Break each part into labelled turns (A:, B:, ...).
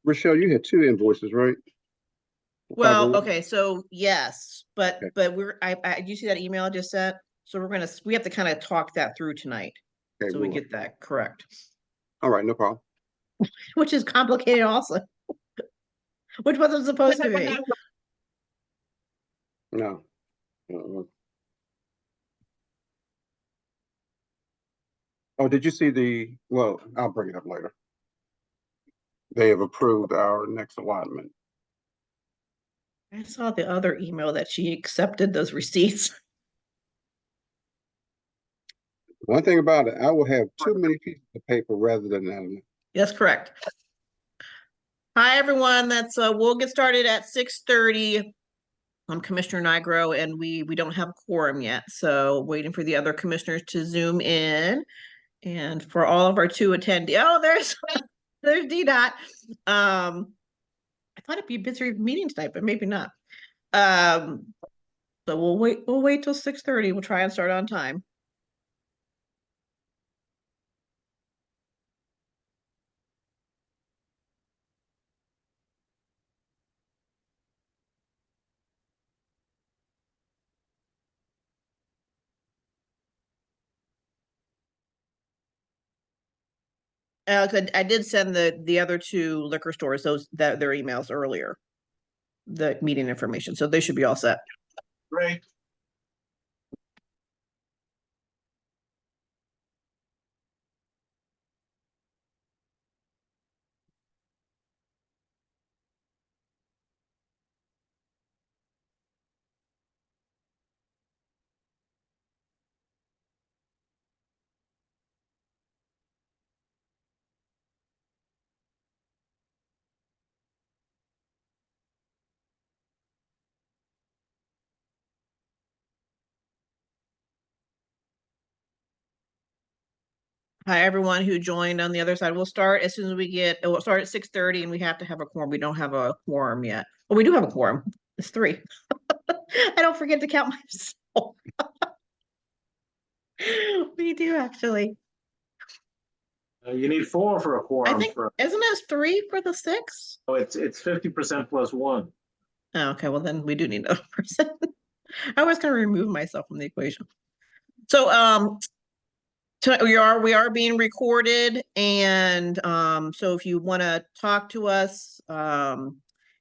A: Rochelle, you had two invoices, right?
B: Well,
A: 501?
B: okay, so yes, but
A: Okay,
B: you see that email I just sent? So we have to kind of talk that through tonight.
A: okay,
B: So we get that correct,
A: all right, no problem.
B: which is complicated also, which wasn't supposed to be.
A: No. Uh-uh. Oh, did you see well, I'll bring it up later. They have approved our next allotment.
B: I saw the other email that she accepted those receipts.
A: One thing about it, I will have too many pieces of paper rather than none.
B: That's correct. Hi, everyone. We'll get started at 6:30. I'm Commissioner Nigro, and we don't have a quorum yet, so waiting for the other commissioners to zoom in. And for all of our two attendees, oh, there's D Dot. I thought it'd be a busy meeting tonight, but maybe not. Um, so we'll wait till 6:30. We'll try and start on time. I did send the other two liquor stores their emails earlier, the meeting information, so they should be all set.
A: Great.
B: Hi, everyone who joined on the other side. We'll start as soon as we'll start at 6:30, and we have to have a quorum. We don't have a quorum yet. Well, we do have a quorum. It's 3. I don't forget to count myself. We do actually.
C: You need 4 for a
B: I
C: quorum.
B: think, isn't it 3 for the 6?
C: Oh, it's 50% plus 1.
B: Oh, okay, well then we do need another person. I was gonna remove myself from the equation. So tonight we are being recorded, and so if you want to talk to us, and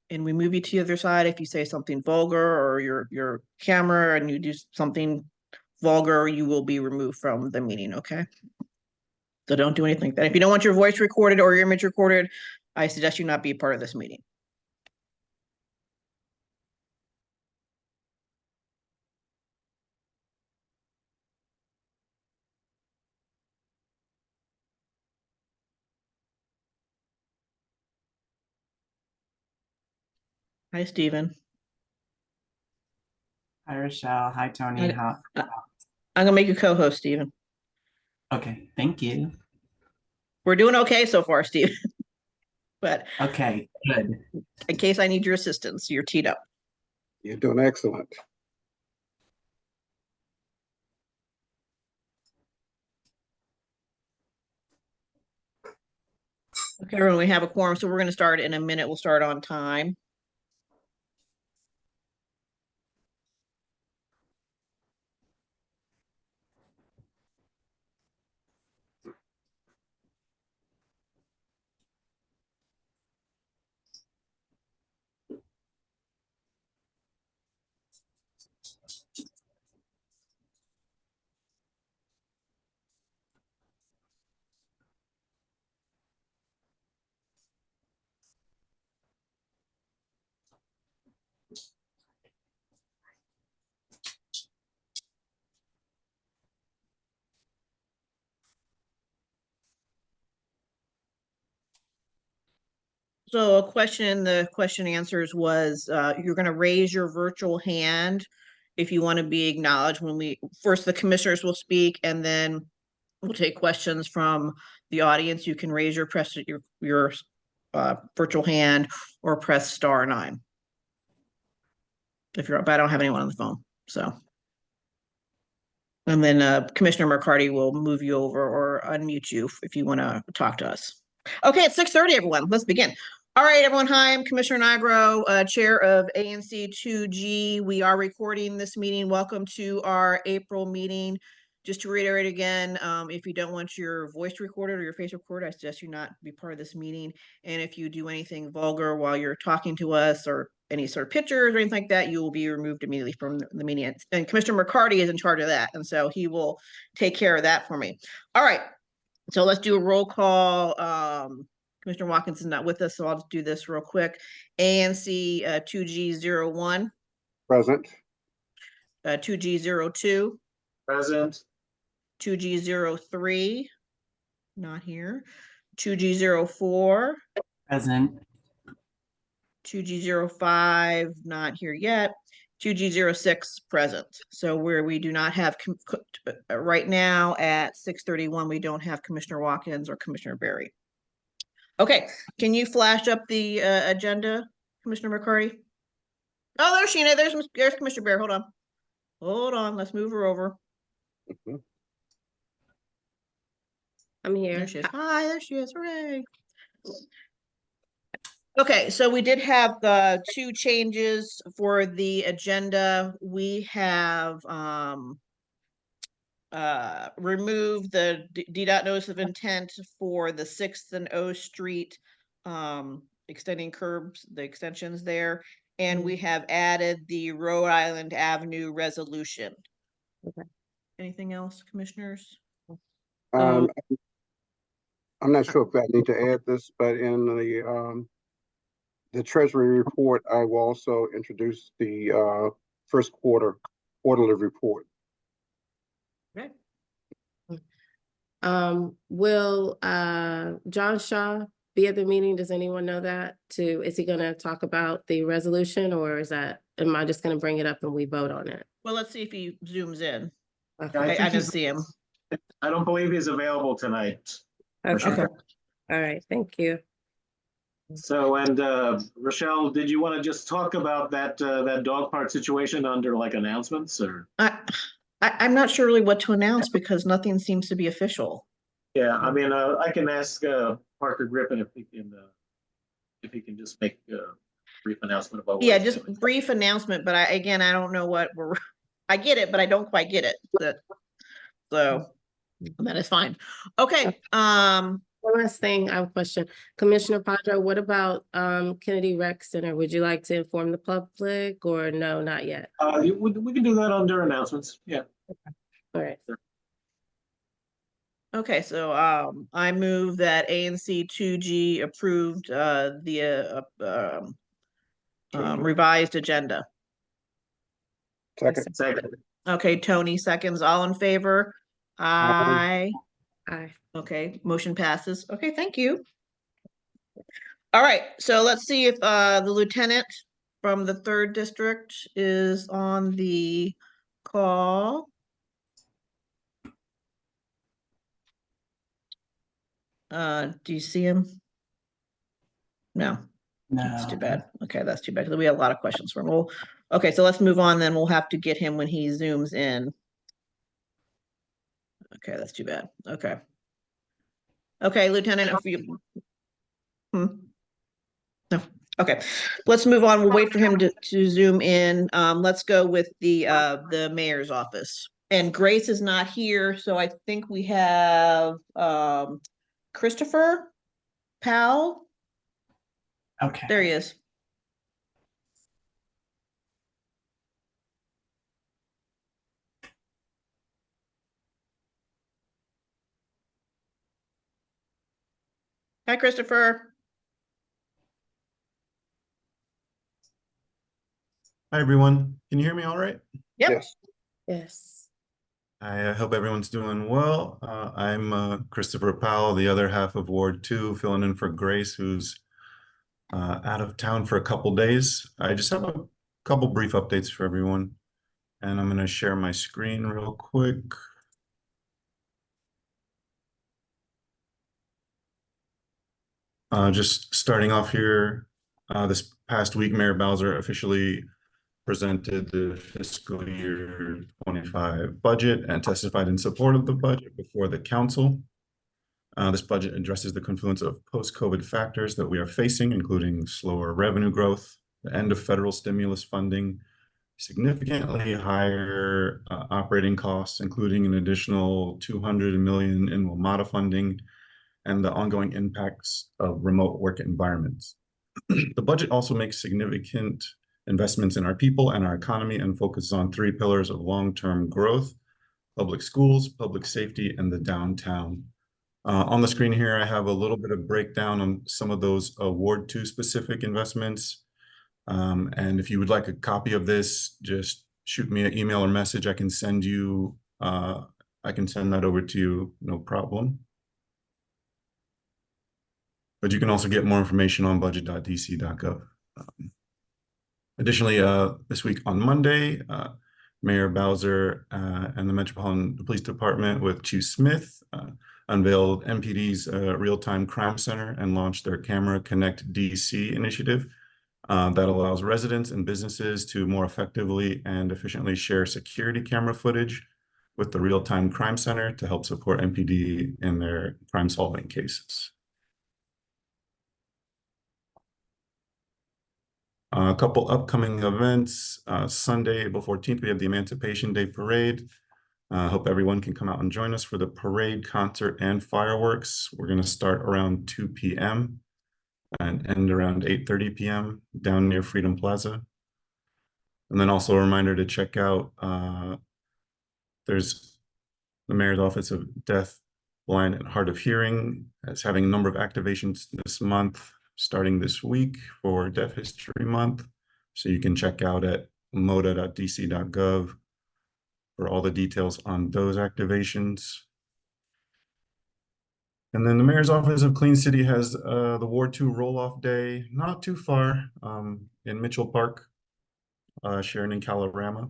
B: we move you to the other side, if you say something vulgar or your camera and you do something vulgar, you will be removed from the meeting, okay? So don't do anything. Then if you don't want your voice recorded or your image recorded, I suggest you not be a part of this meeting. Hi, Stephen.
D: Hi, Rochelle. Hi, Tony.
B: I'm gonna make you co-host, Stephen.
D: Okay, thank you.
B: We're doing okay so far, Steve. But
D: okay, good.
B: In case I need your assistance, you're teed up.
A: You're doing excellent.
B: Okay, everyone, we have a quorum, so we're going to start in a minute. We'll start on time. So a question in the question answers was, you're going to raise your virtual hand if you want to be acknowledged when first the commissioners will speak, and then we'll take questions from the audience. You can raise your virtual hand or press *9. But I don't have anyone on the phone, so. And then Commissioner McCarty will move you over or unmute you if you want to talk to us. Okay, it's 6:30, everyone. Let's begin. All right, everyone. Hi, I'm Commissioner Nigro, Chair of ANC 2G. We are recording this meeting. Welcome to our April meeting. Just to reiterate again, if you don't want your voice recorded or your face recorded, I suggest you not be part of this meeting. And if you do anything vulgar while you're talking to us or any sort of pictures or anything like that, you will be removed immediately from the meeting. And Commissioner McCarty is in charge of that. And so he will take care of that for me. All right. So let's do a roll call. Commissioner Watkins is not with us, so I'll just do this real quick. ANC 2G01,
A: Present.
B: 2G02,
C: Present.
B: 2G03, not here. 2G04,
D: Present.
B: 2G05, not here yet. 2G06 present. So where we do not have right now at 6:31, we don't have Commissioner Watkins or Commissioner Berry. Okay, can you flash up the agenda, Commissioner McCarty? Oh, there's Sheena. There's Commissioner Bear. Hold on. Hold on. Let's move her over.
A: Mhm.
E: I'm here.
B: There she is. Hi, there she is. Hooray. Okay, so we did have two changes for the agenda. We have removed the DDOT notice of intent for the 6th and O Street extending curbs, the extensions there. And we have added the Rhode Island Avenue resolution.
E: Okay.
B: Anything else, commissioners?
A: I'm not sure if I need to add this, but in the Treasury report, I will also introduce the first quarterly report.
B: Okay.
E: Will John Shaw be at the meeting? Does anyone know that? Is he gonna talk about the resolution, or am I just gonna bring it up and we vote on it?
B: Well, let's see if he zooms in.
E: Okay.
C: I
B: I
C: think
B: didn't
C: he's-
B: see him.
C: I don't believe he's available tonight.
E: Okay. All right, thank you.
C: So, and Rochelle, did you want to just talk about that dog park situation under like announcements or?
B: I'm not sure really what to announce because nothing seems to be official.
C: Yeah, I mean, I can ask Parker Griffin if he can just make a brief announcement about. What
B: Yeah,
C: he's
B: just
C: doing.
B: brief announcement, but I don't know what I get it, but I don't quite get it. So that is fine. Okay,
E: One last thing, I have a question. Commissioner Padra, what about Kennedy Rec Center? Would you like to inform the public or no, not yet?
C: We can do that under announcements. Yeah.
E: All right.
B: okay, so I move that ANC 2G approved the revised agenda.
A: Second.
C: Second.
B: Okay, Tony seconds, all in favor? Aye.
E: Aye.
B: Okay, motion passes. Okay, thank you. All right, so let's see if the lieutenant from the 3rd district is on the call. Do you see him? No, that's too
D: No.
B: bad. Okay, that's too bad because we have a lot of questions for him. Okay, so let's move on then. We'll have to get him when he zooms in. Okay, that's too bad. Okay. Okay, Lieutenant, if you. No, okay, let's move on. We'll wait for him to zoom in. Let's go with the mayor's office. And Grace is not here, so I think we have Christopher Powell.
D: Okay.
B: There he is. Hi, Christopher.
F: Hi, everyone. Can you hear me all right?
B: Yep.
A: Yes.
E: Yes.
F: I hope everyone's doing well. I'm Christopher Powell, the other half of Ward 2, filling in for Grace, who's out of town for a couple days. I just have a couple brief updates for everyone, and I'm going to share my screen real quick. Just starting off here, this past week, Mayor Bowser officially presented the fiscal year 25 budget and testified in support of the budget before the council. This budget addresses the confluence of post-COVID factors that we are facing, including slower revenue growth, the end of federal stimulus funding, significantly higher operating costs, including an additional 200 million in WMATA funding, and the ongoing impacts of remote work environments. The budget also makes significant investments in our people and our economy and focuses on 3 pillars of long-term growth: public schools, public safety, and the downtown. On the screen here, I have a little bit of breakdown on some of those Ward 2 specific investments. And if you would like a copy of this, just shoot me an email or message. I can send that over to you, no problem. But you can also get more information on budget.dc.gov. Additionally, this week on Monday, Mayor Bowser and the Metropolitan Police Department with Chief Smith unveiled MPD's Real-Time Crime Center and launched their Camera Connect DC initiative that allows residents and businesses to more effectively and efficiently share security camera footage with the Real-Time Crime Center to help support MPD in their crime-solving cases. A couple upcoming events. Sunday, April 14th, we have the Emancipation Day Parade. Hope everyone can come out and join us for the parade, concert, and fireworks. We're going to start around 2 p.m. and end around 8:30 p.m. down near Freedom Plaza. And then also a reminder to check out, there's the Mayor's Office of Deaf, Blind, and Hard of Hearing is having a number of activations this month, starting this week for Deaf History Month. So you can check out at moda.dc.gov for all the details on those activations. And then the Mayor's Office of Clean City has the Ward 2 roll-off day, not too far, in Mitchell Park, Sharon and Kalorama,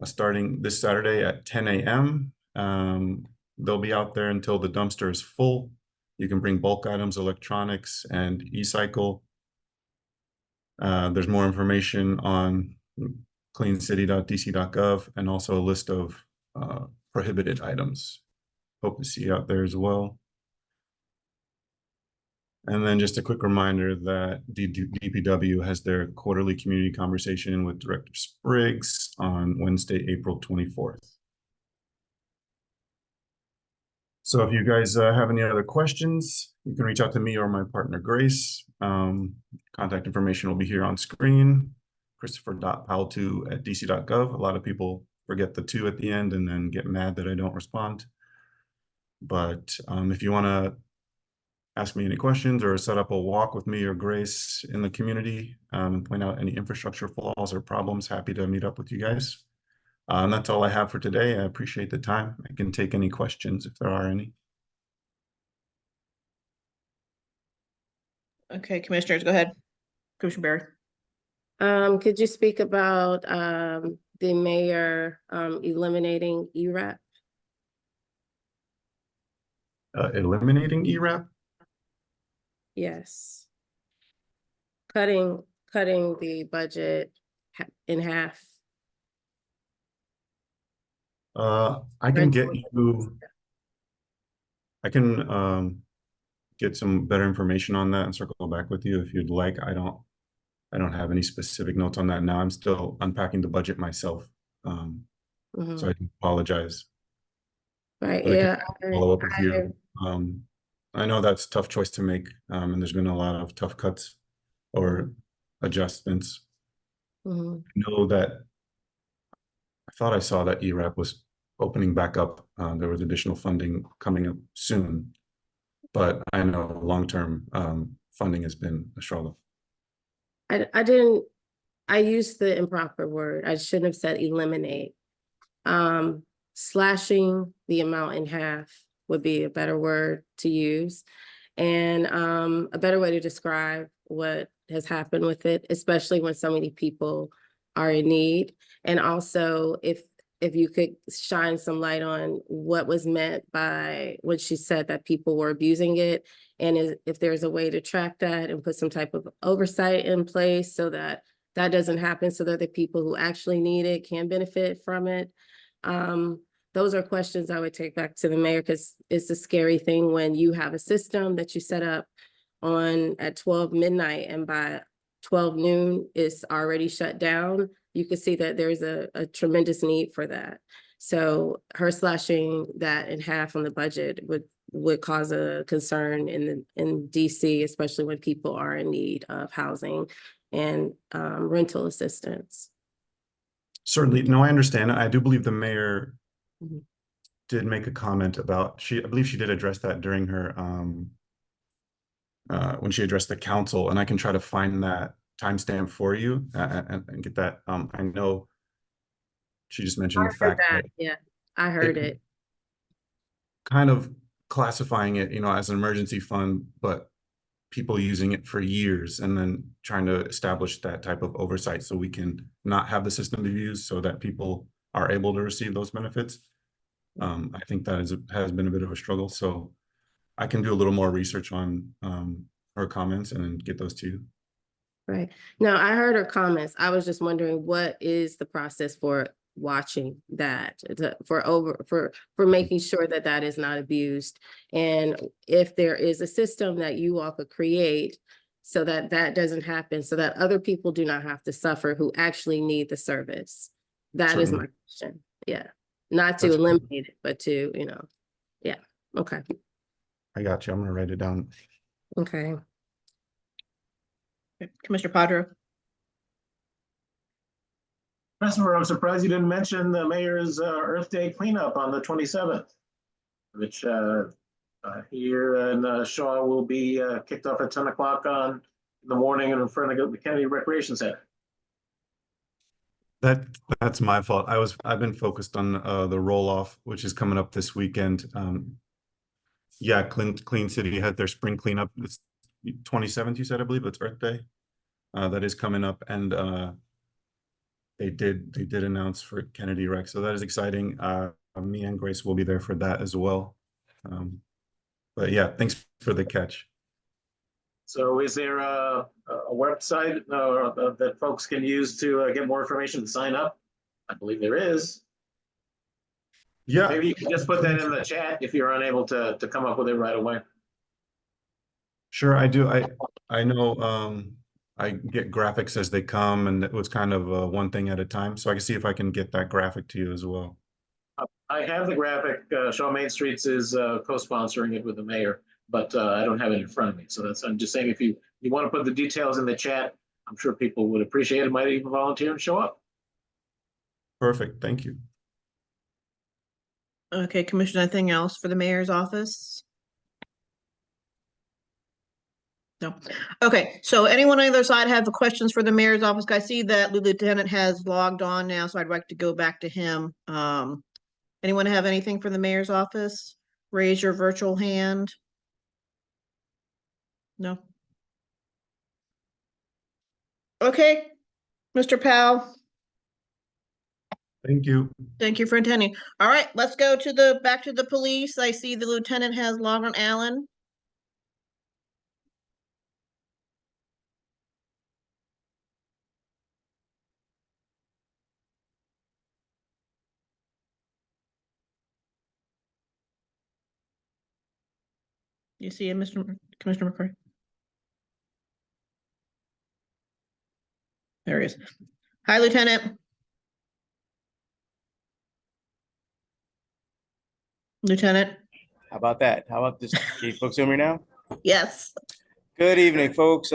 F: starting this Saturday at 10 a.m. They'll be out there until the dumpster is full. You can bring bulk items, electronics, and e-cycle. There's more information on cleancity.dc.gov and also a list of prohibited items. Hope to see you out there as well. And then just a quick reminder that the DPW has their quarterly community conversation with Director Spriggs on Wednesday, April 24th. So if you guys have any other questions, you can reach out to me or my partner, Grace. Contact information will be here on screen. Christopher.powell2@dc.gov. A lot of people forget the 2 at the end and then get mad that I don't respond. But if you want to ask me any questions or set up a walk with me or Grace in the community and point out any infrastructure flaws or problems, happy to meet up with you guys. And that's all I have for today. I appreciate the time. I can take any questions if there are any.
B: Okay, commissioners, go ahead. Commissioner Barry.
E: Could you speak about the mayor eliminating ERAP?
F: Eliminating ERAP?
E: Yes. Cutting the budget in half.
F: I can get you, I can get some better information on that and circle back with you if you'd like. I don't have any specific notes on that now. I'm still unpacking the budget myself. So I apologize.
E: Right,
F: But
E: yeah.
F: I can follow up with you. I know that's a tough choice to make, and there's been a lot of tough cuts or adjustments. I know that I thought I saw that ERAP was opening back up. There was additional funding coming up soon, but I know long-term funding has been a struggle.
E: I used the improper word. I shouldn't have said eliminate. Slashing the amount in half would be a better word to use, and a better way to describe what has happened with it, especially when so many people are in need. And also, if you could shine some light on what was meant by when she said that people were abusing it, and if there's a way to track that and put some type of oversight in place so that that doesn't happen, so that the people who actually need it can benefit from it. those are questions I would take back to the mayor, because it's a scary thing when you have a system that you set up at 12 midnight and by 12 noon it's already shut down. You can see that there's a tremendous need for that. So her slashing that in half on the budget would cause a concern in DC, especially when people are in need of housing and rental assistance.
F: Certainly, no, I understand. I do believe the mayor
E: Mhm.
F: did make a comment about, I believe she did address that during her, when she addressed the council, and I can try to find that timestamp for you and get that. I know she just mentioned the fact that
E: Yeah, I heard it.
F: kind of classifying it, as an emergency fund, but people using it for years and then trying to establish that type of oversight so we can not have the system be used so that people are able to receive those benefits. I think that has been a bit of a struggle. So I can do a little more research on her comments and then get those to you.
E: Right. No, I heard her comments. I was just wondering, what is the process for watching that, for making sure that that is not abused? And if there is a system that you all could create so that that doesn't happen, so that other people do not have to suffer who actually need the service. That is my
F: Certainly.
E: question. Yeah. Not to
F: That's-
E: eliminate it, but to, yeah. Okay.
F: I got you. I'm gonna write it down.
E: Okay.
B: Commissioner Padra.
C: Christopher, I'm surprised you didn't mention the mayor's Earth Day cleanup on the 27th, which here in Shaw will be kicked off at 10 o'clock in the morning in front of the Kennedy Recreation Center.
F: That's my fault. I've been focused on the roll-off, which is coming up this weekend. Yeah, Clean City had their spring cleanup. It's 27th, you said, I believe it's Earth Day. That is coming up, and they did announce for Kennedy Rec, so that is exciting. Me and Grace will be there for that as well. But yeah, thanks for the catch.
C: So is there a website that folks can use to get more information to sign up? I believe there is.
F: Yeah,
C: Maybe you can just put that in the chat if you're unable to come up with it right away.
F: sure, I do. I know I get graphics as they come, and it was kind of one thing at a time. So I can see if I can get that graphic to you as well.
C: I have the graphic. Shaw Main Streets is co-sponsoring it with the mayor, but I don't have it in front of me. So I'm just saying, if you want to put the details in the chat, I'm sure people would appreciate it, might even volunteer and show up.
F: Perfect, thank you.
B: Okay, Commissioner, anything else for the mayor's office? No. Okay, so anyone on either side have questions for the mayor's office? I see that the lieutenant has logged on now, so I'd like to go back to him. Anyone have anything for the mayor's office? Raise your virtual hand. No. Okay, Mr. Powell,
F: Thank you.
B: thank you for attending. All right, let's go back to the police. I see the lieutenant has logged on. Alan. You see him, Commissioner McCray? There he is. Hi, Lieutenant. Lieutenant,
G: How about that? How about this? Can you folks hear me now?
B: yes.
G: Good evening, folks.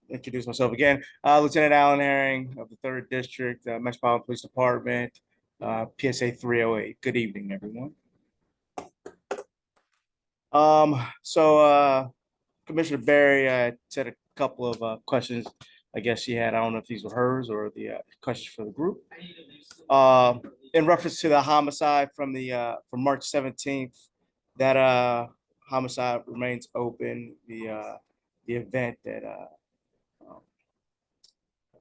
G: Introduce myself again. Lieutenant Alan Herring of the 3rd District, Metropolitan Police Department, PSA 308. Good evening, everyone. So Commissioner Barry said a couple of questions. I guess she had, I don't know if these were hers or the questions for the group. In reference to the homicide from March 17th, that homicide remains open. The event at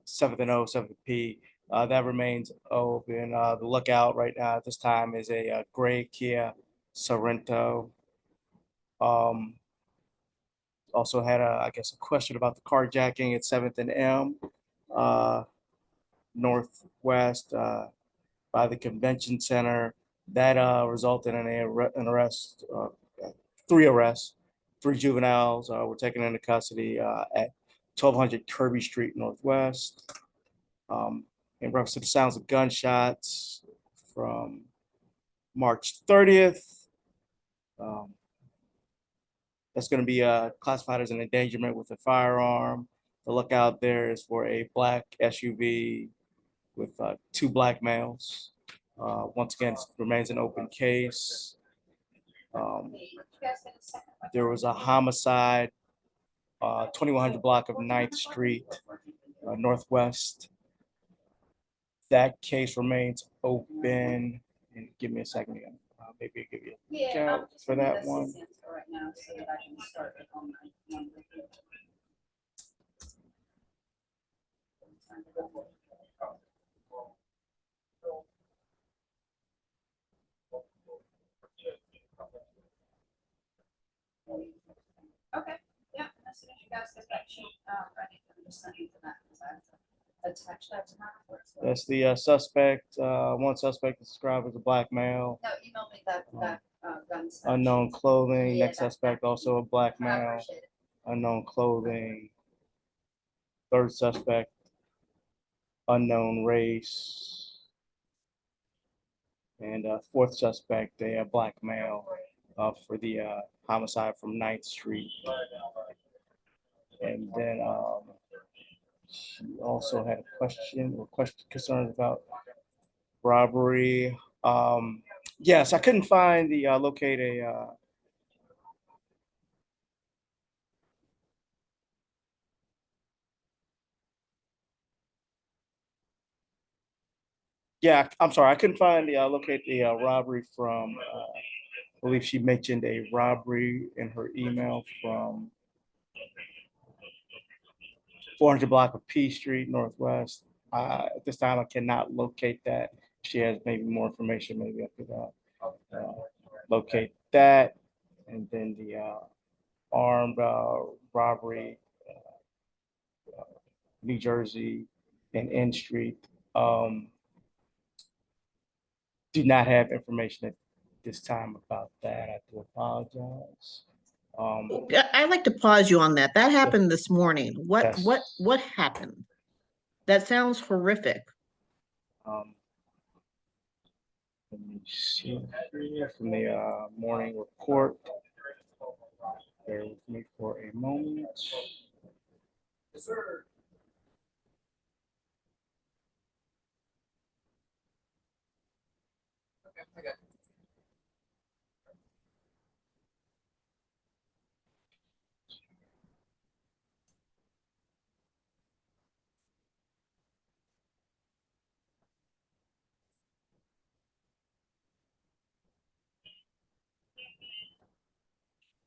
G: 7th and 7th P, that remains open. The lookout right now at this time is a gray Kia Sorento. Also had I guess a question about the carjacking at 7th and M, northwest by the convention center. That resulted in an arrest, 3 arrests, 3 juveniles were taken into custody at 1200 Kirby Street Northwest. In reference to the sounds of gunshots from March 30th. That's going to be classified as an endangerment with a firearm. The lookout there is for a black SUV with 2 black males. Once again, it remains an open case. There was a homicide, 2100 block of 9th Street Northwest. That case remains open. And give me a second again. Maybe I'll give you a count for that one.
H: Okay, yeah, as soon as you guys get that sheet, ready, I'm just sending to that, because I have to attach that to my report. So-
G: That's the suspect. One suspect is described as a black male.
H: No, email me that, gun stuff.
G: Unknown clothing.
H: Yeah,
G: Next
H: that-
G: suspect, also a black
H: I
G: male.
H: appreciate it.
G: Unknown clothing. Third suspect, unknown race. And fourth suspect, a black male for the homicide from 9th Street. And then she also had a concerns about robbery. Yes, I couldn't find locate a yeah, I'm sorry, I couldn't find locate the robbery from. I believe she mentioned a robbery in her email from 400 block of P Street Northwest. At this time, I cannot locate that. If she has maybe more information, maybe I could locate that. And then the armed robbery, New Jersey and N Street. Do not have information at this time about that. I do apologize.
B: I'd like to pause you on that. That happened this morning.
G: Yes.
B: What happened? That sounds horrific.
G: Let me see here from the morning report. Bear with me for a moment. Yes, sir.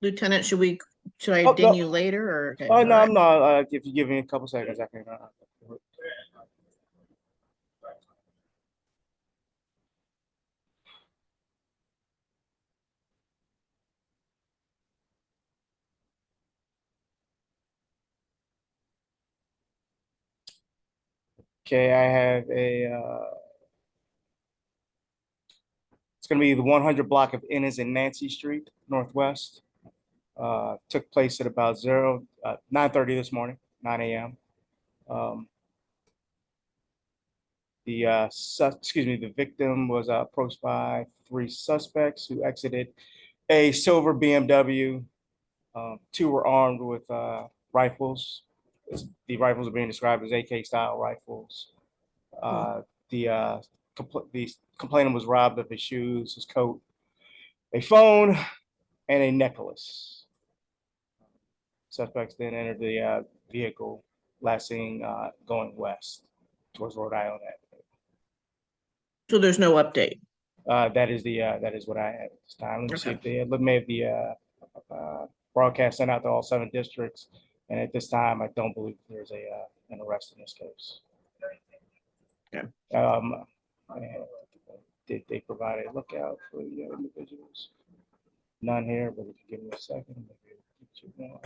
B: Lieutenant, should I
G: Oh,
B: ding
G: no.
B: you later or? Okay,
G: Oh,
B: all
G: no,
B: right.
G: I'm not. If you give me a couple seconds, I can. Okay, I have it's going to be the 100 block of Innes and Nancy Street Northwest. Took place at about 9:30 this morning, 9 a.m. The victim was approached by 3 suspects who exited a silver BMW. 2 were armed with rifles. The rifles are being described as AK style rifles. The complainant was robbed of his shoes, his coat, a phone, and a necklace. Suspects then entered the vehicle, last seen going west towards Rhode Island Avenue.
B: So there's no update.
G: That is what I have at this time. Let me see if they may have the broadcast sent out to all 7 districts, and at this time, I don't believe there's an arrest in this case.
B: Okay.
G: And did they provide a lookout for the individuals? None here, but if you give me a second, maybe I'll get you one.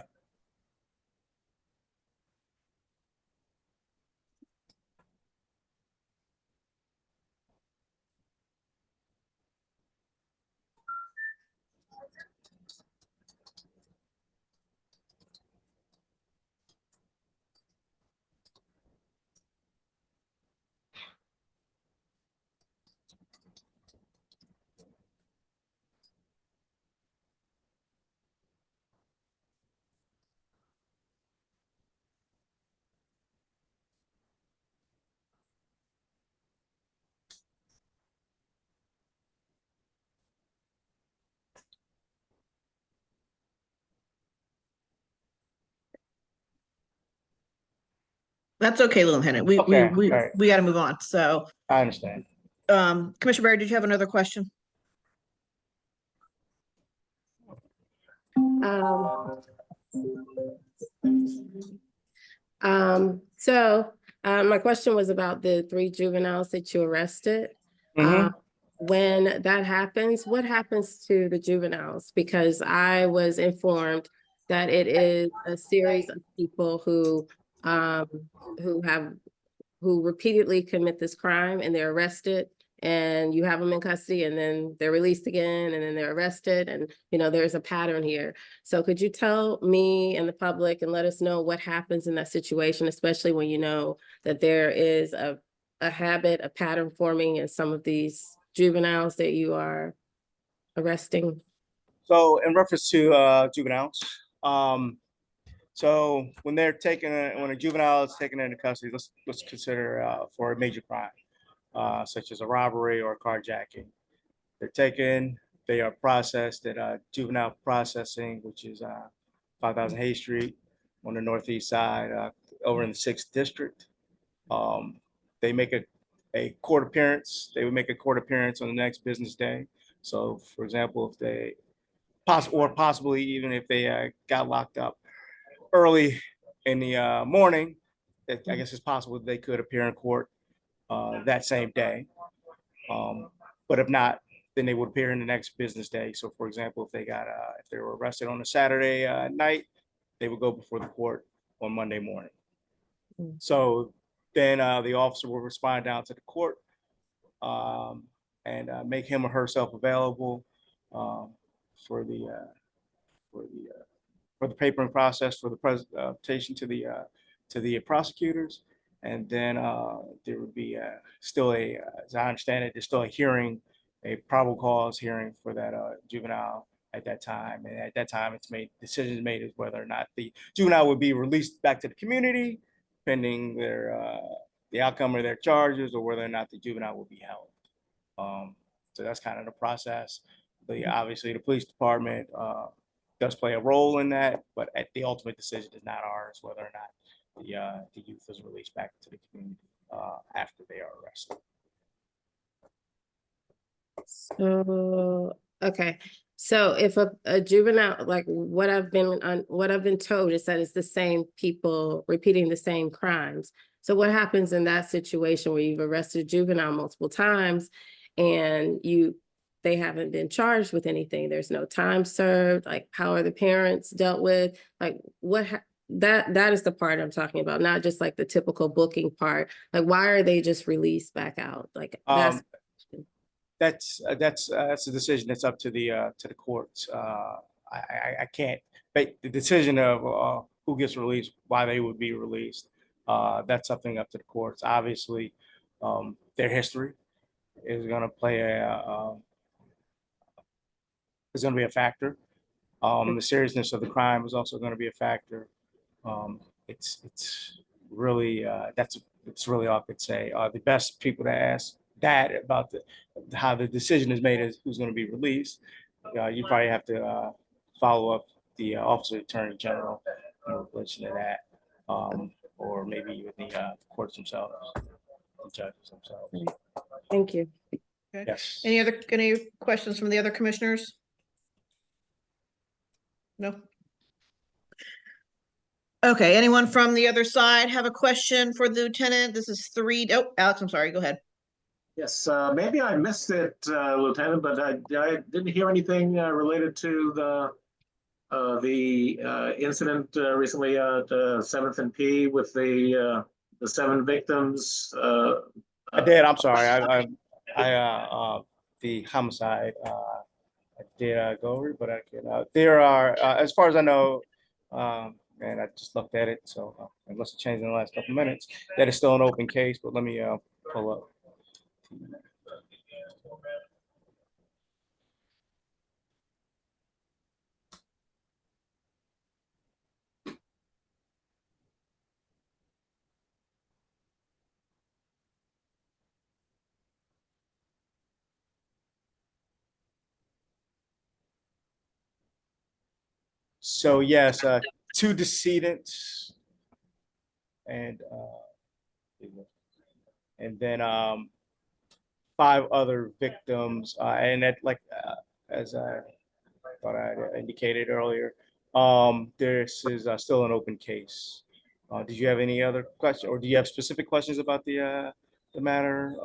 B: That's okay, Lieutenant. We
G: Okay, all right.
B: we got to move on. So,
G: I understand.
B: Commissioner Barry, did you have another question?
E: My question was about the 3 juveniles that you arrested.
G: Mhm.
E: When that happens, what happens to the juveniles? Because I was informed that it is a series of people um, who have, who repeatedly commit this crime and they're arrested and you have them in custody and then they're released again and then they're arrested and, there's a pattern here. So could you tell me and the public and let us know what happens in that situation, especially when you know that there is a habit, a pattern forming in some of these juveniles that you are arresting?
G: So in reference to juveniles, so when they're when a juvenile is taken into custody, let's consider for a major crime, such as a robbery or carjacking. They're taken, they are processed at juvenile processing, which is 5000 Hay Street on the northeast side, over in the 6th district. They make a court appearance. They would make a court appearance on the next business day. So, for example, if they possibly even if they got locked up early in the morning, I guess it's possible that they could appear in court that same day. But if not, then they would appear in the next business day. So, for example, if they were arrested on a Saturday night, they would go before the court on Monday morning. So then the officer will respond down to the court and make him or herself available for the papering process, for the presentation to the prosecutors. And then there would be still as I understand it, there's still a hearing, a probable cause hearing for that juvenile at that time. And at that time, decisions made as whether or not the juvenile would be released back to the community, pending the outcome of their charges, or whether or not the juvenile will be held. So that's kind of the process. Obviously, the police department does play a role in that, but the ultimate decision is not ours, whether or not the youth is released back to the community after they are arrested.
E: So, okay. So if a juvenile, like what I've been told is that it's the same people repeating the same crimes. So what happens in that situation where you've arrested a juvenile multiple times and they haven't been charged with anything? There's no time served. Like, how are the parents dealt with? Like, that is the part I'm talking about, not just like the typical booking part. Like, why are they just released back out? Like,
G: that's a decision that's up to the courts. I can't make the decision of who gets released, why they would be released. That's something up to the courts. Obviously, their history is going to play is going to be a factor. The seriousness of the crime is also going to be a factor. It's really it's really all I could say. The best people to ask that about how the decision is made is who's going to be released. You probably have to follow up the Office of Attorney General in relation to that, or maybe even the courts themselves, the judges themselves.
E: Thank you.
B: Okay.
G: Yes.
B: Any questions from the other commissioners? No. Okay, anyone from the other side have a question for the lieutenant? This is 3. Oh, Alex, I'm sorry. Go ahead.
C: Yes, maybe I missed it, Lieutenant, but I didn't hear anything related to the incident recently at 7th and P with the 7 victims.
G: I did. I'm sorry. The homicide. I did go over, but I can. There are, as far as I know, and I just looked at it. So unless it changed in the last couple of minutes, that is still an open case. But let me pull up. So yes, 2 decedents and And then 5 other victims, and that as I thought I had indicated earlier, this is still an open case. Did you have any other questions, or do you have specific questions about the matter?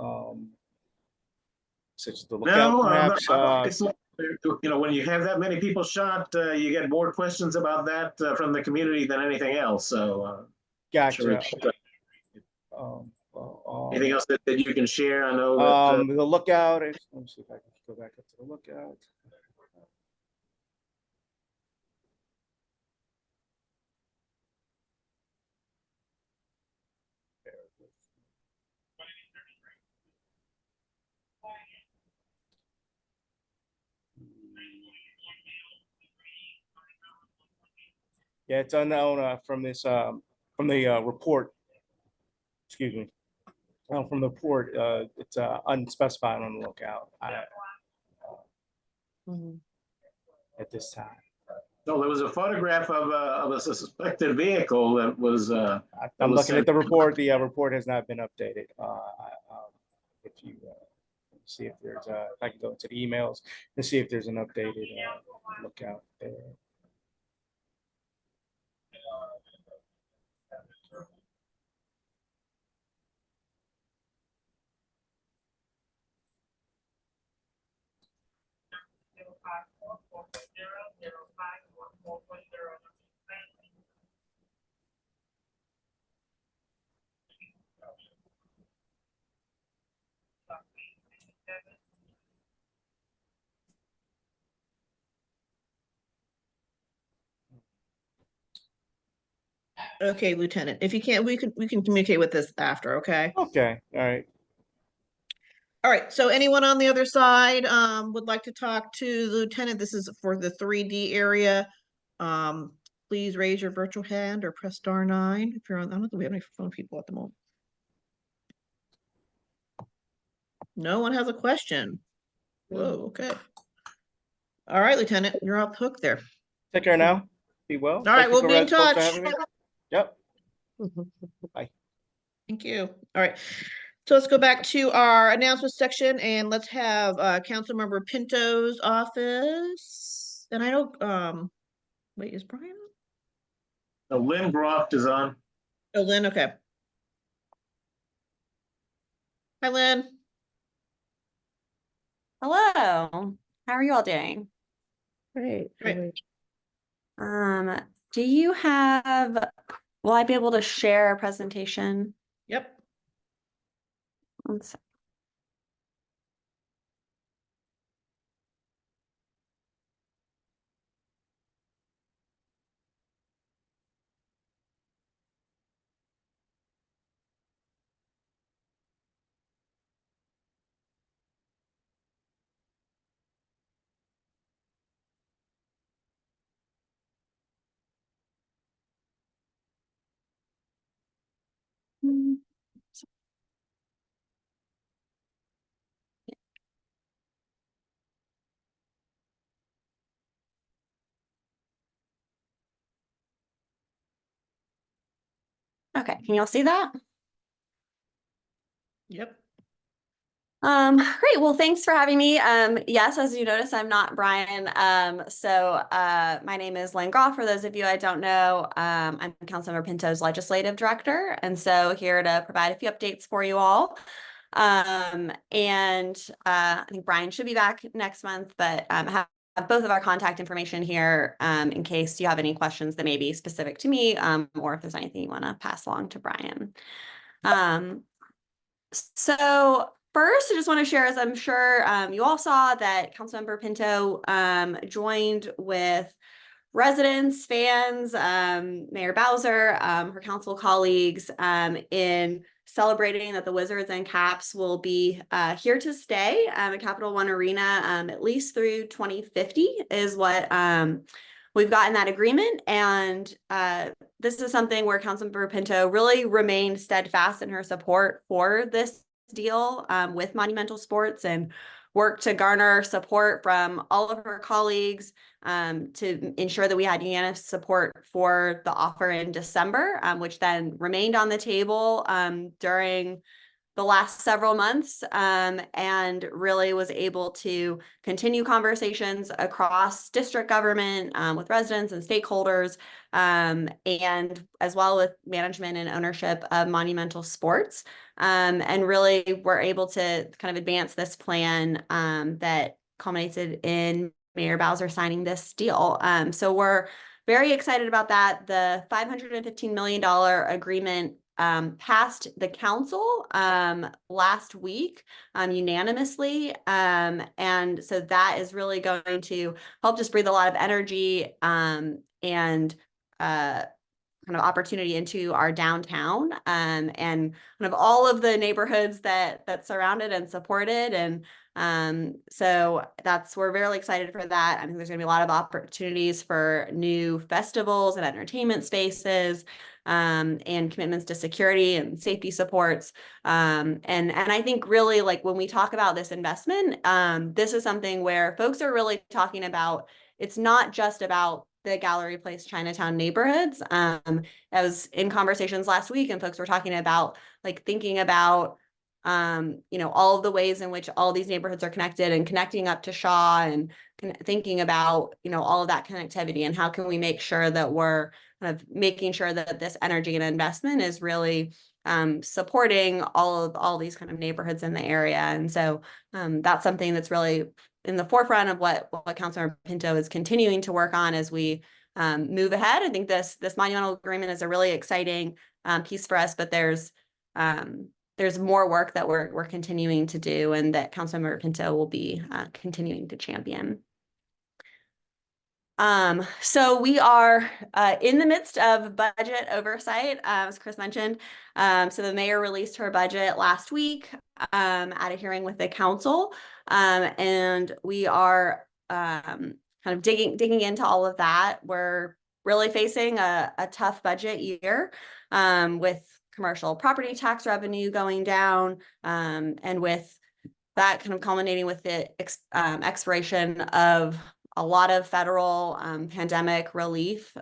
G: Such as the lookout,
C: No,
G: perhaps?
C: when you have that many people shot, you get more questions about that from the community than anything else. So,
G: Gotcha.
C: sure. Anything else that you can share? I know that
G: the lookout. Let me see if I can go back up to the lookout. Yeah, it's unknown from this from the report. Excuse me. From the report, it's unspecified on the lookout at this time.
C: no, there was a photograph of a suspected vehicle that was.
G: I'm looking at the report. The report has not been updated. If you see if there's if I can go into the emails and see if there's an updated lookout there.
B: Okay, Lieutenant, if you can't, we can communicate with this after, okay?
G: Okay, all right.
B: All right, so anyone on the other side would like to talk to the lieutenant? This is for the 3D area. Please raise your virtual hand or press *9 if you're on. I don't think we have any phone people at the moment. No one has a question. Whoa, okay. All right, Lieutenant, you're off the hook there.
G: Take care now. Be well.
B: All right, we'll be in touch.
G: Yep.
B: Thank you. All right. So let's go back to our announcements section and let's have Councilmember Pinto's office. And I know, wait, is Brian on?
C: Lynn Groft is on.
B: Oh, Lynn, okay. Hi, Lynn.
I: Hello, how are you all doing?
E: Great.
B: Great.
I: Do you have, will I be able to share a presentation?
B: Yep.
I: One sec. Hmm. Okay, can y'all see that?
B: Yep.
I: Great. Well, thanks for having me. Yes, as you notice, I'm not Brian. My name is Lynn Groff. For those of you I don't know, I'm Councilmember Pinto's legislative director, and so here to provide a few updates for you all. I think Brian should be back next month, but have both of our contact information here in case you have any questions that may be specific to me, or if there's anything you want to pass along to Brian. So first, I just want to share, as I'm sure you all saw, that Councilmember Pinto joined with residents, fans, Mayor Bowser, her council colleagues in celebrating that the Wizards and Caps will be here to stay at Capital One Arena at least through 2050 is what we've gotten that agreement. And this is something where Councilmember Pinto really remained steadfast in her support for this deal with Monumental Sports, and worked to garner support from all of her colleagues to ensure that we had unanimous support for the offer in December, which then remained on the table during the last several months, and really was able to continue conversations across district government with residents and stakeholders, and as well with management and ownership of Monumental Sports, and really were able to kind of advance this plan that culminated in Mayor Bowser signing this deal. So we're very excited about that. The $515 million agreement passed the council last week unanimously. And so that is really going to help just breathe a lot of energy and kind of opportunity into our downtown and kind of all of the neighborhoods that surrounded and supported. And so we're very excited for that. I think there's gonna be a lot of opportunities for new festivals and entertainment spaces, and commitments to security and safety supports. And I think really, like, when we talk about this investment, this is something where folks are really talking about, it's not just about the Gallery Place Chinatown neighborhoods. I was in conversations last week and folks were talking about, like, thinking about all of the ways in which all these neighborhoods are connected and connecting up to Shaw, and thinking about all of that connectivity and how can we make sure that we're kind of making sure that this energy and investment is really supporting all these kind of neighborhoods in the area. And so that's something that's really in the forefront of what Councilmember Pinto is continuing to work on as we move ahead. I think this monumental agreement is a really exciting piece for us, but there's more work that we're continuing to do, and that Councilmember Pinto will be continuing to champion. So we are in the midst of budget oversight, as Chris mentioned. So the mayor released her budget last week at a hearing with the council, and we are kind of digging into all of that. We're really facing a tough budget year with commercial property tax revenue going down, and with that kind of culminating with the expiration of a lot of federal pandemic relief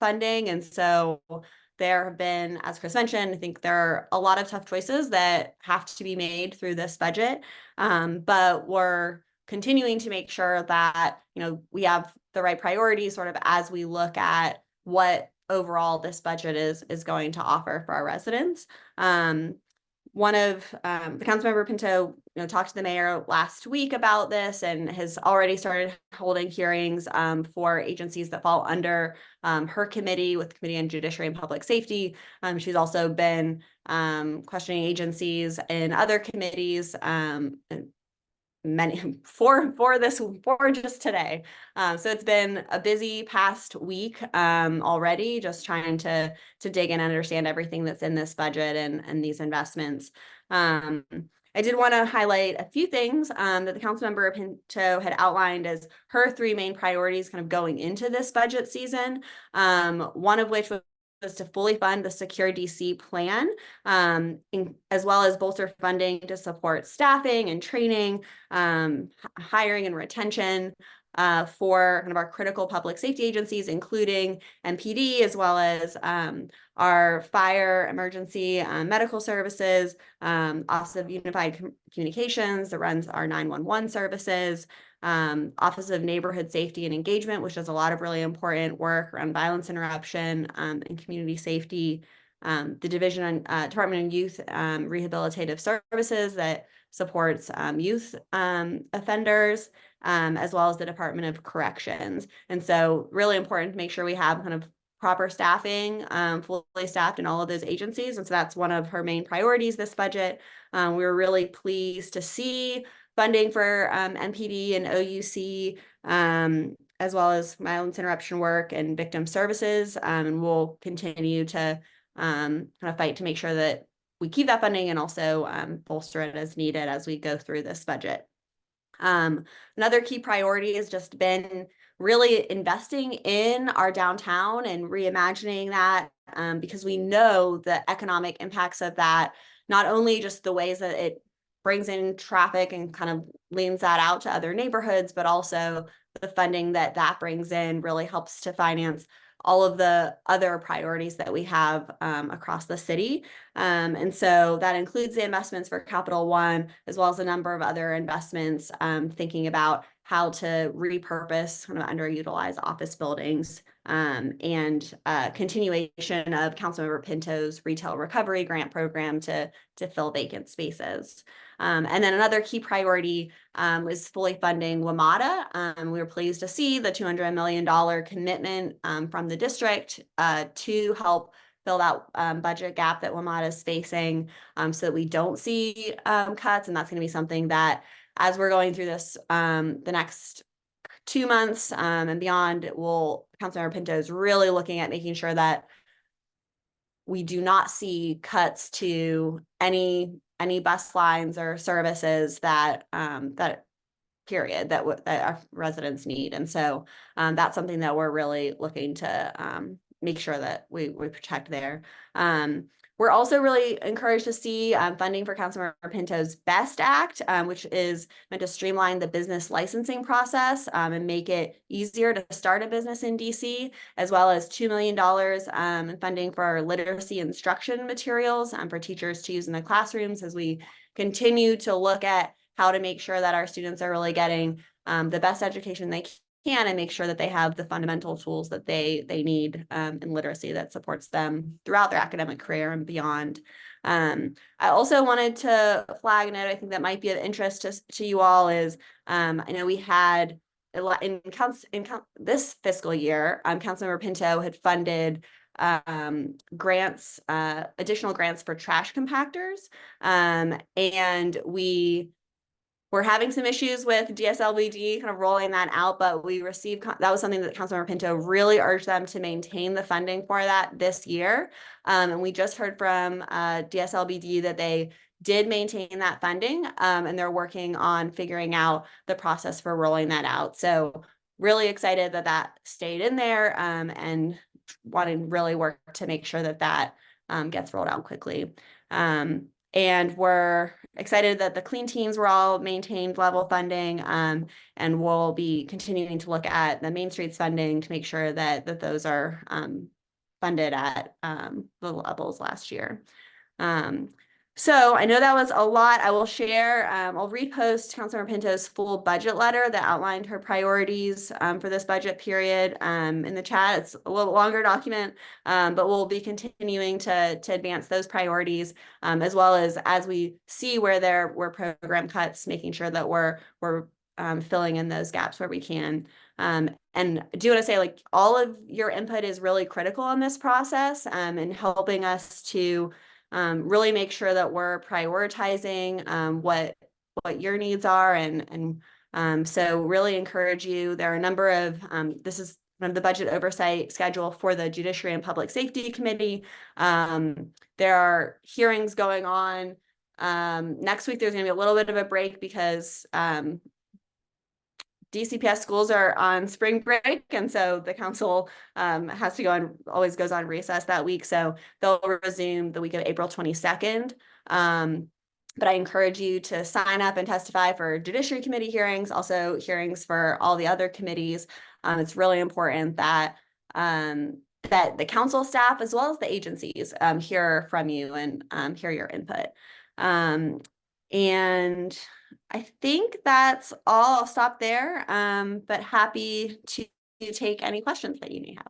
I: funding. And so there have been, as Chris mentioned, I think there are a lot of tough choices that have to be made through this budget, but we're continuing to make sure that we have the right priorities sort of as we look at what overall this budget is going to offer for our residents. One of the Councilmember Pinto talked to the mayor last week about this and has already started holding hearings for agencies that fall under her committee, with the Committee on Judiciary and Public Safety. She's also been questioning agencies in other committees, many for just today. So it's been a busy past week already, just trying to dig and understand everything that's in this budget and these investments. I did want to highlight a few things that the Councilmember Pinto had outlined as her three main priorities kind of going into this budget season. One of which was to fully fund the Secure DC plan, as well as bolster funding to support staffing and training, hiring and retention for kind of our critical public safety agencies, including MPD, as well as our fire, emergency, medical services, Office of Unified Communications that runs our 911 services, Office of Neighborhood Safety and Engagement, which does a lot of really important work around violence interruption and community safety, the Department of Youth Rehabilitative Services that supports youth offenders, as well as the Department of Corrections. And so really important to make sure we have kind of proper staffing, fully staffed in all of those agencies. And so that's one of her main priorities this budget. We were really pleased to see funding for MPD and OUC, as well as violence interruption work and victim services. And we'll continue to kind of fight to make sure that we keep that funding and also bolster it as needed as we go through this budget. Another key priority has just been really investing in our downtown and reimagining that, because we know the economic impacts of that, not only just the ways that it brings in traffic and kind of leans that out to other neighborhoods, but also the funding that that brings in really helps to finance all of the other priorities that we have across the city. And so that includes the investments for Capital One, as well as a number of other investments, thinking about how to repurpose kind of underutilized office buildings, and continuation of Councilmember Pinto's retail recovery grant program to fill vacant spaces. And then another key priority was fully funding WMATA. We were pleased to see the $200 million commitment from the district to help fill that budget gap that WMATA is facing, so that we don't see cuts. And that's going to be something that, as we're going through this the next 2 months and beyond, Councilmember Pinto is really looking at making sure that we do not see cuts to any bus lines or services that period that our residents need. And so that's something that we're really looking to make sure that we protect there. We're also really encouraged to see funding for Councilmember Pinto's BEST Act, which is meant to streamline the business licensing process and make it easier to start a business in DC, as well as $2 million in funding for literacy instruction materials for teachers to use in the classrooms, as we continue to look at how to make sure that our students are really getting the best education they can and make sure that they have the fundamental tools that they need in literacy that supports them throughout their academic career and beyond. I also wanted to flag a note I think that might be of interest to you all is, I know we had in this fiscal year, Councilmember Pinto had funded grants, additional grants for trash compactors. And we're having some issues with DSLBD kind of rolling that out, but we received, that was something that Councilmember Pinto really urged them to maintain the funding for that this year. And we just heard from DSLBD that they did maintain that funding, and they're working on figuring out the process for rolling that out. So really excited that that stayed in there, and wanting to really work to make sure that that gets rolled out quickly. And we're excited that the clean teams were all maintained level funding, and we'll be continuing to look at the Main Streets funding to make sure that those are funded at the levels last year. So I know that was a lot. I will share, I'll repost Councilmember Pinto's full budget letter that outlined her priorities for this budget period in the chat. It's a little longer document, but we'll be continuing to advance those priorities, as well as we see where there were program cuts, making sure that we're filling in those gaps where we can. And I do want to say, like, all of your input is really critical in this process, and helping us to really make sure that we're prioritizing what your needs are, and so really encourage you. There are a number of this is kind of the budget oversight schedule for the Judiciary and Public Safety Committee. There are hearings going on. Next week there's going to be a little bit of a break because DCPS schools are on spring break, and so the council has to go and always goes on recess that week. So they'll resume the week of April 22nd. But I encourage you to sign up and testify for Judiciary Committee hearings, also hearings for all the other committees. It's really important that that the council staff, as well as the agencies, hear from you and hear your input. And I think that's all. I'll stop there, but happy to take any questions that you may have.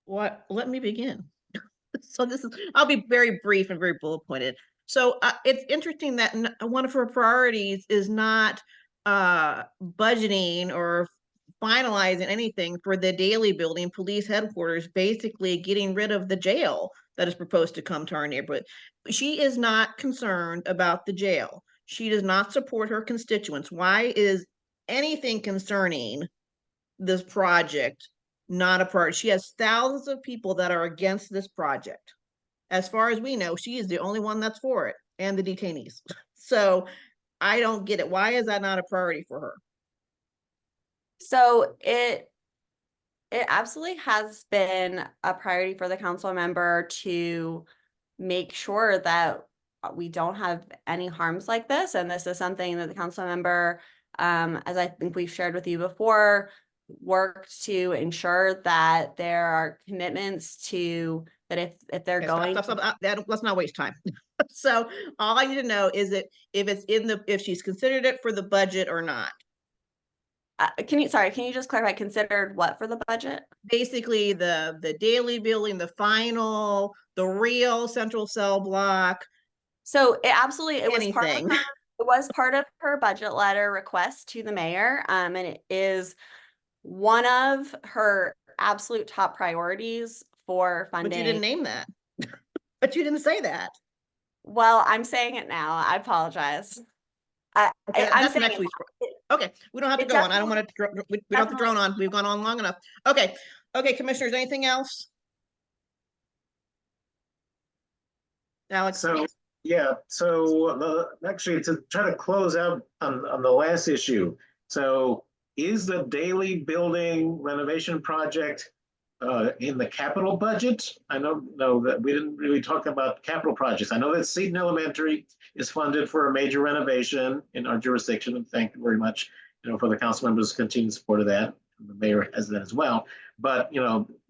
B: What? Let me begin. So I'll be very brief and very bullet pointed. So it's interesting that one of her priorities is not budgeting or finalizing anything for the Daily building, police headquarters, basically getting rid of the jail that is proposed to come to our neighborhood. She is not concerned about the jail. She does not support her constituents. Why is anything concerning this project not a priority? She has thousands of people that are against this project. As far as we know, she is the only one that's for it, and the detainees. So I don't get it. Why is that not a priority for her?
I: So it absolutely has been a priority for the council member to make sure that we don't have any harms like this, and this is something that the council member, as I think we've shared with you before, worked to ensure that there are commitments to that if they're
B: Okay,
I: going.
B: let's not waste time. So all I need to know is that if she's considered it for the budget or not.
I: Can you just clarify, considered what for the budget?
B: Basically, the daily billing, the final, the real central cell block,
I: So it absolutely, it was part of
B: anything.
I: it was part of her budget letter request to the mayor, and it is one of her absolute top priorities for funding.
B: But you didn't name that. But you didn't say that.
I: Well, I'm saying it now. I apologize.
B: Okay,
I: I'm
B: that's
I: saying
B: next week's. Okay, we don't have to
I: it
B: go on. I don't want to, we don't have to drone on. We've gone on long enough. Okay, commissioners, anything else? Alex?
C: So, yeah, so actually to try to close out on the last issue. So is the daily building renovation project in the capital budget? I know that we didn't really talk about capital projects. I know that Seton Elementary is funded for a major renovation in our jurisdiction, and thank you very much, for the council members' continued support of that. The mayor has that as well. But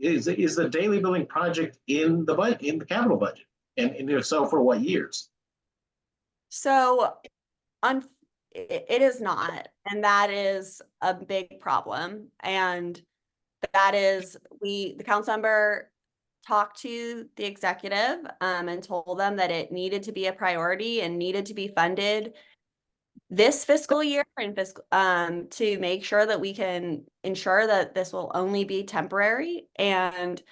C: is the daily building project in the budget, in the capital budget? And if so, for what years?
I: So it is not, and that is a big problem. And that is, the council member talked to the executive and told them that it needed to be a priority and needed to be funded this fiscal year and to make sure that we can ensure that this will only be temporary. And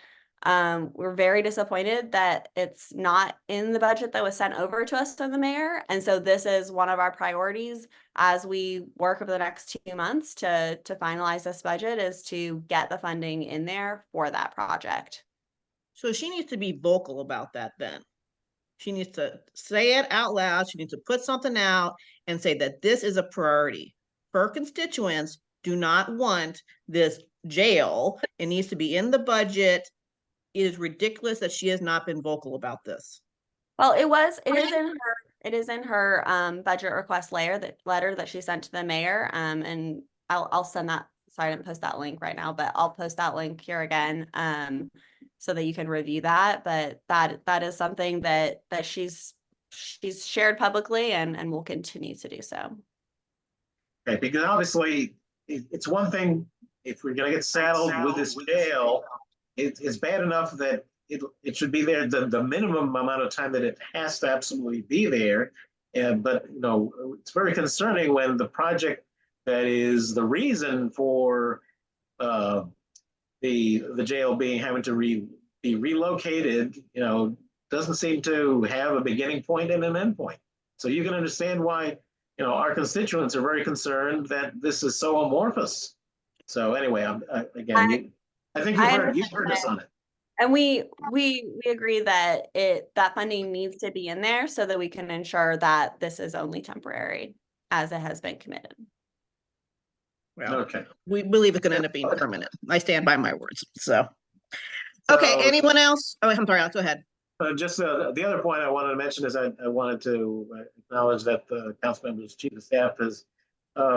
I: we're very disappointed that it's not in the budget that was sent over to us from the mayor. And so this is one of our priorities as we work over the next 2 months to finalize this budget, is to get the funding in there for that project.
B: So she needs to be vocal about that then. She needs to say it out loud. She needs to put something out and say that this is a priority. Her constituents do not want this jail. It needs to be in the budget. It is ridiculous that she has not been vocal about this.
I: Well, it is in her budget request letter that she sent to the mayor. And I'll send that. Sorry, I didn't post that link right now, but I'll post that link here again so that you can review that. But that is something that she's shared publicly and will continue to do so.
C: Okay, because obviously it's one thing if we're going to get saddled with this jail. It's bad enough that it should be there the minimum amount of time that it has to absolutely be there. But it's very concerning when the project that is the reason for the jail having to be relocated, doesn't seem to have a beginning point and an end point. So you can understand why our constituents are very concerned that this is so amorphous. So anyway, I think you've heard us on it.
I: And we agree that that funding needs to be in there so that we can ensure that this is only temporary as it has been committed.
B: Well,
C: okay.
B: We believe it's going to end up being permanent. I stand by my words. So, okay. Anyone else? Oh, I'm sorry. I'll go ahead.
C: Just the other point I wanted to mention is I wanted to acknowledge that the council member's chief of staff has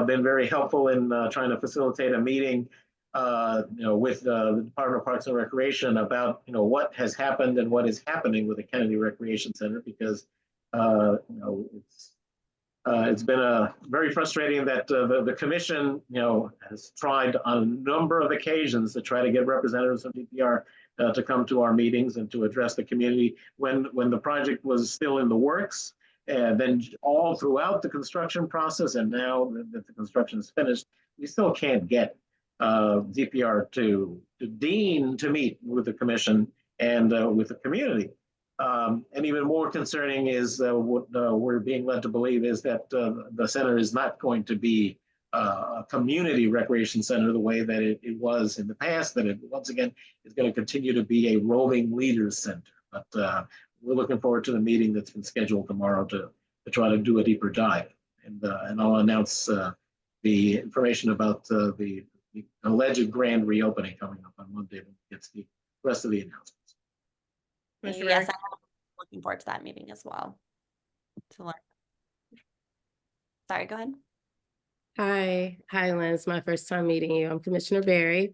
C: been very helpful in trying to facilitate a meeting with the Department of Parks and Recreation about what has happened and what is happening with the Kennedy Recreation Center, because it's been very frustrating that the commission has tried on a number of occasions to try to get representatives from DPR to come to our meetings and to address the community when the project was still in the works, and then all throughout the construction process, and now that the construction is finished, we still can't get DPR to deign to meet with the commission and with the community. And even more concerning is what we're being led to believe is that the center is not going to be a community recreation center the way that it was in the past, that it once again is going to continue to be a roving leaders center. But we're looking forward to the meeting that's been scheduled tomorrow to try to do a deeper dive. And I'll announce the information about the alleged grand reopening coming up on Monday when it gets the rest of the announcements.
B: Mr.
I: Yes, I'm looking forward to that meeting as well. to learn. Sorry, go ahead.
E: Hi, Lynn. It's my first time meeting you. I'm Commissioner Barry.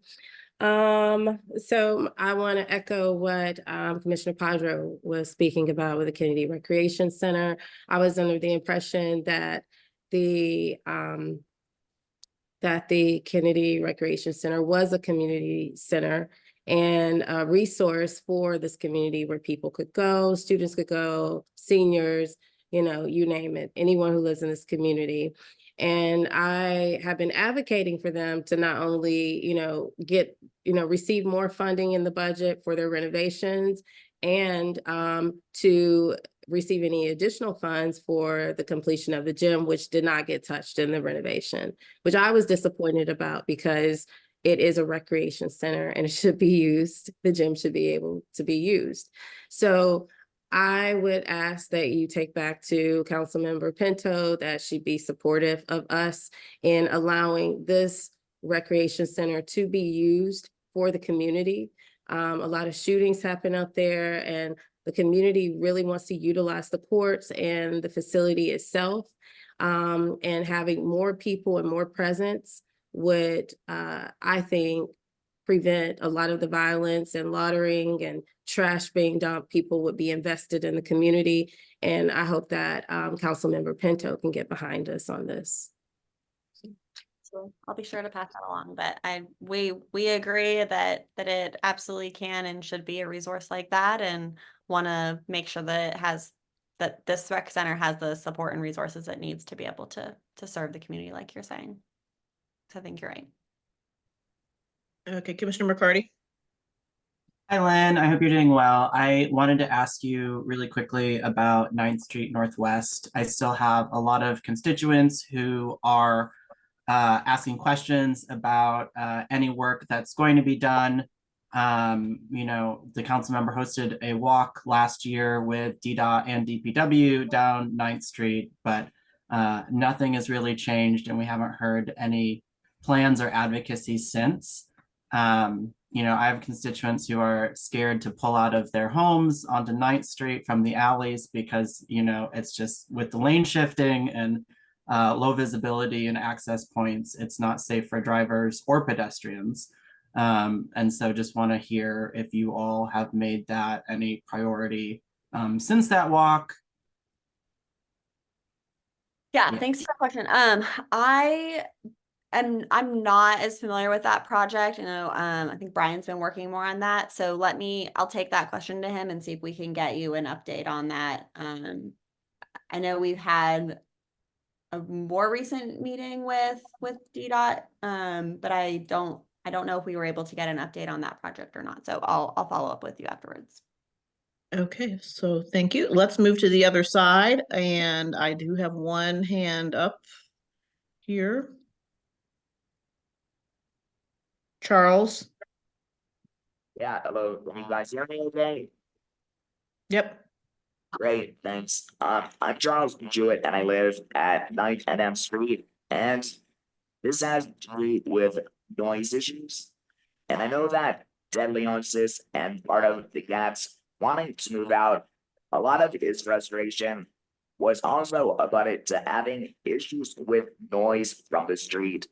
E: So I want to echo what Commissioner Padro was speaking about with the Kennedy Recreation Center. I was under the impression that the Kennedy Recreation Center was a community center and a resource for this community where people could go, students could go, seniors, you know, you name it, anyone who lives in this community. And I have been advocating for them to not only, receive more funding in the budget for their renovations and to receive any additional funds for the completion of the gym, which did not get touched in the renovation, which I was disappointed about because it is a recreation center and it should be used. The gym should be able to be used. So I would ask that you take back to Councilmember Pinto that she be supportive of us in allowing this recreation center to be used for the community. A lot of shootings happen out there and the community really wants to utilize the courts and the facility itself. And having more people and more presence would, I think, prevent a lot of the violence and loitering and trash being dumped. People would be invested in the community. And I hope that Councilmember Pinto can get behind us on this.
I: So I'll be sure to pass that along, but we agree that it absolutely can and should be a resource like that, and want to make sure that this rec center has the support and resources it needs to be able to serve the community like you're saying. So I think you're right.
B: Okay, Commissioner McCarty.
D: Hi, Lynn. I hope you're doing well. I wanted to ask you really quickly about 9th Street Northwest. I still have a lot of constituents who are asking questions about any work that's going to be done. The council member hosted a walk last year with DDOT and DPW down 9th Street, but nothing has really changed and we haven't heard any plans or advocacy since. I have constituents who are scared to pull out of their homes onto 9th Street from the alleys because, it's just with the lane shifting and low visibility and access points, it's not safe for drivers or pedestrians. And so just want to hear if you all have made that any priority since that walk.
I: Yeah, thanks for the question. I'm not as familiar with that project. I think Brian's been working more on that. So I'll take that question to him and see if we can get you an update on that. I know we've had a more recent meeting with DDOT, but I don't know if we were able to get an update on that project or not. So I'll follow up with you afterwards.
B: Okay, so thank you. Let's move to the other side. And I do have one hand up here. Charles.
J: Yeah, hello. Can you guys hear me okay?
B: Yep.
J: Great, thanks. I'm Charles Jewett and I live at 9th and M Street, and this has to do with noise issues. And I know that Deadly Onsis and part of the Gaps wanting to move out, a lot of his frustration was also about it to having issues with noise from the street.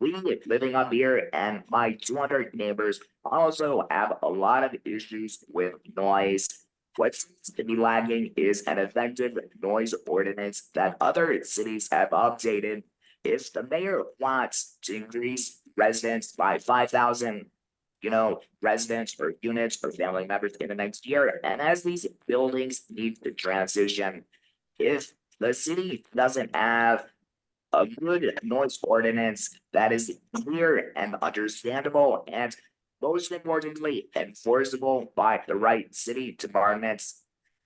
J: We living up here and my 200 neighbors also have a lot of issues with noise. What seems to be lacking is an effective noise ordinance that other cities have updated. If the mayor wants to increase residents by 5,000, residents or units or family members in the next year, and as these buildings need to transition, if the city doesn't have a good noise ordinance that is clear and understandable and most importantly enforceable by the right city departments,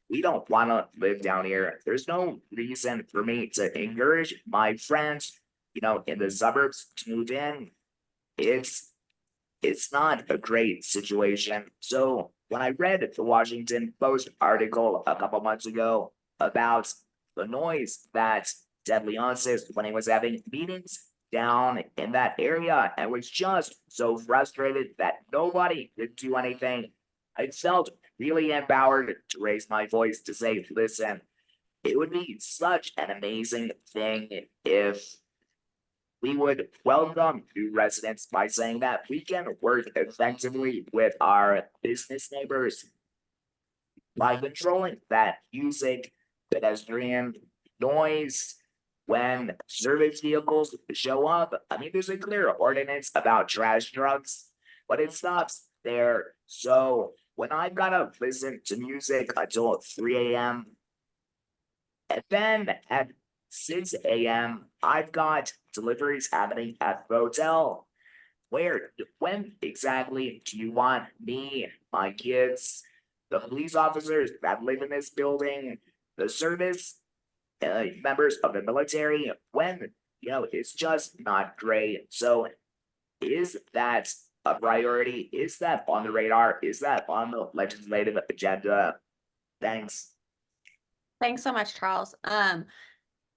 J: we don't want to live down here. There's no reason for me to encourage my friends, in the suburbs to move in. It's not a great situation. So when I read the Washington Post article a couple months ago about the noise that Deadly Onsis when he was having meetings down in that area and was just so frustrated that nobody could do anything, I felt really empowered to raise my voice to say, listen, it would be such an amazing thing if we would welcome new residents by saying that we can work effectively with our business neighbors by controlling that music, pedestrian noise, when service vehicles show up. I mean, there's a clear ordinance about trash trucks, but it stops there. So when I've gotta listen to music until 3 a.m., and then at 6 a.m., I've got deliveries happening at the hotel. When exactly do you want me, my kids, the police officers that live in this building, the service, members of the military, when, it's just not great. So is that a priority? Is that on the radar? Is that on the legislative agenda? Thanks.
I: Thanks so much, Charles.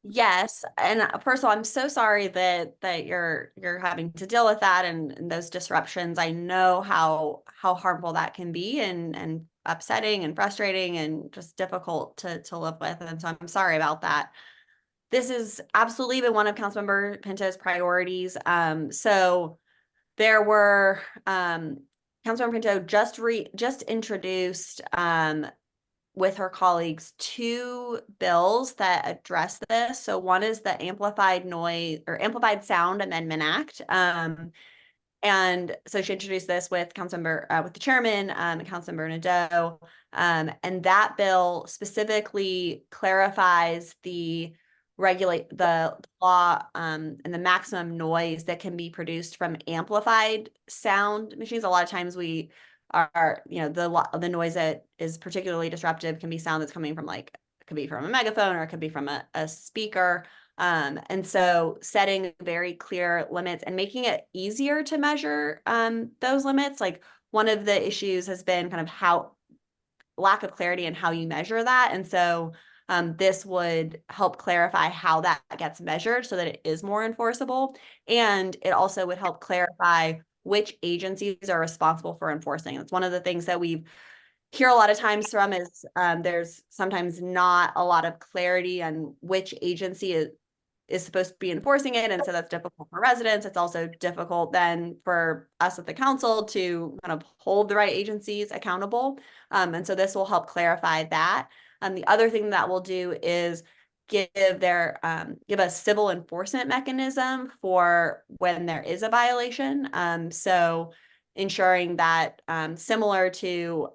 I: Yes, and first of all, I'm so sorry that you're having to deal with that and those disruptions. I know how harmful that can be and upsetting and frustrating and just difficult to live with. And so I'm sorry about that. This is absolutely been one of Councilmember Pinto's priorities. So there were Councilmember Pinto just introduced with her colleagues 2 bills that address this. So one is the Amplified Sound Amendment Act. And so she introduced this with with the chairman, Councilmember Nadeau. And that bill specifically clarifies the law and the maximum noise that can be produced from amplified sound machines. A lot of times we are, the noise that is particularly disruptive can be sound that's coming from it could be from a megaphone or it could be from a speaker. And so setting very clear limits and making it easier to measure those limits. Like one of the issues has been kind of how lack of clarity in how you measure that. And so this would help clarify how that gets measured so that it is more enforceable. And it also would help clarify which agencies are responsible for enforcing. It's one of the things that we hear a lot of times from is there's sometimes not a lot of clarity on which agency is supposed to be enforcing it. And so that's difficult for residents. It's also difficult then for us at the council to kind of hold the right agencies accountable. And so this will help clarify that. The other thing that we'll do is give a civil enforcement mechanism for when there is a violation. So ensuring that similar to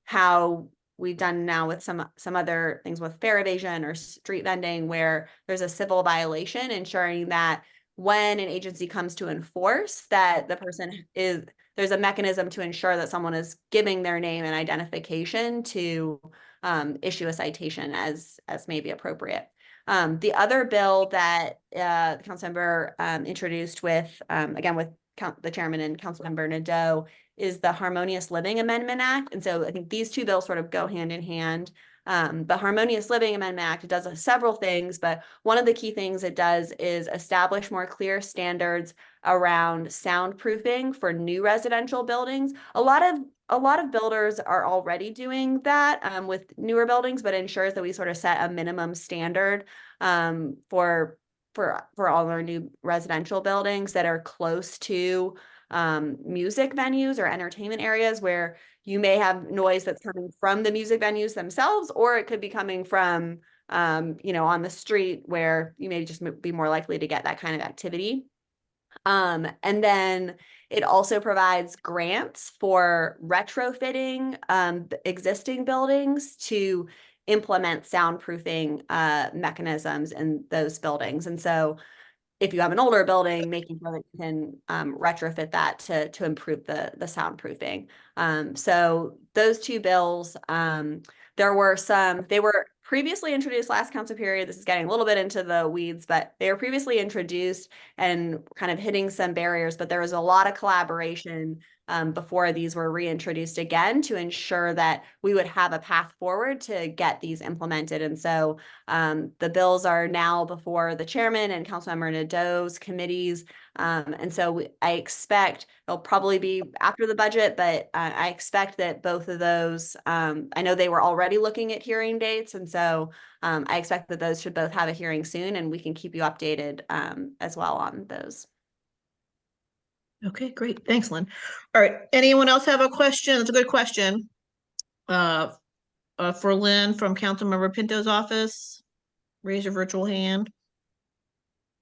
I: how we've done now with some other things with fare evasion or street vending, where there's a civil violation, ensuring that when an agency comes to enforce, that the person there's a mechanism to ensure that someone is giving their name and identification to issue a citation as may be appropriate. The other bill that the Councilmember introduced with the chairman and Councilmember Nadeau is the Harmonious Living Amendment Act. And so I think these 2 bills sort of go hand in hand. The Harmonious Living Amendment Act, it does several things, but one of the key things it does is establish more clear standards around soundproofing for new residential buildings. A lot of builders are already doing that with newer buildings, but ensures that we sort of set a minimum standard for all our new residential buildings that are close to music venues or entertainment areas where you may have noise that's coming from the music venues themselves, or it could be coming from, on the street where you may just be more likely to get that kind of activity. And then it also provides grants for retrofitting existing buildings to implement soundproofing mechanisms in those buildings. And so if you have an older building, making sure that you can retrofit that to improve the soundproofing. So those 2 bills, they were previously introduced last council period. This is getting a little bit into the weeds, but they were previously introduced and kind of hitting some barriers, but there was a lot of collaboration before these were reintroduced again to ensure that we would have a path forward to get these implemented. And so the bills are now before the chairman and Councilmember Nadeau's committees. And so I expect it'll probably be after the budget, but I expect that both of those, I know they were already looking at hearing dates. And so I expect that those should both have a hearing soon, and we can keep you updated as well on those.
B: Okay, great. Thanks, Lynn. All right. Anyone else have a question? It's a good question. For Lynn from Councilmember Pinto's office. Raise your virtual hand.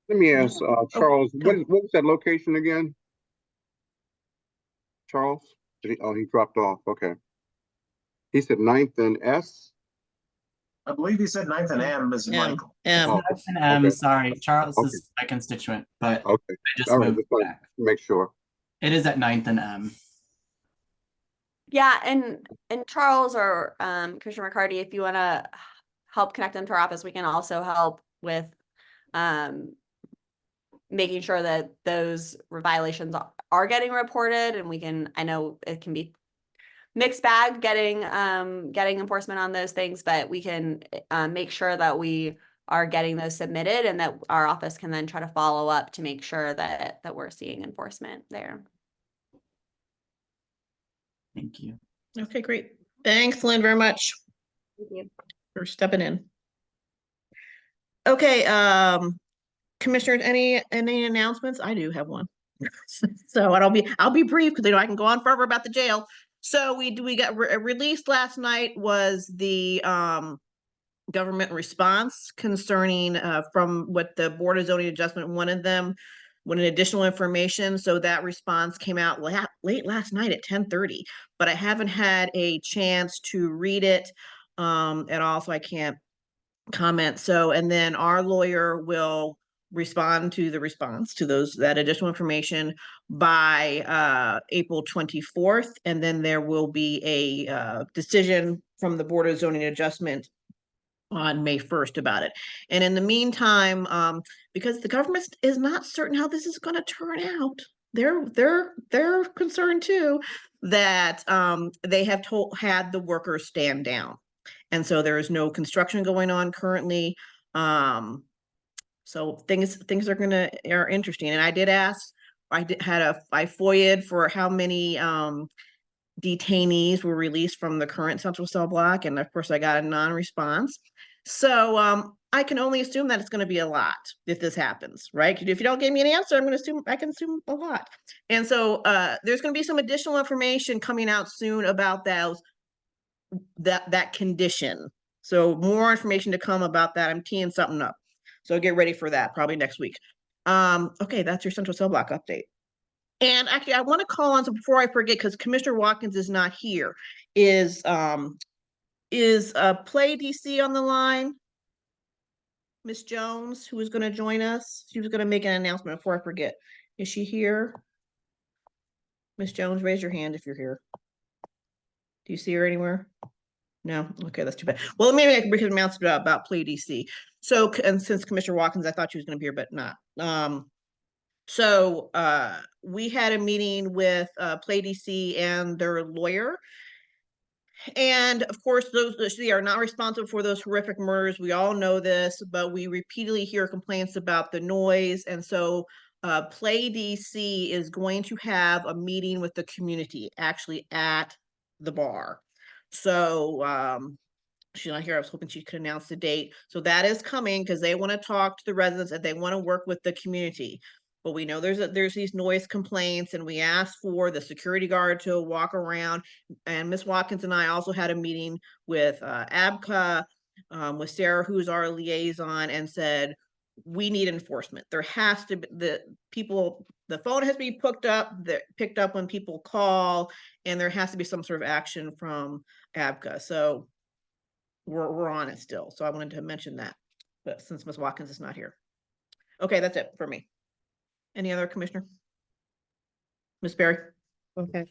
A: Let me ask, Charles,
B: go.
A: what was that location again? Charles? Oh, he dropped off. Okay. He said 9th and S?
C: I believe he said 9th and M, Mrs.
B: M.
C: Michael.
B: M.
A: Oh,
D: That's an M,
A: okay.
D: sorry. Charles
A: Okay.
D: is my constituent, but
A: Okay.
D: I just
A: All right,
D: moved
A: just wanted
D: back.
A: to make sure.
D: It is at 9th and M.
I: Yeah, and Charles or Commissioner McCarty, if you want to help connect them to our office, we can also help with making sure that those violations are getting reported, and we can, I know it can be mixed bag getting enforcement on those things, but we can make sure that we are getting those submitted and that our office can then try to follow up to make sure that we're seeing enforcement there.
D: Thank you.
B: Okay, great. Thanks, Lynn, very much
I: Thank you.
B: for stepping in. Okay, commissioners, any announcements? I do have one. So I'll be brief because I can go on forever about the jail. So we got released last night was the government response concerning from what the Board of Zoning Adjustment wanted additional information. So that response came out late last night at 10:30, but I haven't had a chance to read it at all, so I can't comment. So, and then our lawyer will respond to the response to that additional information by April 24th, and then there will be a decision from the Board of Zoning Adjustment on May 1st about it. And in the meantime, because the government is not certain how this is going to turn out, they're concerned too that they have had the workers stand down, and so there is no construction going on currently. So things are interesting. And I did ask, I FOIA'd for how many detainees were released from the current Central Cell block, and of course I got a non-response. So I can only assume that it's going to be a lot if this happens, right? If you don't give me an answer, I can assume a lot. And so there's going to be some additional information coming out soon about that condition. So more information to come about that. I'm teeing something up, so get ready for that probably next week. Okay, that's your Central Cell block update. And actually, I want to call on, so before I forget, because Commissioner Watkins is not here, is Play DC on the line? Miss Jones, who is going to join us? She was going to make an announcement before I forget. Is she here? Miss Jones, raise your hand if you're here. Do you see her anywhere? No? Okay, that's too bad. Well, maybe I can make an announcement about Play DC. So, and since Commissioner Watkins, I thought she was going to be here, but not. So we had a meeting with Play DC and their lawyer. And of course, they are not responsible for those horrific murders. We all know this, but we repeatedly hear complaints about the noise. And so Play DC is going to have a meeting with the community actually at the bar. So she's not here. I was hoping she could announce the date. So that is coming because they want to talk to the residents and they want to work with the community. But we know there's these noise complaints, and we asked for the security guard to walk around. And Ms. Watkins and I also had a meeting with ABCA, with Sarah, who's our liaison, and said, we need enforcement. There has to be the phone has to be picked up when people call, and there has to be some sort of action from ABCA. So we're on it still. So I wanted to mention that, but since Ms. Watkins is not here. Okay, that's it for me. Any other commissioner? Ms. Berry?
E: Okay.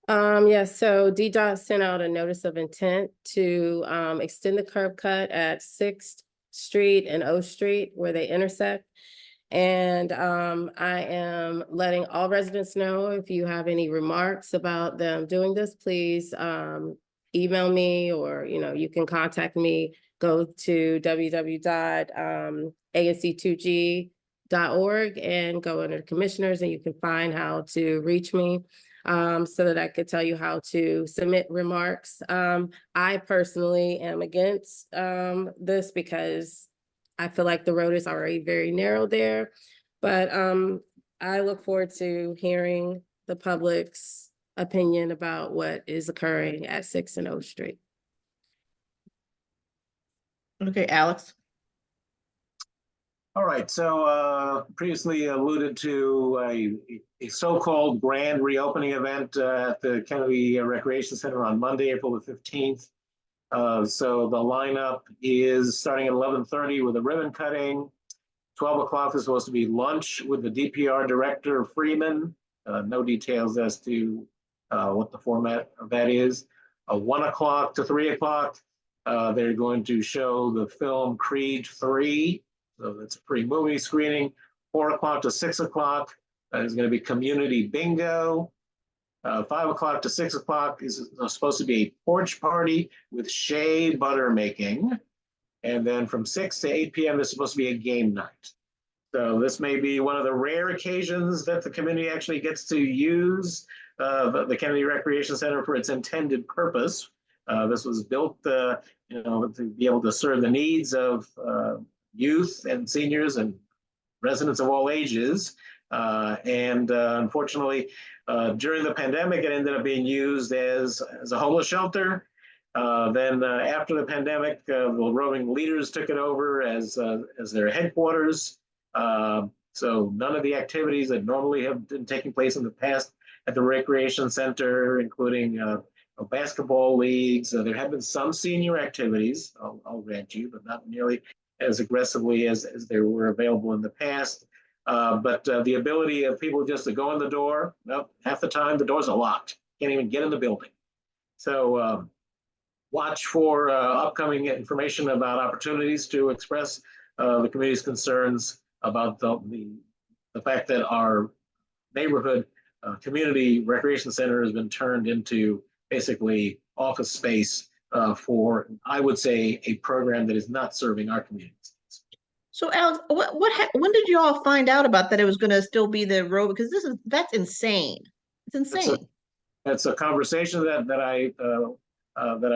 E: Yeah, so DDOT sent out a notice of intent to extend the curb cut at 6th Street and O Street where they intersect. And I am letting all residents know if you have any remarks about them doing this, please email me, or you can contact me. Go to www.anc2g.org and go under commissioners, and you can find how to reach me so that I could tell you how to submit remarks. I personally am against this because I feel like the road is already very narrow there, but I look forward to hearing the public's opinion about what is occurring at 6th and O Street.
B: Okay, Alex.
C: All right, so previously alluded to a so-called grand reopening event at the Kennedy Recreation Center on Monday, April the 15th. So the lineup is starting at 11:30 with a ribbon cutting. 12 o'clock is supposed to be lunch with the DPR director, Freeman. No details as to what the format of that is. 1 o'clock to 3 o'clock, they're going to show the film Creed 3. So that's a pre-movie screening. 4 o'clock to 6 o'clock is going to be community bingo. 5 o'clock to 6 o'clock is supposed to be a porch party with shea butter making. And then from 6 to 8 p.m. there's supposed to be a game night. So this may be one of the rare occasions that the community actually gets to use the Kennedy Recreation Center for its intended purpose. This was built to be able to serve the needs of youth and seniors and residents of all ages. Unfortunately, during the pandemic, it ended up being used as a homeless shelter. Then after the pandemic, the roving leaders took it over as their headquarters. So none of the activities that normally have been taking place in the past at the recreation center, including basketball leagues. There have been some senior activities, I'll grant you, but not nearly as aggressively as they were available in the past. But the ability of people just to go in the door, half the time the doors are locked. Can't even get in the building. So watch for upcoming information about opportunities to express the community's concerns about the fact that our neighborhood community recreation center has been turned into basically office space for, I would say, a program that is not serving our communities.
B: So Alex, when did you all find out about that it was going to still be the road? Because that's insane. It's insane.
C: That's a conversation that I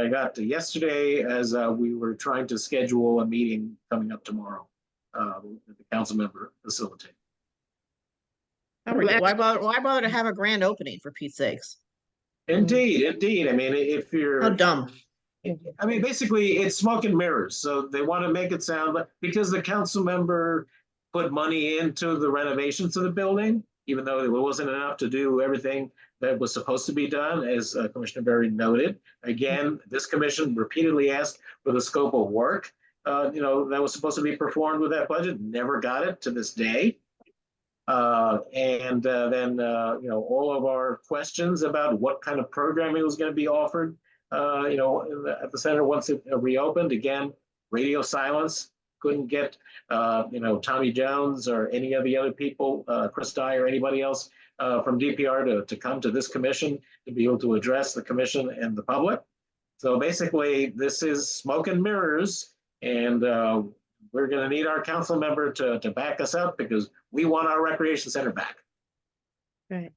C: got yesterday as we were trying to schedule a meeting coming up tomorrow that the council member facilitated.
B: Why bother to have a grand opening, for Pete's sakes?
C: Indeed. I mean, if you're
B: how dumb.
C: I mean, basically, it's smoke and mirrors. So they want to make it sound like, because the council member put money into the renovations of the building, even though it wasn't enough to do everything that was supposed to be done, as Commissioner Berry noted. Again, this commission repeatedly asked for the scope of work, that was supposed to be performed with that budget, never got it to this day. Then all of our questions about what kind of programming was going to be offered, at the center once it reopened, again, radio silence. Couldn't get, Tommy Jones or any of the other people, Chris Dye or anybody else from DPR to come to this commission to be able to address the commission and the public. So basically, this is smoke and mirrors, and we're going to need our council member to back us up because we want our recreation center back.
B: Right.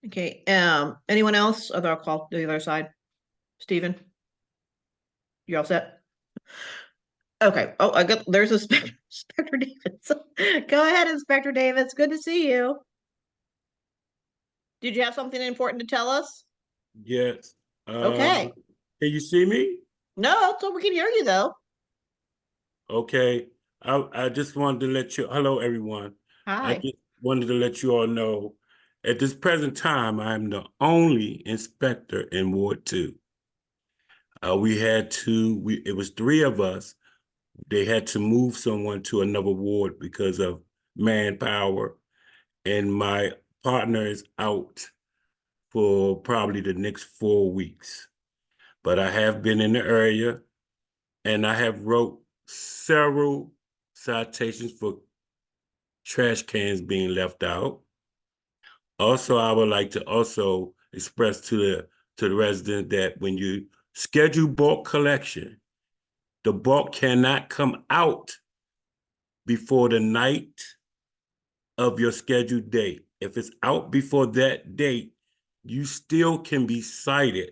B: Okay. Anyone else? I'll call the other side. Stephen, you all set? Okay. Oh, there's Inspector Davis. Go ahead, Inspector Davis. Good to see you. Did you have something important to tell us?
K: Yes.
B: Okay.
K: Can you see me?
B: No, so we can hear you though.
K: Okay. I just wanted to let you, hello everyone.
B: Hi.
K: I just wanted to let you all know, at this present time, I'm the only inspector in Ward 2. It was 3 of us. They had to move someone to another ward because of manpower. And my partner is out for probably the next 4 weeks. But I have been in the area and I have wrote several citations for trash cans being left out. Also, I would like to also express to the resident that when you schedule bulk collection, the bulk cannot come out before the night of your scheduled date. If it's out before that date, you still can be cited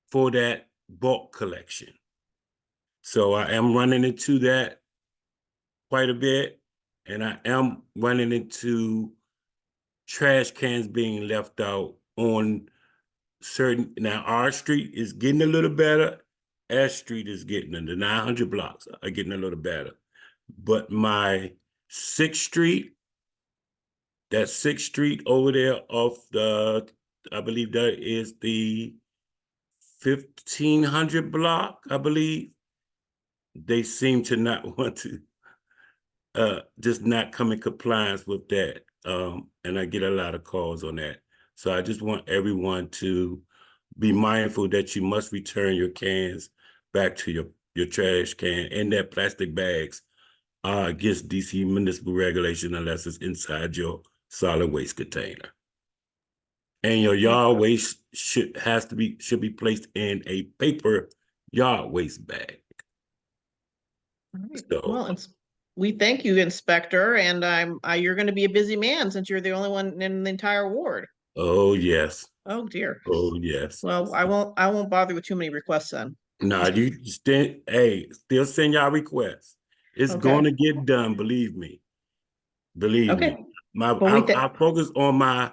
K: for that bulk collection. So I am running into that quite a bit, and I am running into trash cans being left out on certain. Now, our street is getting a little better. S Street is getting, the 900 blocks are getting a little better. But my 6th Street, that 6th Street over there off the, I believe that is the 1500 block, I believe. They seem to not want to just not come in compliance with that. And I get a lot of calls on that. So I just want everyone to be mindful that you must return your cans back to your trash can, and that plastic bags are against DC municipal regulation unless it's inside your solid waste container. And your yard waste should be placed in a paper yard waste bag.
B: All right.
K: So,
B: Well, we thank you, Inspector, and you're going to be a busy man since you're the only one in the entire ward.
K: oh yes.
B: Oh dear.
K: Oh yes.
B: Well, I won't bother with too many requests then.
K: Nah, you still send y'all requests. It's
B: Okay.
K: going to get done, believe me. Believe
B: Okay.
K: me.
B: Well,
K: I focus on my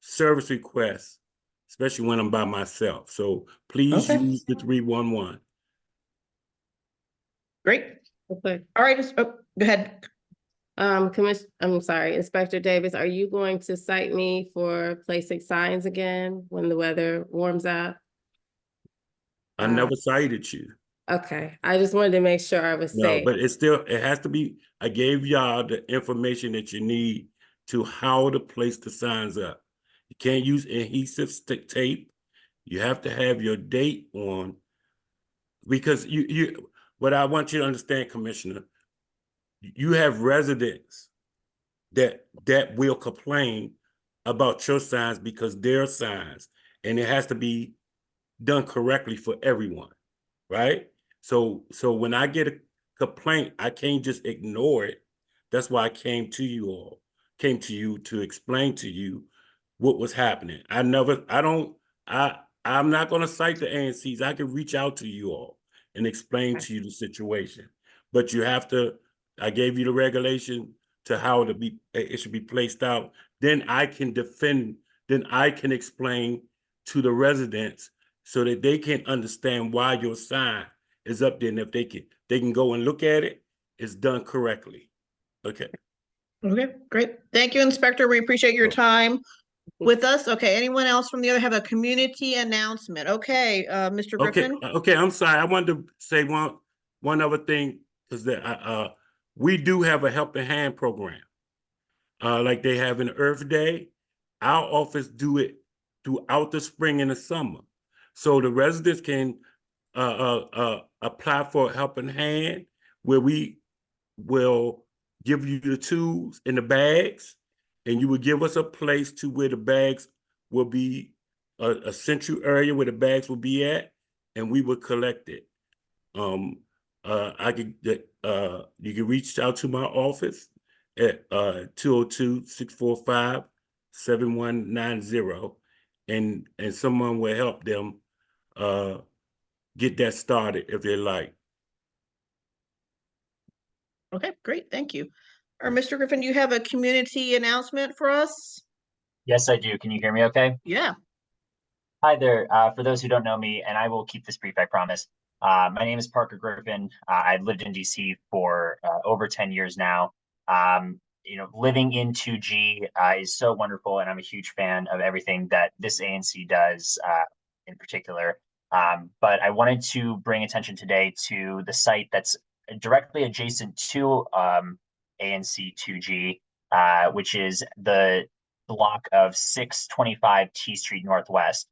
K: service requests, especially when I'm by myself. So please
B: Okay.
K: use the 311.
B: Great.
E: Okay.
B: All right. Go ahead.
E: I'm sorry, Inspector Davis, are you going to cite me for placing signs again when the weather warms up?
K: I never cited you.
E: Okay, I just wanted to make sure I was
K: No,
E: safe.
K: but it has to be, I gave y'all the information that you need to how to place the signs up. You can't use adhesive stick tape. You have to have your date on, because what I want you to understand, Commissioner, you have residents that will complain about your signs because they're signs, and it has to be done correctly for everyone, right? So when I get a complaint, I can't just ignore it. That's why I came to you to explain to you what was happening. I'm not gonna cite the ANCs. I can reach out to you all and explain to you the situation. But you have to, I gave you the regulation to how it should be placed out. Then I can explain to the residents so that they can understand why your sign is up there. And if they can go and look at it, it's done correctly. Okay.
B: Okay, great. Thank you, Inspector. We appreciate your time with us. Okay, anyone else from the other have a community announcement? Okay, Mr. Griffin?
K: Okay, I'm sorry. I wanted to say one other thing, because we do have a helping hand program. Like they have an Earth Day. Our office do it throughout the spring and the summer. So the residents can apply for a helping hand, where we will give you the tools and the bags, and you will give us a place to where the bags will be, a central area where the bags will be at, and we will collect it. You can reach out to my office at 202-645-7190, and someone will help them get that started if they like.
B: Okay, great, thank you. Or Mr. Griffin, do you have a community announcement for us?
L: Yes, I do. Can you hear me okay?
B: Yeah.
L: Hi there. For those who don't know me, and I will keep this brief, I promise. My name is Parker Griffin. I've lived in DC for over 10 years now. Living in 2G is so wonderful, and I'm a huge fan of everything that this ANC does in particular. But I wanted to bring attention today to the site that's directly adjacent to ANC 2G, which is the block of 625 T Street Northwest.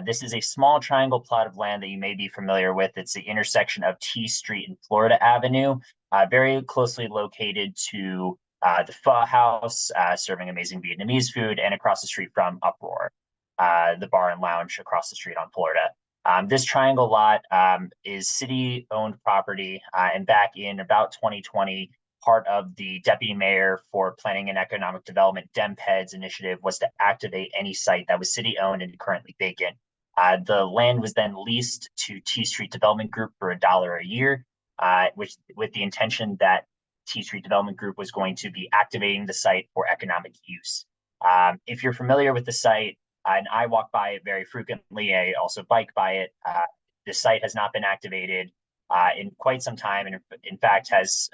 L: This is a small triangle plot of land that you may be familiar with. It's the intersection of T Street and Florida Avenue, very closely located to the Pho House, serving amazing Vietnamese food, and across the street from Uproar, the bar and lounge across the street on Florida. This triangle lot is city-owned property, and back in about 2020, part of the deputy mayor for planning and economic development DEMPED's initiative was to activate any site that was city-owned and currently vacant. The land was then leased to T Street Development Group for $1 a year, which with the intention that T Street Development Group was going to be activating the site for economic use. If you're familiar with the site, and I walk by it very frequently, I also bike by it, the site has not been activated in quite some time, and in fact has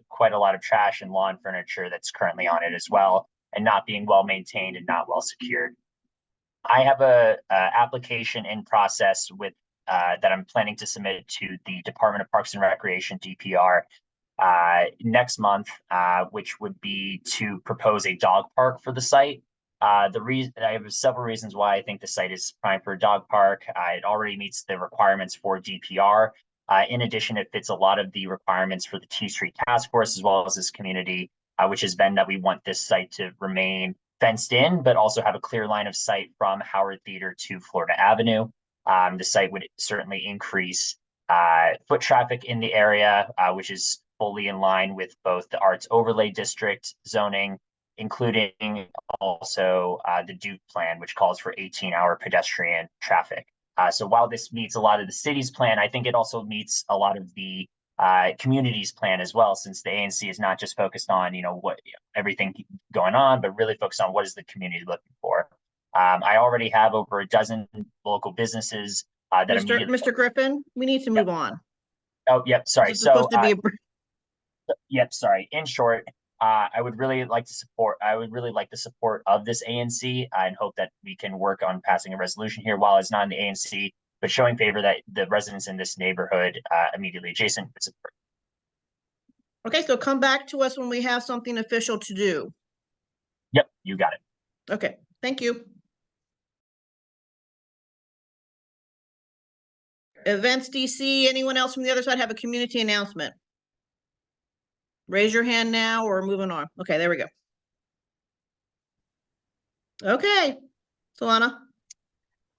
L: quite a lot of trash and lawn furniture that's currently on it as well, and not being well maintained and not well secured. I have a application in process with that I'm planning to submit to the Department of Parks and Recreation, DPR, next month, which would be to propose a dog park for the site. The reason I have several reasons why I think the site is prime for a dog park. It already meets the requirements for DPR. In addition, it fits a lot of the requirements for the T Street Task Force, as well as this community, which has been that we want this site to remain fenced in, but also have a clear line of sight from Howard Theater to Florida Avenue. The site would certainly increase foot traffic in the area, which is fully in line with both the Arts Overlay District zoning, including also the Duke plan, which calls for 18-hour pedestrian traffic. So while this meets a lot of the city's plan, I think it also meets a lot of the community's plan as well, since the ANC is not just focused on, everything going on, but really focused on what is the community looking for. I already have over a dozen local businesses that
B: Mr. Griffin, we need to move on.
L: Oh, yep. Sorry.
B: This is supposed to be
L: Yep. Sorry. In short, I would really like the support of this ANC, and hope that we can work on passing a resolution here while it's not in the ANC, but showing favor that the residents in this neighborhood immediately adjacent would support.
B: Okay, so come back to us when we have something official to do.
L: Yep, you got it.
B: Okay, thank you. Events DC, anyone else from the other side have a community announcement? Raise your hand now or moving on. Okay, there we go. Okay, Solana.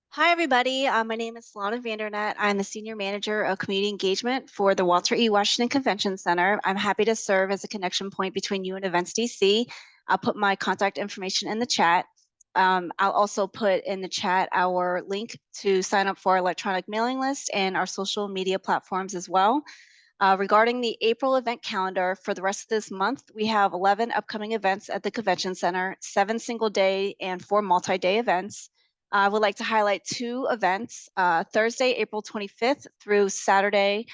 I: Hi, everybody. My name is Solana Vandernet. I'm the Senior Manager of Community Engagement for the Walter E. Washington Convention Center. I'm happy to serve as a connection point between you and Events DC. I'll put my contact information in the chat. I'll also put in the chat our link to sign up for our electronic mailing list and our social media platforms as well. Regarding the April event calendar for the rest of this month, we have 11 upcoming events at the Convention Center, 7 single-day and 4 multi-day events. I would like to highlight 2 events, Thursday, April 25th through Saturday,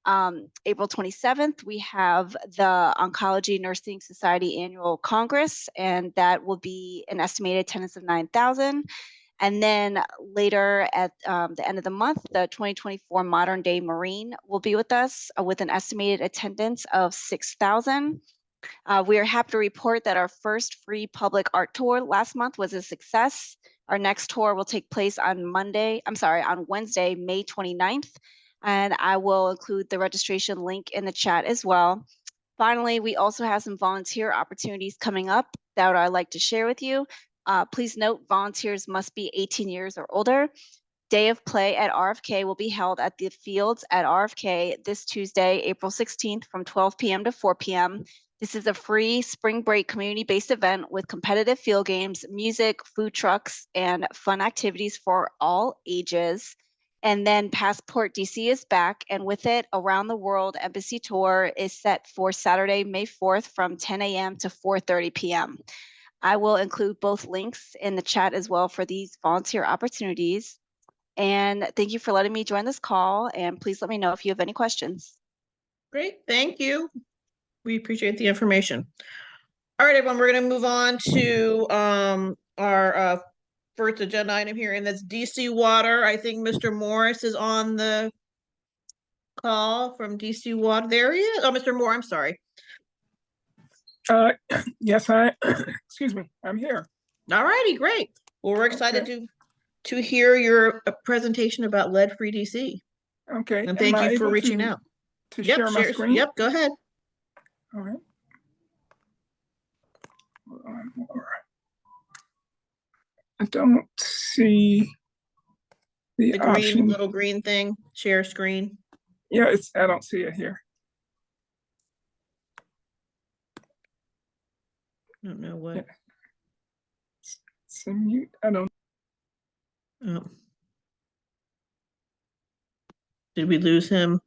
I: April 27th. We have the Oncology Nursing Society Annual Congress, and that will be an estimated attendance of 9,000. And then later at the end of the month, the 2024 Modern Day Marine will be with us with an estimated attendance of 6,000. We are happy to report that our first free public art tour last month was a success. Our next tour will take place on Wednesday, May 29th. And I will include the registration link in the chat as well. Finally, we also have some volunteer opportunities coming up that I'd like to share with you. Please note, volunteers must be 18 years or older. Day of Play at RFK will be held at the Fields at RFK this Tuesday, April 16th from 12 p.m. to 4 p.m. This is a free spring break community-based event with competitive field games, music, food trucks, and fun activities for all ages. And then Passport DC is back, and with it, Around the World Embassy Tour is set for Saturday, May 4th from 10 a.m. to 4:30 p.m. I will include both links in the chat as well for these volunteer opportunities. And thank you for letting me join this call, and please let me know if you have any questions.
B: Great, thank you. We appreciate the information. All right, everyone, we're going to move on to our first agenda item here, and that's DC Water. I think Mr. Morris is on the call from DC Water. There he is. Oh, Mr. Moore, I'm sorry.
M: Yes, excuse me, I'm here.
B: All righty, great. Well, we're excited to hear your presentation about lead-free DC.
M: Okay.
B: And thank you for reaching out.
M: To share my screen?
B: Yep, go ahead.
M: All right. on more. I don't see the
B: The green,
M: option.
B: little green thing, share screen.
M: Yeah, I don't see it here.
B: I don't know what.
M: Yeah. It's a mute. I don't.
B: Oh. Did we lose him?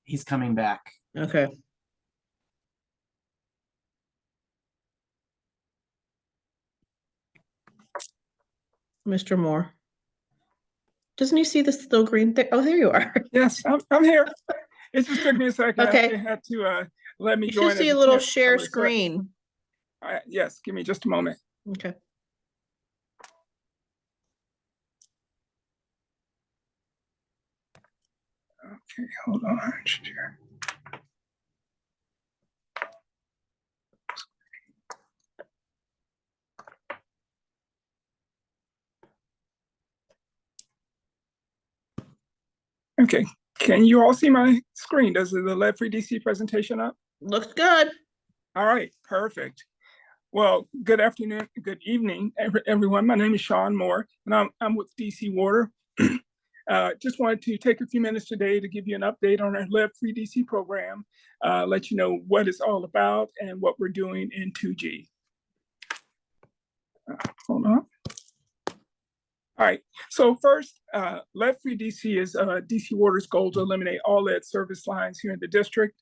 D: He's coming back.
B: Okay. Mr. Moore. Doesn't he see this little green thing? Oh, there you are.
M: Yes, I'm here. It just took me a second.
B: Okay.
M: It had to let me
B: You
M: join.
B: should see
M: as
B: a little
M: guest
B: share
M: member. So,
B: screen.
M: yes, give me just a moment.
B: Okay.
M: Okay, hold on. Share. Okay, can you all see my screen? Does the lead-free DC presentation up?
B: Looks good.
M: All right, perfect. Well, good afternoon, good evening, everyone. My name is Sean Moore, and I'm with DC Water. Just wanted to take a few minutes today to give you an update on our lead-free DC program, let you know what it's all about and what we're doing in 2G. Hold on. All right, so first, lead-free DC is DC Water's goal to eliminate all lead service lines here in the district.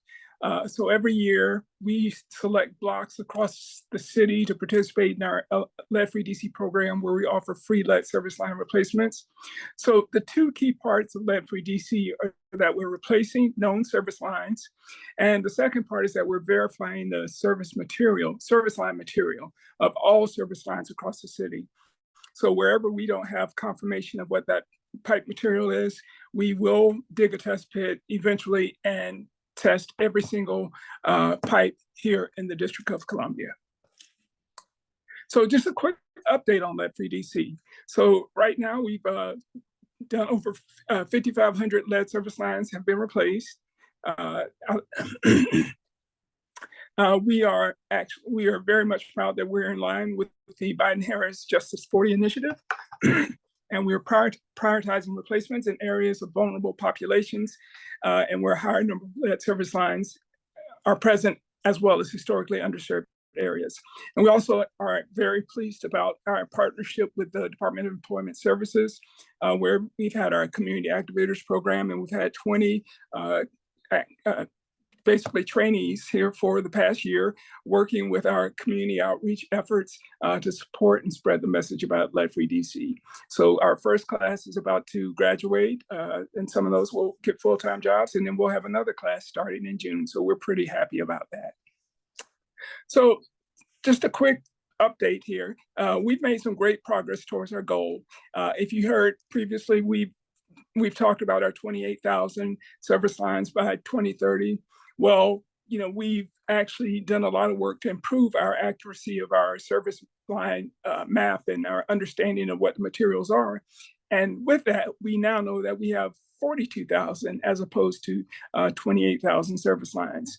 M: So every year we select blocks across the city to participate in our lead-free DC program, where we offer free lead service line replacements. So the two key parts of lead-free DC are that we're replacing known service lines. And the second part is that we're verifying the service line material of all service lines across the city. So wherever we don't have confirmation of what that pipe material is, we will dig a test pit eventually and test every single pipe here in the District of Columbia. So just a quick update on lead-free DC. So right now we've done over 5,500 lead service lines have been replaced. We are very much proud that we're in line with the Biden-Harris Justice 40 initiative, and we're prioritizing replacements in areas of vulnerable populations, and where a higher number of lead service lines are present, as well as historically underserved areas. And we also are very pleased about our partnership with the Department of Employment Services, where we've had our community activators program, and we've had 20 basically trainees here for the past year, working with our community outreach efforts to support and spread the message about lead-free DC. So our first class is about to graduate, and some of those will get full-time jobs, and then we'll have another class starting in June. So we're pretty happy about that. So just a quick update here. We've made some great progress towards our goal. If you heard previously, we've talked about our 28,000 service lines by 2030. Well, you know, we've actually done a lot of work to improve our accuracy of our service line map and our understanding of what the materials are. And with that, we now know that we have 42,000 as opposed to 28,000 service lines.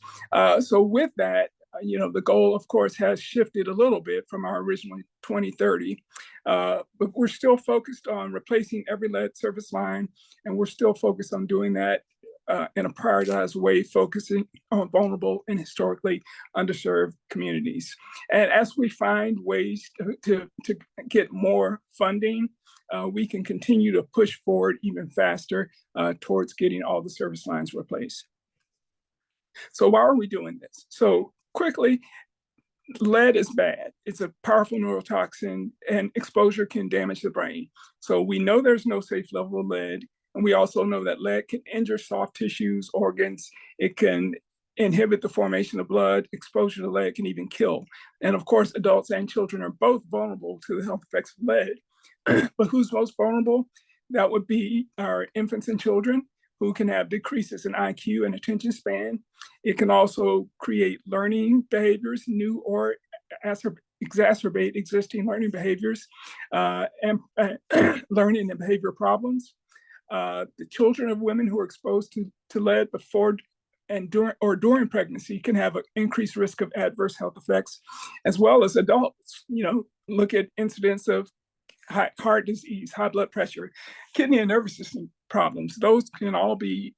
M: So with that, you know, the goal, of course, has shifted a little bit from our original 2030, but we're still focused on replacing every lead service line, and we're still focused on doing that in a prioritized way, focusing on vulnerable and historically underserved communities. And as we find ways to get more funding, we can continue to push forward even faster towards getting all the service lines replaced. So why are we doing this? So quickly, lead is bad. It's a powerful neurotoxin, and exposure can damage the brain. So we know there's no safe level of lead. And we also know that lead can injure soft tissues, organs. It can inhibit the formation of blood. Exposure to lead can even kill. And of course, adults and children are both vulnerable to the health effects of lead. But who's most vulnerable? That would be our infants and children, who can have decreases in IQ and attention span. It can also create learning behaviors, new or exacerbate existing learning behaviors, and learning and behavior problems. The children of women who are exposed to lead before and during pregnancy can have an increased risk of adverse health effects, as well as adults. Look at incidents of heart disease, high blood pressure, kidney and nervous system problems. Those can all be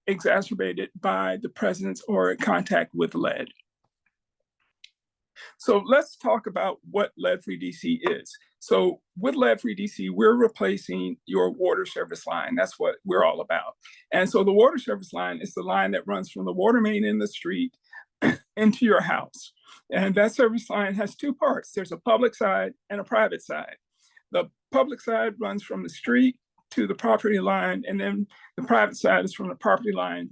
M: exacerbated by the presence or contact with lead. So let's talk about what lead-free DC is. So with lead-free DC, we're replacing your water service line. That's what we're all about. And so the water service line is the line that runs from the water main in the street into your house. And that service line has two parts. There's a public side and a private side. The public side runs from the street to the property line, and then the private side is from the property line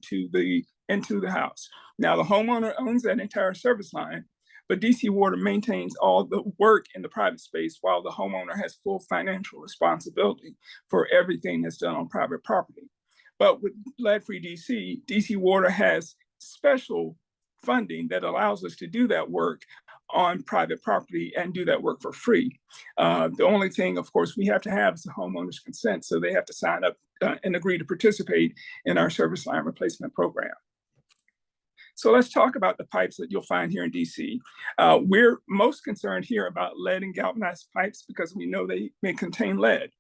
M: into the house. Now, the homeowner owns that entire service line, but DC Water maintains all the work in the private space while the homeowner has full financial responsibility for everything that's done on private property. But with lead-free DC, DC Water has special funding that allows us to do that work on private property and do that work for free. The only thing, of course, we have to have is the homeowner's consent. So they have to sign up and agree to participate in our service line replacement program. So let's talk about the pipes that you'll find here in DC. We're most concerned here about lead and galvanized pipes because we know they may contain lead.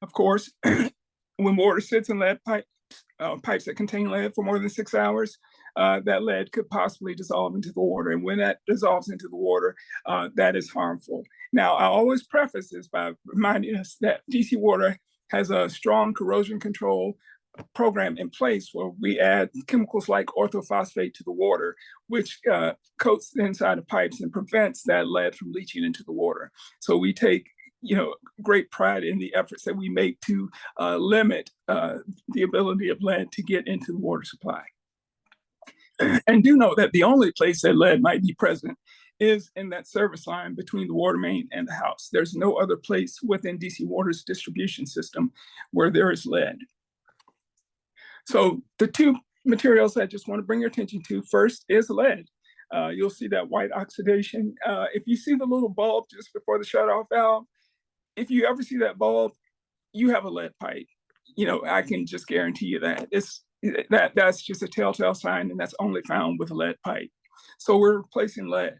M: Of course, when water sits in lead pipes that contain lead for more than 6 hours, that lead could possibly dissolve into the water. And when that dissolves into the water, that is harmful. Now, I always preface this by reminding us that DC Water has a strong corrosion control program in place where we add chemicals like orthophosphate to the water, which coats the inside of pipes and prevents that lead from leaching into the water. So we take great pride in the efforts that we make to limit the ability of lead to get into the water supply. And do know that the only place that lead might be present is in that service line between the water main and the house. There's no other place within DC Water's distribution system where there is lead. So the two materials I just want to bring your attention to first is lead. You'll see that white oxidation. If you see the little bulb just before the shutoff valve, if you ever see that bulb, you have a lead pipe. I can just guarantee you that. That's just a telltale sign, and that's only found with a lead pipe. So we're replacing lead.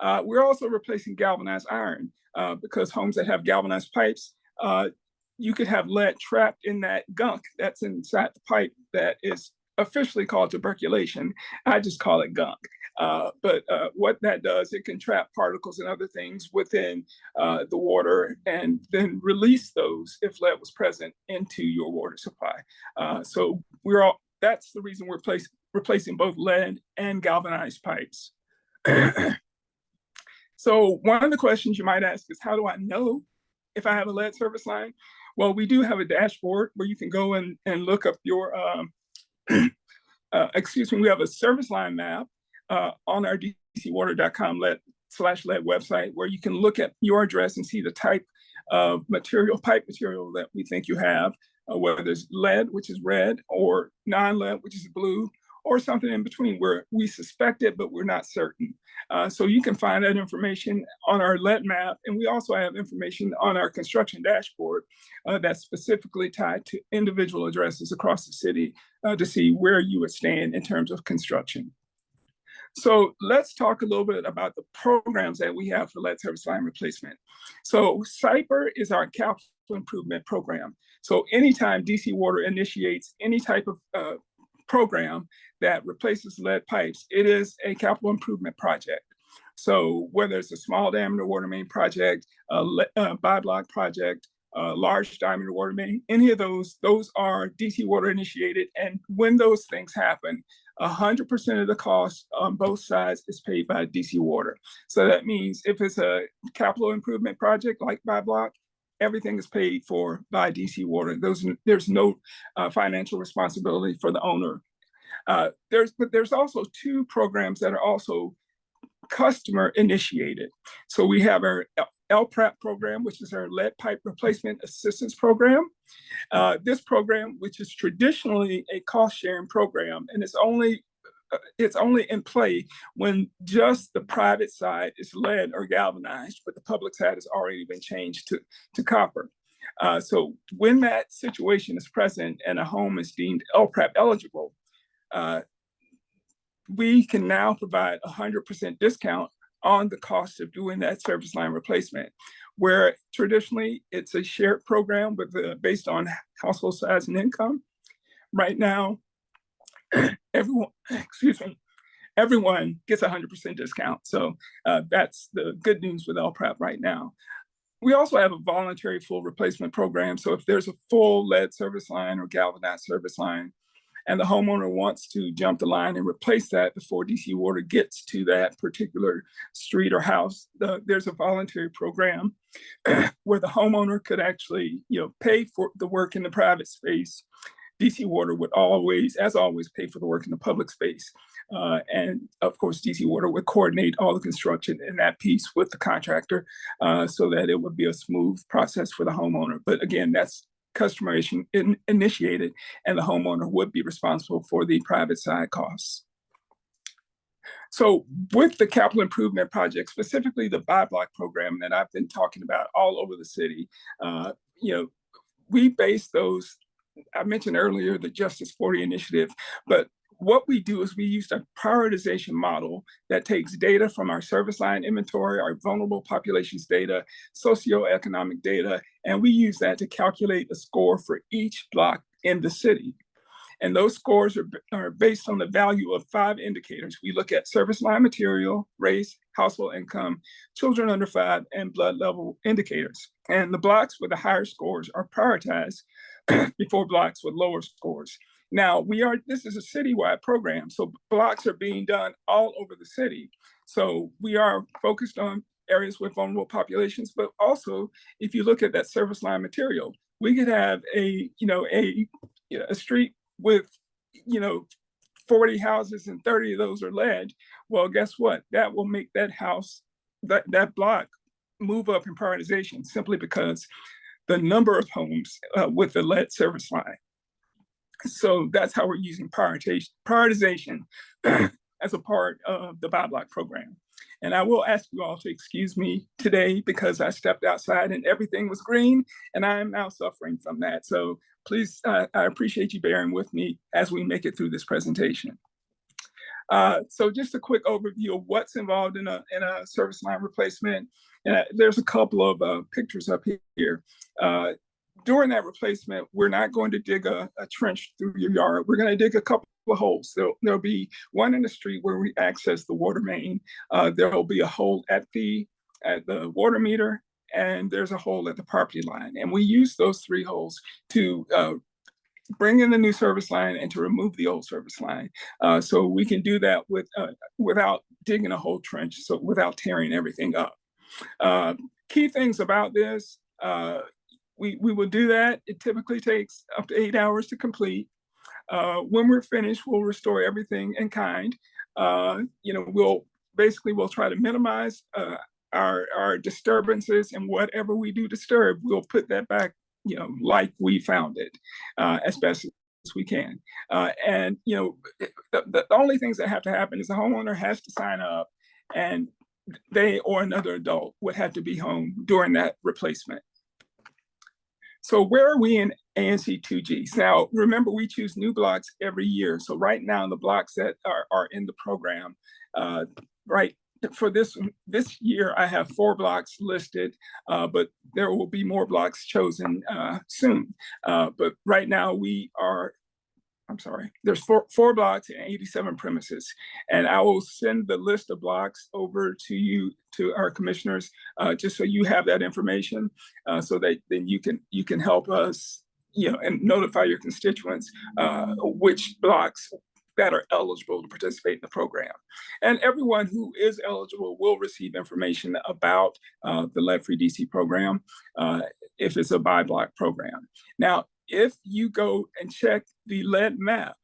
M: We're also replacing galvanized iron because homes that have galvanized pipes, you could have lead trapped in that gunk that's inside the pipe that is officially called tuberculation. I just call it gunk. But what that does, it can trap particles and other things within the water and then release those if lead was present into your water supply. So that's the reason we're replacing both lead and galvanized pipes. So one of the questions you might ask is, how do I know if I have a lead service line? Well, we do have a dashboard where you can go and look up your, we have a service line map on our dcwater.com /lead website where you can look at your address and see the type of pipe material that we think you have, whether it's lead, which is red, or non-lead, which is blue, or something in between where we suspect it, but we're not certain. So you can find that information on our lead map. And we also have information on our construction dashboard that's specifically tied to individual addresses across the city to see where you would stand in terms of construction. So let's talk a little bit about the programs that we have for lead service line replacement. So CYPER is our capital improvement program. So anytime DC Water initiates any type of program that replaces lead pipes, it is a capital improvement project. So whether it's a small diameter water main project, a bi-block project, a large diameter water main, any of those are DC Water initiated. And when those things happen, 100% of the cost on both sides is paid by DC Water. So that means if it's a capital improvement project like bi-block, everything is paid for by DC Water. There's no financial responsibility for the owner. But there's also two programs that are also customer initiated. So we have our LPRAP program, which is our lead pipe replacement assistance program. This program, which is traditionally a cost sharing program, and it's only in play when just the private side is lead or galvanized, but the public side has already been changed to copper. So when that situation is present and a home is deemed LPRAP eligible, we can now provide 100% discount on the cost of doing that service line replacement, where traditionally it's a shared program with based on household size and income. Right now, everyone, everyone gets 100% discount. So that's the good news with LPRAP right now. We also have a voluntary full replacement program. So if there's a full lead service line or galvanized service line, and the homeowner wants to jump the line and replace that before DC Water gets to that particular street or house, there's a voluntary program where the homeowner could actually, pay for the work in the private space. DC Water would always, as always, pay for the work in the public space. And of course, DC Water would coordinate all the construction in that piece with the contractor so that it would be a smooth process for the homeowner. But again, that's customer initiated, and the homeowner would be responsible for the private side costs. So with the capital improvement project, specifically the buy block program that I've been talking about all over the city, we base those. I mentioned earlier the Justice 40 initiative, but what we do is we use a prioritization model that takes data from our service line inventory, our vulnerable populations data, socioeconomic data, and we use that to calculate a score for each block in the city. And those scores are based on the value of 5 indicators. We look at service line material, race, household income, children under 5, and blood level indicators. And the blocks with the higher scores are prioritized before blocks with lower scores. Now, this is a citywide program, so blocks are being done all over the city. So we are focused on areas with vulnerable populations, but also if you look at that service line material, we could have a street with 40 houses and 30 of those are lead. Well, guess what? That will make that house, that block move up in prioritization simply because the number of homes with the lead service line. So that's how we're using prioritization as a part of the buy block program. And I will ask you all to excuse me today because I stepped outside and everything was green and I am now suffering from that. So please, I appreciate you bearing with me as we make it through this presentation. So just a quick overview of what's involved in a service line replacement. There's a couple of pictures up here. During that replacement, we're not going to dig a trench through your yard. We're going to dig a couple of holes. There'll be one in the street where we access the water main. There'll be a hole at the water meter, and there's a hole at the property line. And we use those 3 holes to bring in the new service line and to remove the old service line. So we can do that without digging a whole trench, so without tearing everything up. Key things about this, we will do that. It typically takes up to 8 hours to complete. When we're finished, we'll restore everything in kind. We'll try to minimize our disturbances, and whatever we do disturb, we'll put that back, like we found it, as best as we can. The only things that have to happen is the homeowner has to sign up, and they or another adult would have to be home during that replacement. So where are we in ANC 2Gs? Now, remember, we choose new blocks every year. So right now, the blocks that are in the program, for this year, I have 4 blocks listed, but there will be more blocks chosen soon. But right now there's four blocks and 87 premises. And I will send the list of blocks over to you, to our commissioners, just so you have that information, so that then you can help us, and notify your constituents which blocks that are eligible to participate in the program. And everyone who is eligible will receive information about the Lead-Free DC program if it's a buy block program. Now, if you go and check the lead map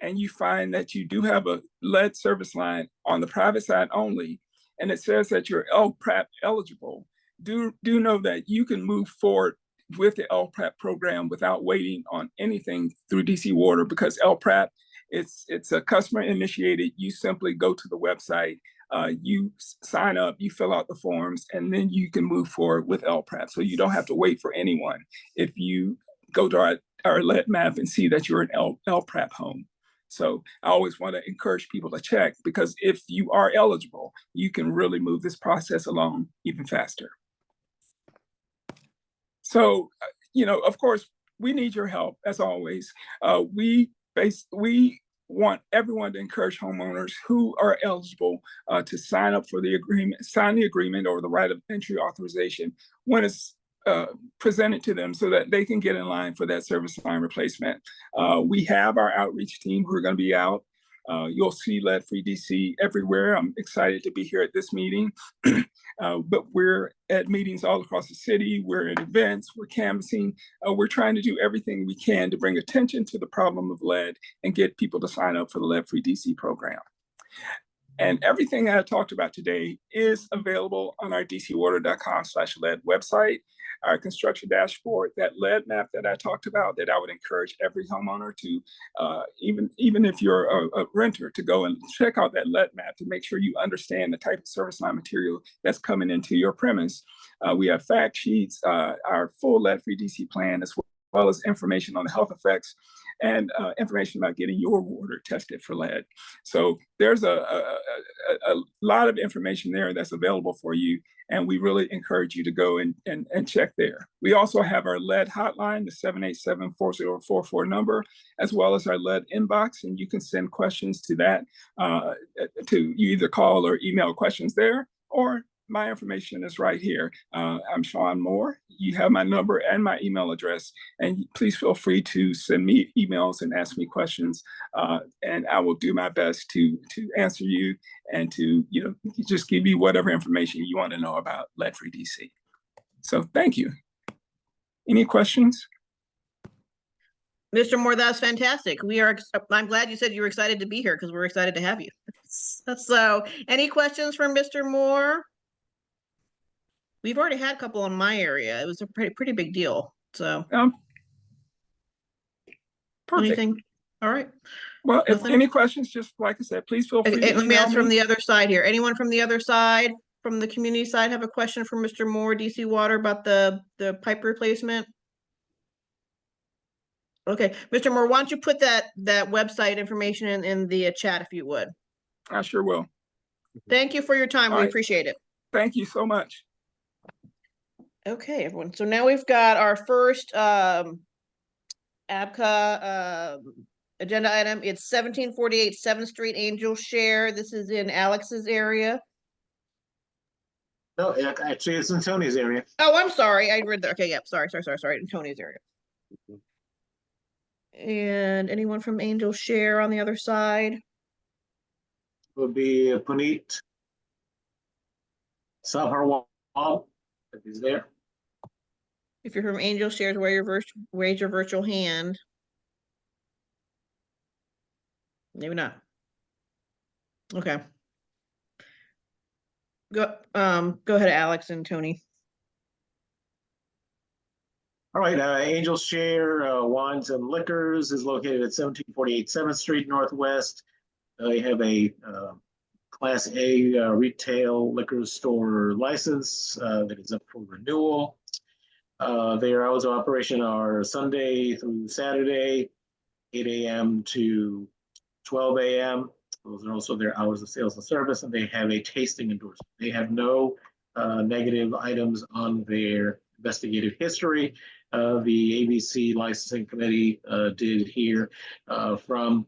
M: and you find that you do have a lead service line on the private side only, and it says that you're LPRAP eligible, do know that you can move forward with the LPRAP program without waiting on anything through DC Water, because LPRAP, it's a customer initiated. You simply go to the website, you sign up, you fill out the forms, and then you can move forward with LPRAP. So you don't have to wait for anyone if you go to our lead map and see that you're an LPRAP home. So I always want to encourage people to check, because if you are eligible, you can really move this process along even faster. So, of course, we need your help as always. We want everyone to encourage homeowners who are eligible to sign up for the agreement or the right of entry authorization when it's presented to them, so that they can get in line for that service line replacement. We have our outreach team who are going to be out. You'll see Lead-Free DC everywhere. I'm excited to be here at this meeting. But we're at meetings all across the city. We're at events, we're canvassing. We're trying to do everything we can to bring attention to the problem of lead and get people to sign up for the Lead-Free DC program. And everything I talked about today is available on our dcwater.com/lead website. Our construction dashboard, that lead map that I talked about, that I would encourage every homeowner to, even if you're a renter, to go and check out that lead map to make sure you understand the type of service line material that's coming into your premise. We have fact sheets, our full Lead-Free DC plan, as well as information on the health effects and information about getting your water tested for lead. So there's a lot of information there that's available for you, and we really encourage you to go and check there. We also have our lead hotline, the 787-4044 number, as well as our lead inbox, and you can send questions to that, you either call or email questions there, or my information is right here. I'm Sean Moore. You have my number and my email address, and please feel free to send me emails and ask me questions, and I will do my best to answer you and to just give you whatever information you want to know about Lead-Free DC. So thank you. Any questions?
B: Mr. Moore, that's fantastic. I'm glad you said you were excited to be here, because we're excited to have you. So any questions from Mr. Moore? We've already had a couple in my area. It was a pretty big deal. So
M: perfect.
B: Anything? All right.
M: Well, if
B: Nothing?
M: any questions, just like I said, please feel free to
B: Let me ask
M: email
B: from
M: me.
B: the other side here. Anyone from the other side, from the community side, have a question for Mr. Moore, DC Water, about the pipe replacement? Okay, Mr. Moore, why don't you put that website information in the chat if you would?
M: I sure will.
B: Thank you for your time.
M: All
B: We
M: right.
B: appreciate it.
M: Thank you so much.
B: Okay, everyone. So now we've got our first ABCA agenda item. It's 1748 7th Street Angel Share. This is in Alex's area.
C: No, actually, it's in Tony's area.
B: Oh, I'm sorry. I read that. Okay, yep. Sorry. In Tony's area. And anyone from Angel Share on the other side?
C: Would be Puneet Sabharwal, if he's there.
B: If you're from Angel Shares, raise your virtual hand. Maybe not. Okay. Go ahead, Alex and Tony.
C: All right, Angel Share Wines and Liquors is located at 1748 7th Street Northwest. They have a Class A retail liquor store license that is up for renewal. Their hours of operation are Sunday through Saturday, 8 a.m. to 12 a.m. Those are also their hours of sales and service, and they have a tasting endorsement. They have no negative items on their investigative history. The ABC licensing committee did hear from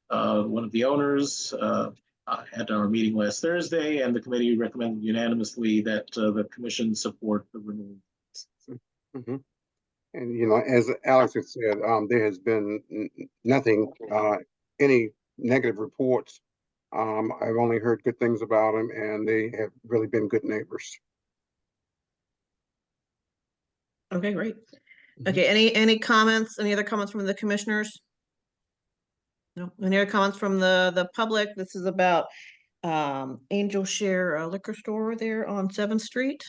C: one of the owners at our meeting last Thursday, and the committee recommended unanimously that the commission support the renewal.
A: Mm-hmm. And as Alex had said, there has been nothing, any negative reports. I've only heard good things about them, and they have really been good neighbors.
B: Okay, great. Okay, any comments? Any other comments from the commissioners? No. Any other comments from the public? This is about Angel Share liquor store there on 7th Street.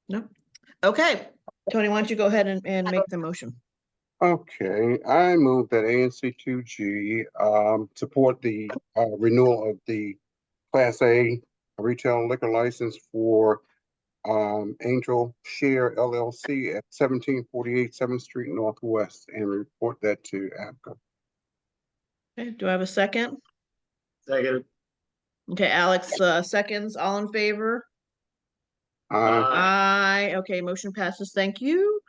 B: No. Okay, Tony, why don't you go ahead and make the motion?
A: Okay, I move that ANC 2G support the renewal of the Class A retail liquor license for Angel Share LLC at 1748 7th Street Northwest, and report that to ABCA.
B: Okay, do I have a second?
C: Second.
B: Okay, Alex, seconds, all in favor?
A: Aye.
B: Aye, okay, motion passes, thank you.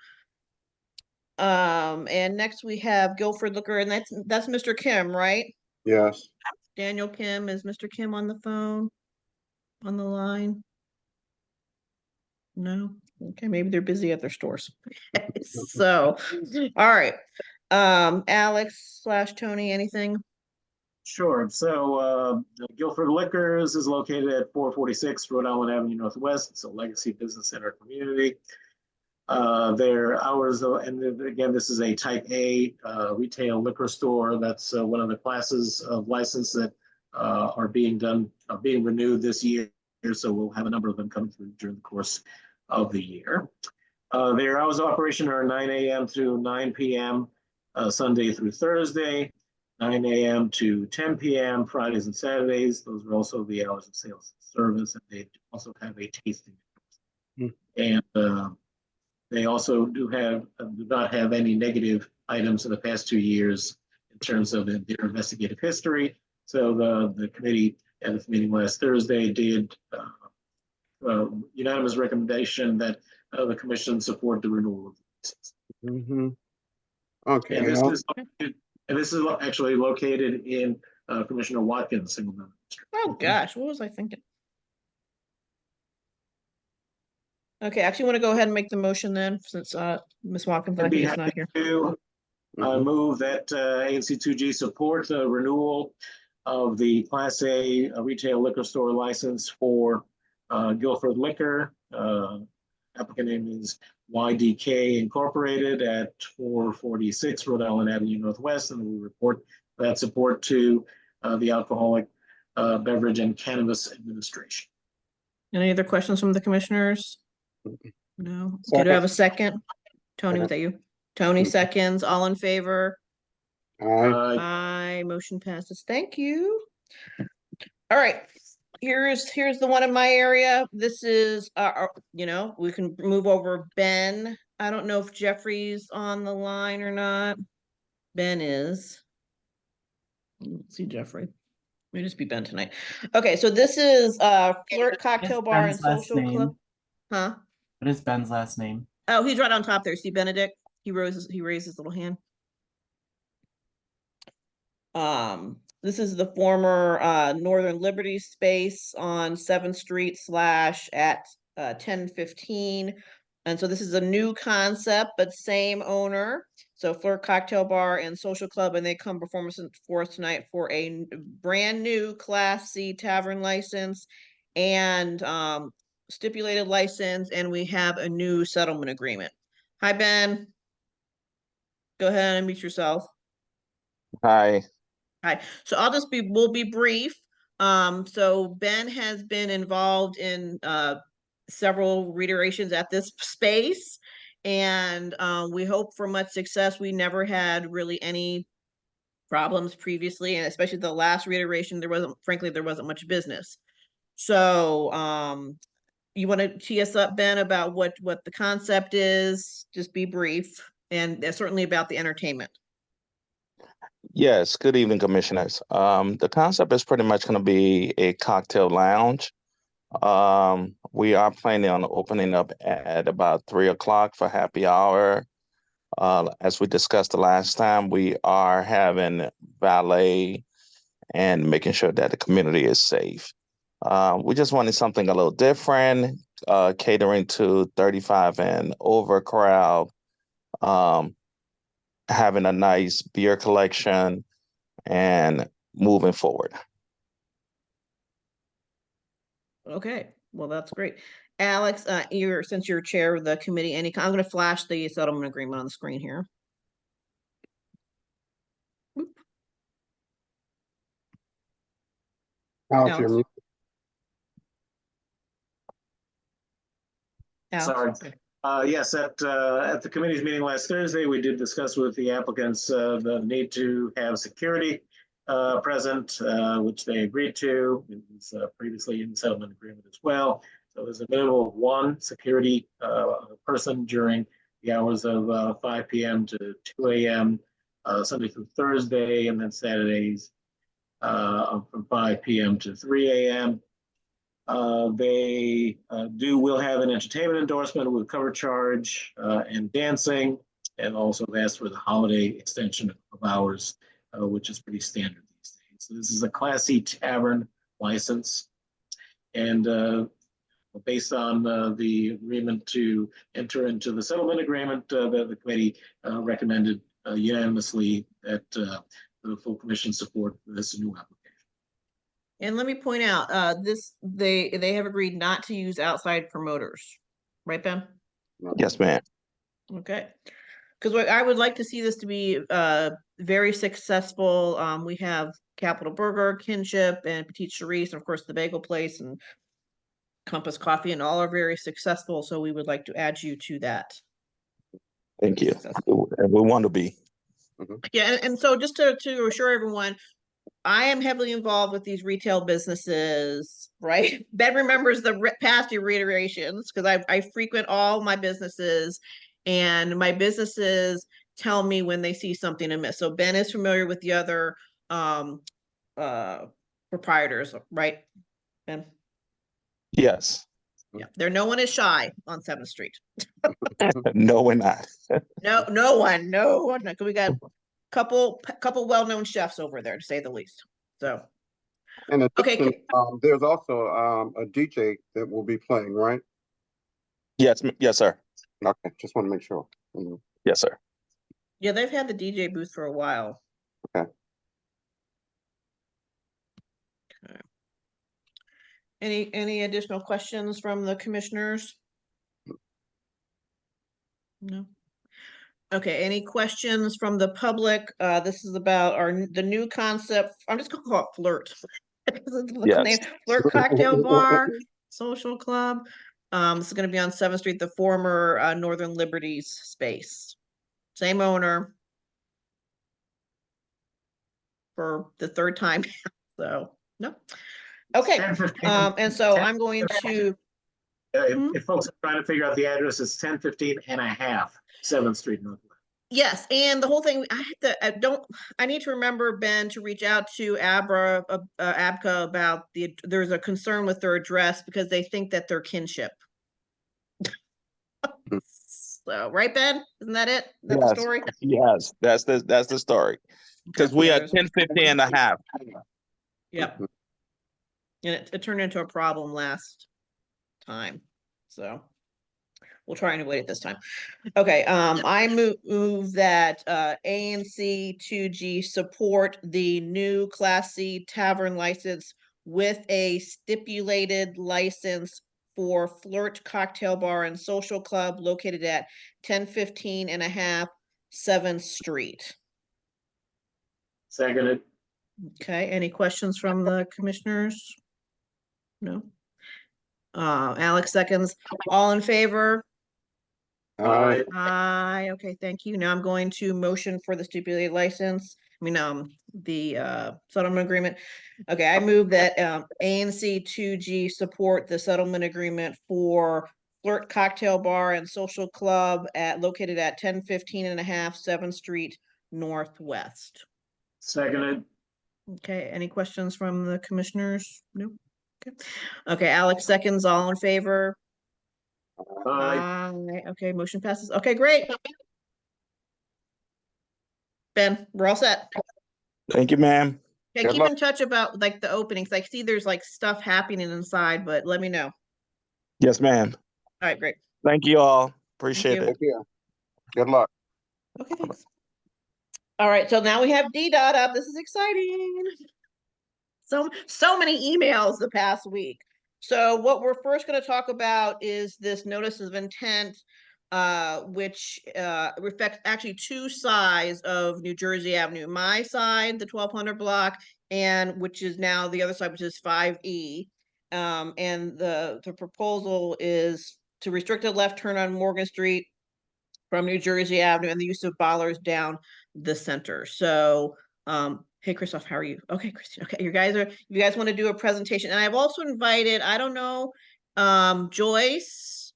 B: And next we have Guilford Liquor, and that's Mr. Kim, right?
A: Yes.
B: Daniel Kim, is Mr. Kim on the phone? On the line? No? Okay, maybe they're busy at their stores. So, all right. Alex / Tony, anything?
C: Sure. So Guilford Liquors is located at 446 Rhode Island Avenue Northwest. It's a legacy business in our community. Their hours, and again, this is a type A retail liquor store. That's one of the classes of license that are being renewed this year. So we'll have a number of them come through during the course of the year. Their hours of operation are 9 a.m. through 9 p.m. Sunday through Thursday, 9 a.m. to 10 p.m. Fridays and Saturdays. Those are also the hours of sales and service, and they also have a tasting. And they also do not have any negative items in the past 2 years in terms of their investigative history. So the committee at this meeting last Thursday did unanimous recommendation that the commission support the renewal of the license.
A: Okay.
C: And this is actually located in Commissioner Watkins' single member district.
B: Oh, gosh, what was I thinking? Okay, I actually want to go ahead and make the motion then, since Ms. Watkins, I think, is not here.
C: I move that ANC 2G support the renewal of the Class A retail liquor store license for Guilford Liquor. Applicant name is YDK Incorporated at 446 Rhode Island Avenue Northwest, and we report that support to the Alcoholic Beverage and Cannabis Administration.
B: Any other questions from the commissioners? No. Okay, do I have a second? Tony, was that you? Tony seconds, all in favor?
A: Aye.
B: Aye, motion passes. Thank you. All right, here's the one in my area. This is, we can move over Ben. I don't know if Jeffrey's on the line or not. Ben is. Let's see, Jeffrey. May just be Ben tonight. Okay, so this is Flirt Cocktail Bar and Social Club. Huh?
D: What is Ben's last name?
B: Oh, he's right on top there. See Benedict? He raised his little hand. This is the former Northern Liberty space on 7th Street / at 1015. And so this is a new concept, but same owner. So Flirt Cocktail Bar and Social Club, and they come perform for us tonight for a brand new Class C tavern license and stipulated license, and we have a new settlement agreement. Hi, Ben. Go ahead and meet yourself.
N: Hi.
B: Hi. So we'll be brief. So Ben has been involved in several reiterations at this space, and we hope for much success. We never had really any problems previously, and especially the last reiteration, there wasn't much business. So you want to tee us up, Ben, about what the concept is? Just be brief, and certainly about the entertainment.
N: Yes, good evening, commissioners. The concept is pretty much going to be a cocktail lounge. We are planning on opening up at about 3 o'clock for happy hour. As we discussed the last time, we are having valet and making sure that the community is safe. We just wanted something a little different, catering to 35 and over crowd, having a nice beer collection and moving forward.
B: Okay, well, that's great. Alex, since you're chair of the committee, I'm going to flash the settlement agreement on the screen here.
A: Alex, you're muted.
C: Sorry. Yes, at the committee's meeting last Thursday, we did discuss with the applicants the need to have security present, which they agreed to. It was previously in the settlement agreement as well. So there's a minimum of one security person during the hours of 5 p.m. to 2 a.m. Sunday through Thursday, and then Saturdays from 5 p.m. to 3 a.m. They will have an entertainment endorsement with cover charge and dancing, and also have asked for the holiday extension of hours, which is pretty standard these days. So this is a Class C tavern license, and based on the agreement to enter into the settlement agreement, the committee recommended unanimously that the full commission support this new application.
B: And let me point out, they have agreed not to use outside promoters, right, Ben?
N: Yes, ma'am.
B: Okay. Because I would like to see this to be very successful. We have Capital Burger, Kinship, and Petite Cerise, and of course the Bagel Place and Compass Coffee, and all are very successful. So we would like to add you to that.
N: Thank you. And we want to be.
B: Yeah, and so just to assure everyone, I am heavily involved with these retail businesses, right? Ben remembers the past reiterations because I frequent all my businesses, and my businesses tell me when they see something amiss. So Ben is familiar with the other proprietors, right, Ben?
N: Yes.
B: Yeah, no one is shy on 7th Street.
N: No, we're not.
B: No one. We got couple well-known chefs over there, to say the least. So
A: In addition,
B: okay.
A: There's also a DJ that will be playing, right?
N: Yes, yes, sir.
A: Okay, just want to make sure.
N: Yes, sir.
B: Yeah, they've had the DJ booth for a while.
A: Okay.
B: Any additional questions from the commissioners? No. Okay, any questions from the public? This is about the new concept. I'm just gonna call it Flirt.
N: Yes.
B: Flirt Cocktail Bar, Social Club. This is gonna be on 7th Street, the former Northern Liberties space. Same owner. For the 3rd time, so no. Okay, and so I'm going to.
C: If folks are trying to figure out the address, it's 1015 and a half 7th Street Northwest.
B: Yes, and the whole thing, I need to remember, Ben, to reach out to ABCA about there's a concern with their address because they think that they're kinship. So, right, Ben? Isn't that it? That's the story?
N: Yes, that's the story. Because we are 1015 and a half.
B: Yep. And it turned into a problem last time. So we'll try and avoid it this time. Okay, I move that ANC 2G support the new Class C tavern license with a stipulated license for Flirt Cocktail Bar and Social Club located at 1015 and a half 7th Street.
C: Seconded.
B: Okay, any questions from the commissioners? No. Alex seconds. All in favor?
A: Aye.
B: Aye. Okay, thank you. Now I'm going to motion for the stipulated license. The settlement agreement. Okay, I move that ANC 2G support the settlement agreement for Flirt Cocktail Bar and Social Club located at 1015 and a half 7th Street Northwest.
C: Seconded.
B: Okay, any questions from the commissioners? No. Okay, Alex seconds. All in favor?
C: Aye.
B: Okay, motion passes. Okay, great. Ben, we're all set.
N: Thank you, ma'am.
B: Okay, keep in touch about like the openings. I see there's like stuff happening inside, but let me know.
N: Yes, ma'am.
B: All right, great.
N: Thank you all. Appreciate it.
A: Thank you. Good luck.
B: Okay, thanks. All right, so now we have DDOT up. This is exciting. So many emails the past week. So what we're first going to talk about is this notice of intent, which reflects actually 2 sides of New Jersey Avenue. My side, the 1200 block, and which is now the other side, which is 5E. And the proposal is to restrict a left turn on Morgan Street from New Jersey Avenue and the use of bollards down the center. So hey, Christoph, how are you? Okay, Christine. Okay, you guys want to do a presentation? And I've also invited, I don't know, Joyce,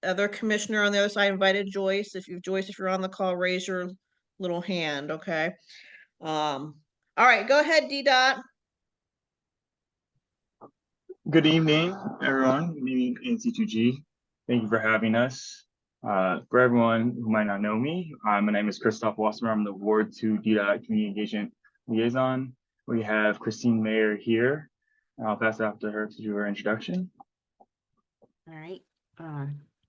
B: other commissioner on the other side, invited Joyce. If you're on the call, raise your little hand, okay? All right, go ahead, D Dot.
O: Good evening, everyone. Good evening, ANC2G. Thank you for having us. For everyone who might not know me, my name is Christoph Wasser. I'm the Ward 2 DDOT Community Engagement Liaison. We have Christine Mayer here. I'll pass it off to her to do her introduction.
P: All right.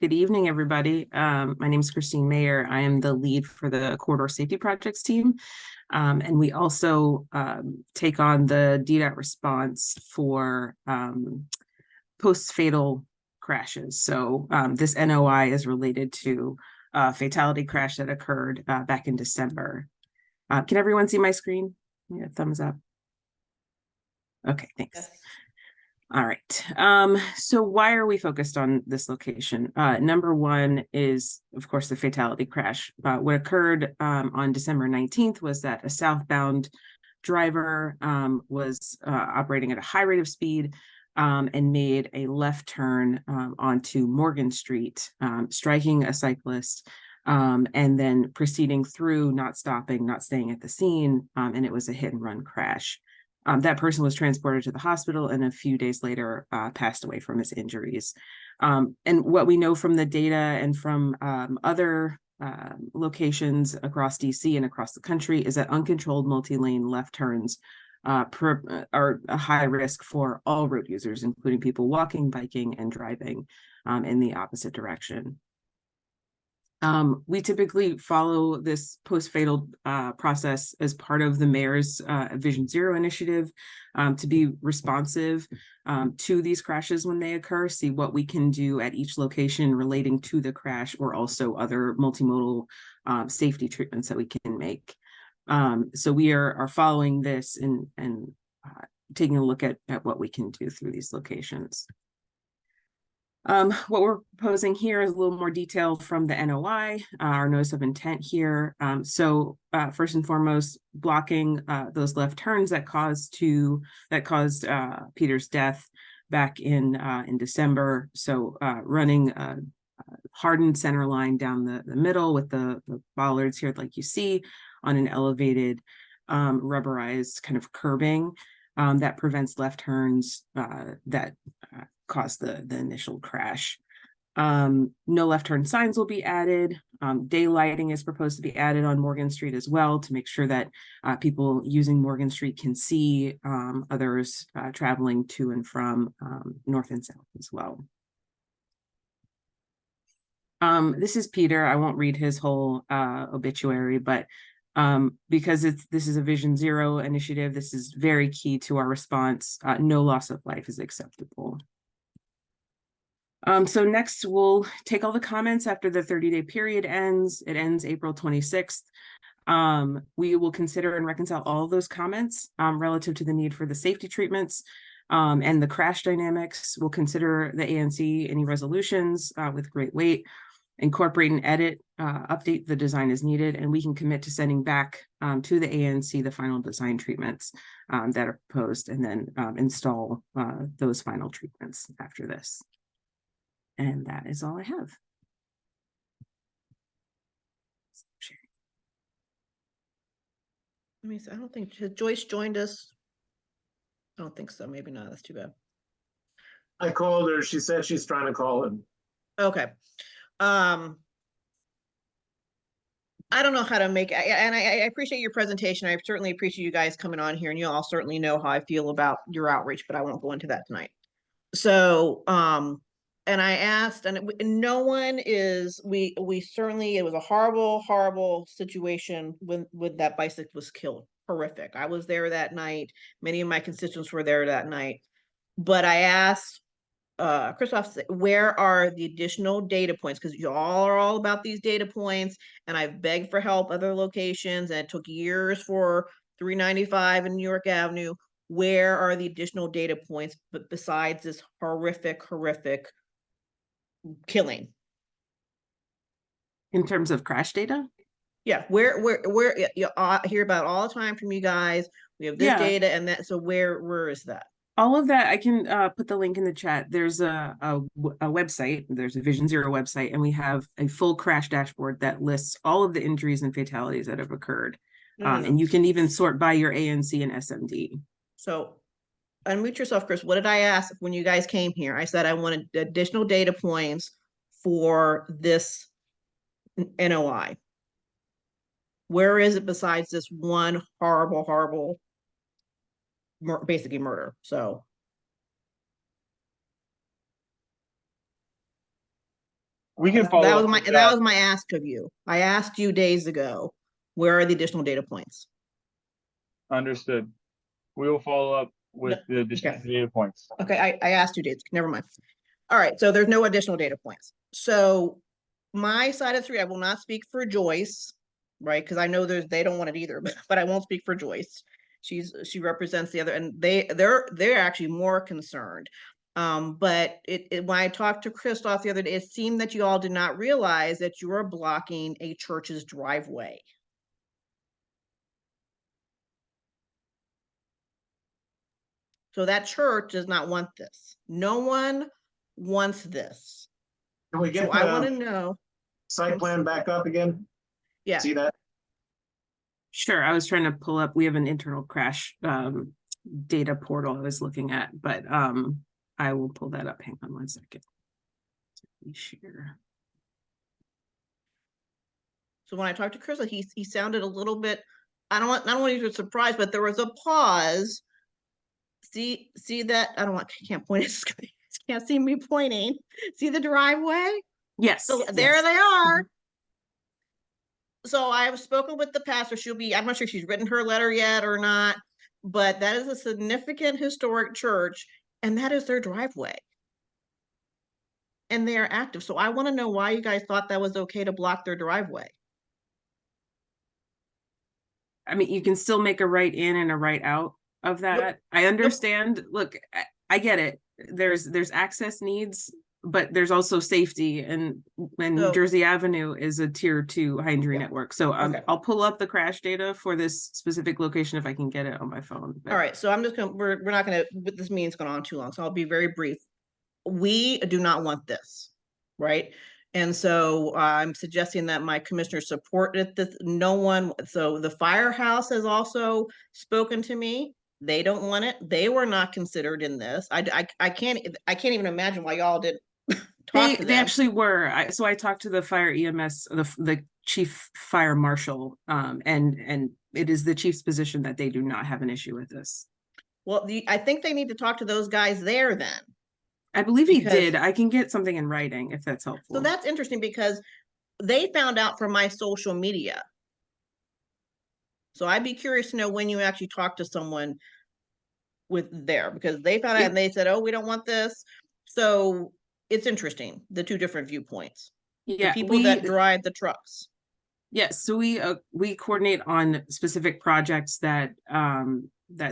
P: Good evening, everybody. My name is Christine Mayer. I am the lead for the Corridor Safety Projects team. And we also take on the DDOT response for post-fatal crashes. So this NOI is related to a fatality crash that occurred back in December. Can everyone see my screen? Yeah, thumbs up. Okay, thanks.
B: Yes.
P: All right. So why are we focused on this location? Number one is, of course, the fatality crash. What occurred on December 19th was that a southbound driver was operating at a high rate of speed and made a left turn onto Morgan Street, striking a cyclist, and then proceeding through, not stopping, not staying at the scene, and it was a hit and run crash. That person was transported to the hospital and a few days later passed away from his injuries. And what we know from the data and from other locations across DC and across the country is that uncontrolled multi-lane left turns are a high risk for all road users, including people walking, biking, and driving in the opposite direction. We typically follow this post-fatal process as part of the mayor's Vision Zero initiative to be responsive to these crashes when they occur, see what we can do at each location relating to the crash or also other multimodal safety treatments that we can make. So we are following this and taking a look at what we can do through these locations. What we're proposing here is a little more detail from the NOI, our notice of intent here. So first and foremost, blocking those left turns that caused Peter's death back in December. So running a hardened center line down the middle with the bollards here, like you see, on an elevated rubberized kind of curbing that prevents left turns that caused the initial crash. No left turn signs will be added. Daylighting is proposed to be added on Morgan Street as well to make sure that people using Morgan Street can see others traveling to and from north and south as well. This is Peter. I won't read his whole obituary, but because this is a Vision Zero initiative, this is very key to our response. No loss of life is acceptable. So next, we'll take all the comments after the 30-day period ends. It ends April 26th. We will consider and reconcile all of those comments relative to the need for the safety treatments and the crash dynamics. We'll consider the ANC, any resolutions with great weight, incorporate and edit, update the design as needed, and we can commit to sending back to the ANC the final design treatments that are proposed and then install those final treatments after this. And that is all I have.
B: Let me see. I don't think has Joyce joined us. I don't think so. Maybe not. That's too bad.
C: I called her. She said she's trying to call him.
B: Okay. I don't know how to make, and I appreciate your presentation. I certainly appreciate you guys coming on here, and you all certainly know how I feel about your outreach, but I won't go into that tonight. So, and I asked, and no one is, we certainly, it was a horrible situation when that bicycle was killed. Horrific. I was there that night. Many of my constituents were there that night. But I asked Christoph, where are the additional data points? Because you all are all about these data points, and I've begged for help other locations, and it took years for 395 and New York Avenue. Where are the additional data points, but besides this horrific killing?
P: In terms of crash data?
B: Yeah, where I hear about all the time from you guys. We have this data and that. So where is that?
P: All of that, I can put the link in the chat. There's a website, there's a Vision Zero website, and we have a full crash dashboard that lists all of the injuries and fatalities that have occurred. And you can even sort by your ANC and SMD.
B: So unmute yourself, Chris. What did I ask when you guys came here? I said I wanted additional data points for this NOI. Where is it besides this one horrible, basically murder? So
O: we can follow
B: that was
O: up
B: my
O: with
B: that was my ask of you. I asked you days ago, where are the additional data points?
O: Understood. We will follow up with the additional data points.
B: Okay, I asked you days. Never mind. All right, so there's no additional data points. So my side of three, I will not speak for Joyce, right? Because I know they don't want it either, but I won't speak for Joyce. She represents the other, and they're actually more concerned. But when I talked to Christoph the other day, it seemed that you all did not realize that you are blocking a church's driveway. So that church does not want this. No one wants this.
C: Can we get
B: So I want to know.
C: site plan back up again?
B: Yeah.
C: See that?
P: Sure, I was trying to pull up, we have an internal crash data portal I was looking at, but I will pull that up. Hang on one second. Let me share.
B: So when I talked to Chris, he sounded a little bit, I don't want you to be surprised, but there was a pause. See that? I can't point it. Can't see me pointing. See the driveway?
P: Yes.
B: So there they are. So I've spoken with the pastor. I'm not sure if she's written her letter yet or not, but that is a significant historic church, and that is their driveway. And they are active. So I want to know why you guys thought that was okay to block their driveway.
P: I mean, you can still make a right in and a right out of that. I understand. Look, I get it. There's access needs, but there's also safety, and New Jersey Avenue is a tier 2 high injury network. So I'll pull up the crash data for this specific location if I can get it on my phone.
B: All right, so we're not gonna, this meeting's going on too long, so I'll be very brief. We do not want this, right? And so I'm suggesting that my commissioners support it. So the firehouse has also spoken to me. They don't want it. They were not considered in this. I can't even imagine why y'all didn't talk to them.
P: They actually were. So I talked to the fire EMS, the chief fire marshal, and it is the chief's position that they do not have an issue with this.
B: Well, I think they need to talk to those guys there then.
P: I believe he did. I can get something in writing if that's helpful.
B: So that's interesting because they found out from my social media. So I'd be curious to know when you actually talked to someone because they found out and they said, oh, we don't want this. So it's interesting, the two different viewpoints.
P: Yeah,
B: the people that drive the trucks.
P: Yes, so we coordinate on specific projects that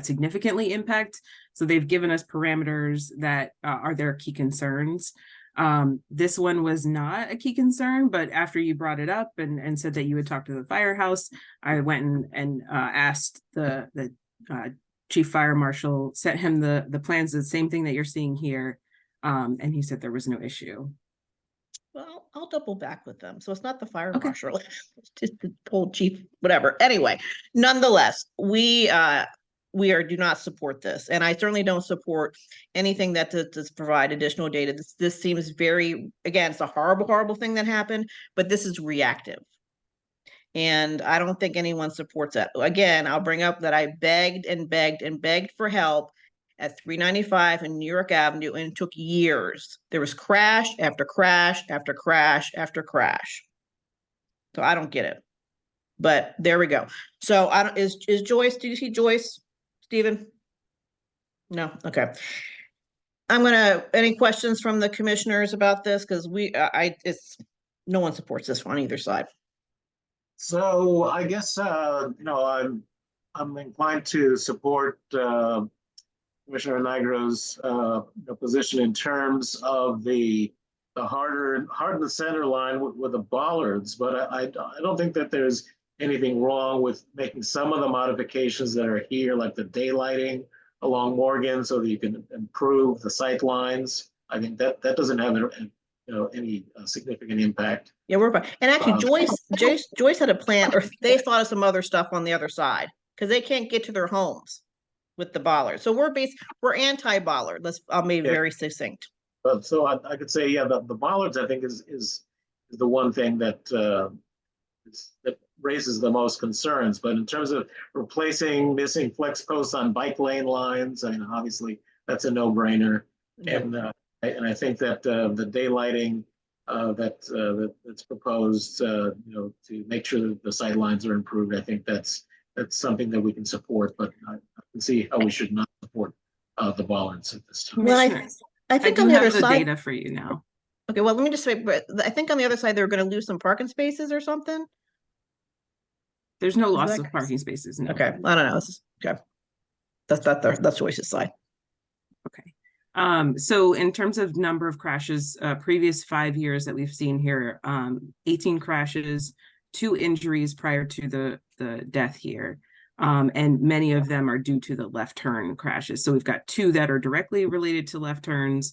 P: significantly impact. So they've given us parameters that are their key concerns. This one was not a key concern, but after you brought it up and said that you would talk to the firehouse, I went and asked the chief fire marshal, sent him the plans, the same thing that you're seeing here, and he said there was no issue.
B: Well, I'll double back with them. So it's not the fire marshal, it's just the old chief, whatever. Anyway, nonetheless, we do not support this, and I certainly don't support anything that does provide additional data. This seems very, again, it's a horrible thing that happened, but this is reactive. And I don't think anyone supports that. Again, I'll bring up that I begged and begged and begged for help at 395 and New York Avenue, and it took years. There was crash after crash after crash after crash. So I don't get it. But there we go. So is Joyce, did you see Joyce, Stephen? No, okay. Any questions from the commissioners about this? Because no one supports this on either side.
C: So I guess I'm inclined to support Commissioner Nigro's position in terms of the hard in the center line with the bollards, but I don't think that there's anything wrong with making some of the modifications that are here, like the daylighting along Morgan so that you can improve the sight lines. I think that doesn't have any significant impact.
B: Yeah, we're fine. And actually,
C: Um,
B: Joyce had a plan, or they thought of some other stuff on the other side because they can't get to their homes with the bollard. So we're anti-bollard. I'll be very succinct.
C: But so I could say, yeah, the bollards I think is the one thing that that raises the most concerns. But in terms of replacing missing flex posts on bike lane lines, I mean, obviously that's a no-brainer. And I think that the daylighting that's proposed, to make sure that the sight lines are improved, I think that's something that we can support. But I can see how we should not support the bollards at this time.
B: Well, I think on the other side,
P: data for you now.
B: Okay, well, let me just say, but I think on the other side, they're going to lose some parking spaces or something.
P: There's no loss of parking spaces. No.
B: Okay, I don't know. Okay, that's Joyce's side.
P: Okay. So in terms of number of crashes, previous 5 years that we've seen here, 18 crashes, 2 injuries prior to the death here. And many of them are due to the left turn crashes. So we've got 2 that are directly related to left turns,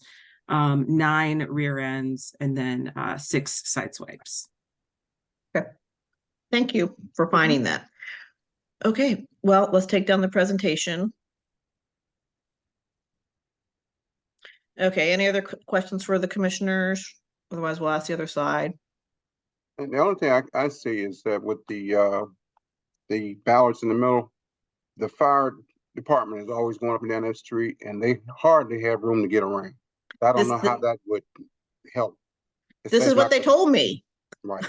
P: 9 rear ends, and then 6 side swipes.
B: Okay. Thank you for finding that. Okay, well, let's take down the presentation. Okay, any other questions for the commissioners? Otherwise, we'll ask the other side.
A: And the only thing I see is that with the ballards in the middle, the fire department is always going up and down that street, and they hardly have room to get around. I don't know how that would help.
B: This is what they told me.
A: Right.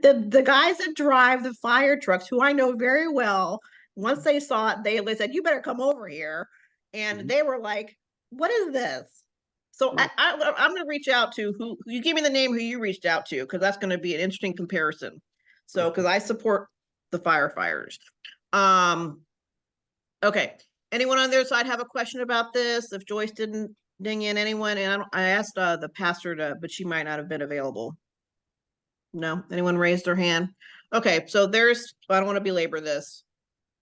B: The guys that drive the fire trucks, who I know very well, once they saw it, they said, "You better come over here," and they were like, "What is this?" So I'm going to reach out to who you give me the name who you reached out to, because that's going to be an interesting comparison. So because I support the firefighters. Okay. Anyone on their side have a question about this? If Joyce didn't ding in anyone, and I asked the pastor but she might not have been available. No, anyone raised their hand? Okay, so I don't want to belabor this.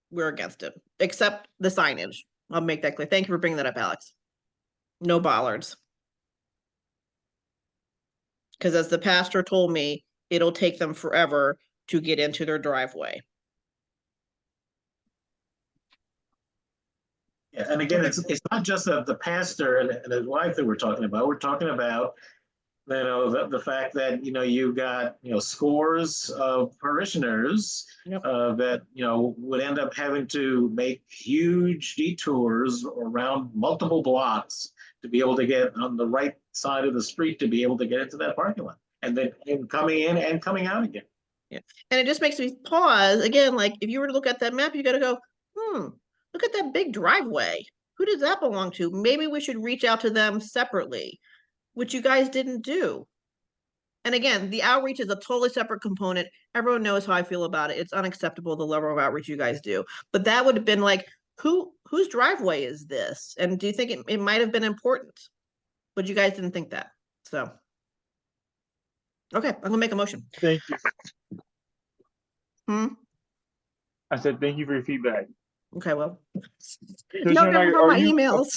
B: We're against it, except the signage. I'll make that clear. Thank you for bringing that up, Alex. No bollards. Because as the pastor told me, it'll take them forever to get into their driveway.
C: Yeah, and again, it's not just the pastor and his wife that we're talking about. We're talking about the fact that you've got scores of parishioners that would end up having to make huge detours around multiple blocks to be able to get on the right side of the street to be able to get into that parking lot, and then coming in and coming out again.
B: Yeah, and it just makes me pause again. Like if you were to look at that map, you got to go, look at that big driveway. Who does that belong to? Maybe we should reach out to them separately, which you guys didn't do. And again, the outreach is a totally separate component. Everyone knows how I feel about it. It's unacceptable, the level of outreach you guys do. But that would have been like, whose driveway is this? And do you think it might have been important? But you guys didn't think that. So, okay, I'm gonna make a motion.
O: Thank you. I said thank you for your feedback.
B: Okay, well,
O: No
B: different from my emails.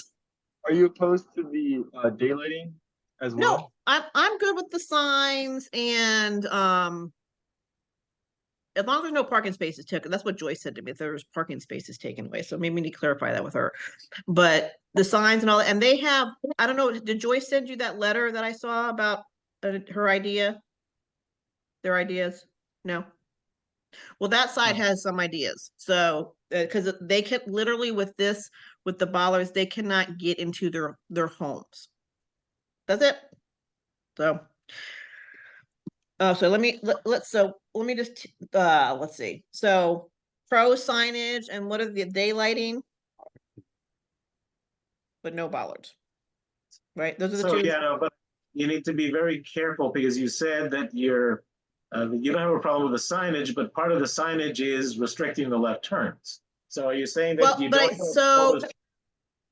O: Are you opposed to the daylighting as well?
B: No, I'm good with the signs, and as long as there's no parking spaces taken, that's what Joyce said to me, if there was parking spaces taken away. So maybe we need to clarify that with her. But the signs and all that, and they have, I don't know, did Joyce send you that letter that I saw about her idea? Their ideas? No. Well, that side has some ideas. So because they can literally with the bollards, they cannot get into their homes. That's it. So let me just let's see. So pro signage, and what are the daylighting? But no bollards. Right? Those are the two.
C: Yeah, no, but you need to be very careful, because you said that you don't have a problem with the signage, but part of the signage is restricting the left turns. So are you saying that you don't?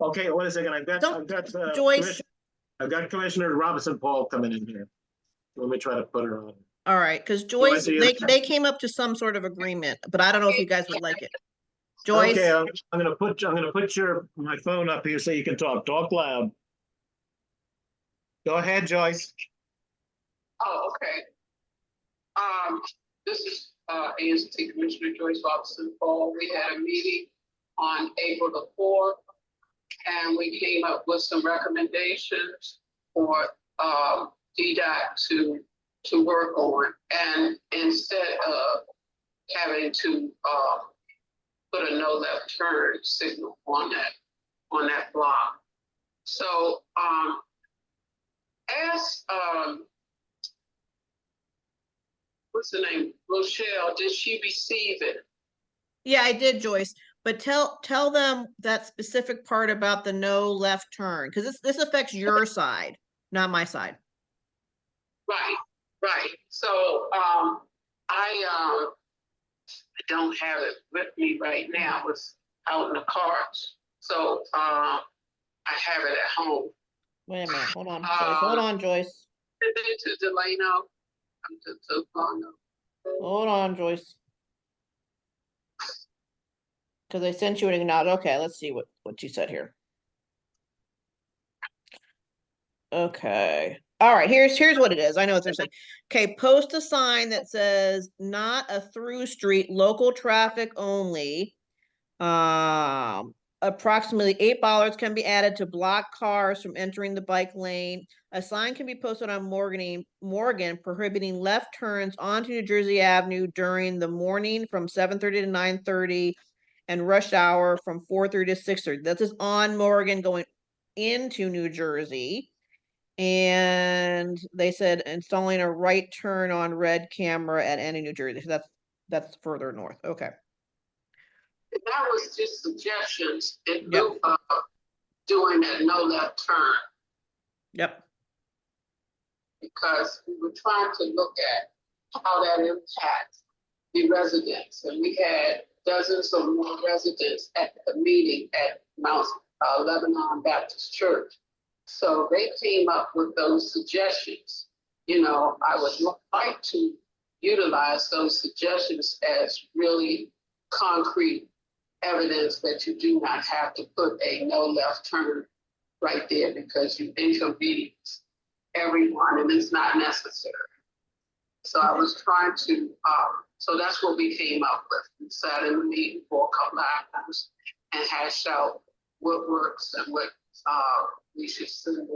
C: Okay, wait a second. I've got
B: Joyce.
C: I've got Commissioner Robinson Paul coming in here. Let me try to put her on.
B: All right, because Joyce, they came up to some sort of agreement, but I don't know if you guys would like it. Joyce?
C: Okay, I'm gonna put my phone up here so you can talk. Talk loud. Go ahead, Joyce.
Q: Oh, okay. This is ANC Commissioner Joyce Robinson Paul. We had a meeting on April the 4th, and we came up with some recommendations for DDOT to work on. And instead of having to put a no left turn signal on that block. So as what's the name? Rochelle, did she receive it?
B: Yeah, I did, Joyce. But tell them that specific part about the no left turn, because this affects your side, not my side.
Q: Right. So I don't have it with me right now. It's out in the car. So I have it at home.
B: Wait a minute, hold on, Joyce. Hold on, Joyce.
Q: Send it to Delano.
B: Hold on, Joyce. Because I sent you an acknowledge. Okay, let's see what you said here. Okay. All right, here's what it is. I know what they're saying. Okay, post a sign that says not a through street, local traffic only. Approximately 8 bollards can be added to block cars from entering the bike lane. A sign can be posted on Morgan prohibiting left turns onto New Jersey Avenue during the morning from 7:30 to 9:30 and rush hour from 4:30 to 6:30. This is on Morgan going into New Jersey. And they said installing a right turn on red camera at any New Jersey. So that's further north. Okay.
Q: That was just suggestions in lieu of doing a no left turn.
B: Yep.
Q: Because we were trying to look at how that impacts the residents. And we had dozens of more residents at the meeting at Mount Lebanon Baptist Church. So they came up with those suggestions. You know, I would like to utilize those suggestions as really concrete evidence that you do not have to put a no left turn right there because you inconvenience everyone and it's not necessary. So I was trying to, so that's what we came up with. We sat in the meeting for a couple of hours and hashed out what works and what we should send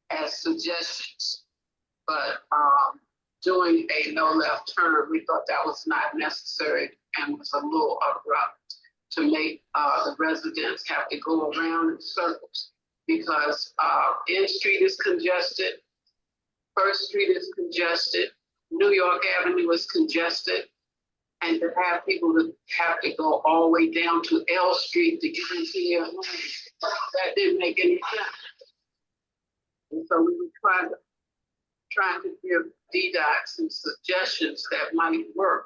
Q: as suggestions. But doing a no left turn, we thought that was not necessary and was a little abrupt to make the residents have to go around in circles because N Street is congested, First Street is congested, New York Avenue is congested, and to have people that have to go all the way down to L Street to get into their home, that didn't make any sense. And so we were trying to give DDOT some suggestions that might work.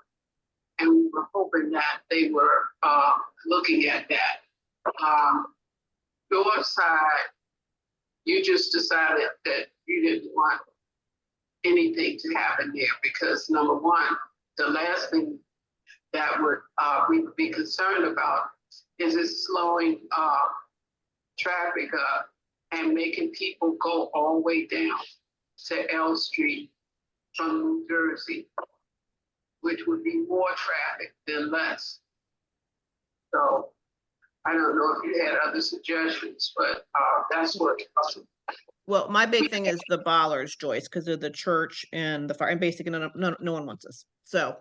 Q: And we were hoping that they were looking at that. Your side, you just decided that you didn't want anything to happen there because number one, the last thing that we would be concerned about is it slowing traffic up and making people go all the way down to L Street from New Jersey, which would be more traffic than less. So I don't know if you had other suggestions, but that's what.
B: Well, my big thing is the bollards, Joyce, because of the church and the fire, and basically no one wants this. So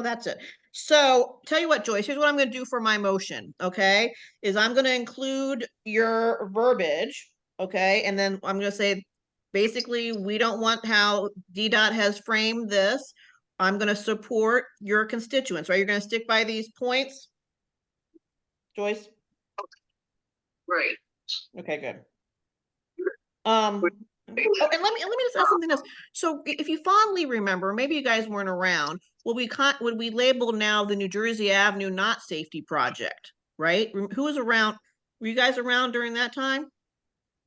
B: that's it. So tell you what, Joyce, here's what I'm going to do for my motion. Okay, is I'm going to include your verbiage. Okay, and then I'm going to say, basically, we don't want how DDOT has framed this. I'm going to support your constituents. Right, you're going to stick by these points, Joyce.
Q: Right.
B: Okay, good. Oh, and let me just ask something else. So if you fondly remember, maybe you guys weren't around, would we label now the New Jersey Avenue not safety project, right? Who was around? Were you guys around during that time?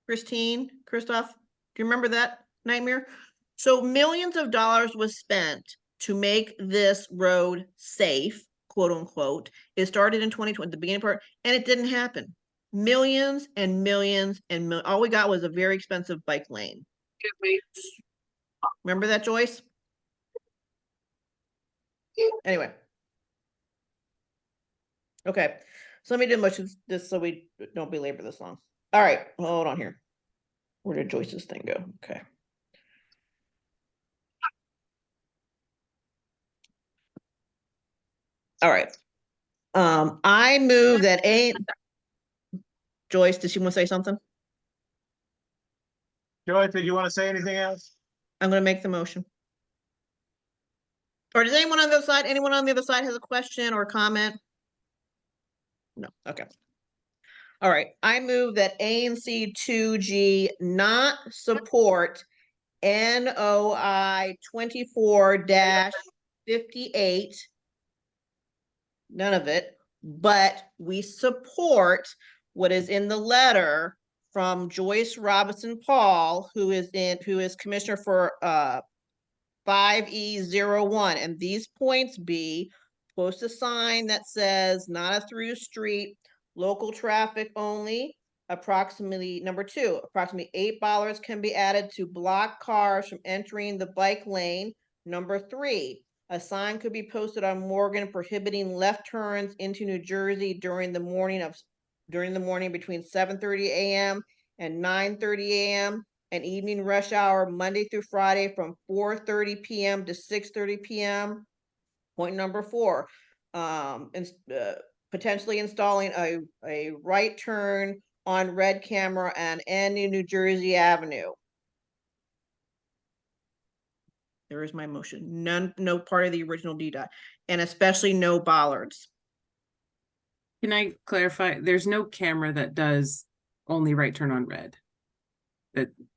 B: Christine, Christoph, do you remember that nightmare? So millions of dollars was spent to make this road safe, quote unquote. It started in 2020, the beginning part, and it didn't happen. Millions and millions and all we got was a very expensive bike lane. Remember that, Joyce? Anyway. Okay, so let me do much of this so we don't belabor this long. All right, hold on here. Where did Joyce's thing go? Okay. All right. I move that Joyce, did she want to say something?
C: Joyce, did you want to say anything else?
B: I'm going to make the motion. Or does anyone on the other side, anyone on the other side has a question or comment? No, okay. All right, I move that ANC 2G not support NOI 24-58, none of it, but we support what is in the letter from Joyce Robinson Paul, who is commissioner for 5E01, and these points be: post a sign that says not a through street, local traffic only. Approximately, number 2, approximately 8 bollards can be added to block cars from entering the bike lane. Number 3, a sign could be posted on Morgan prohibiting left turns into New Jersey during the morning between 7:30 a.m. and 9:30 a.m. and evening rush hour Monday through Friday from 4:30 p.m. to 6:30 p.m. Point number 4, potentially installing a right turn on red camera on any New Jersey Avenue. There is my motion. No part of the original DDOT, and especially no bollards.
P: Can I clarify? There's no camera that does only right turn on red.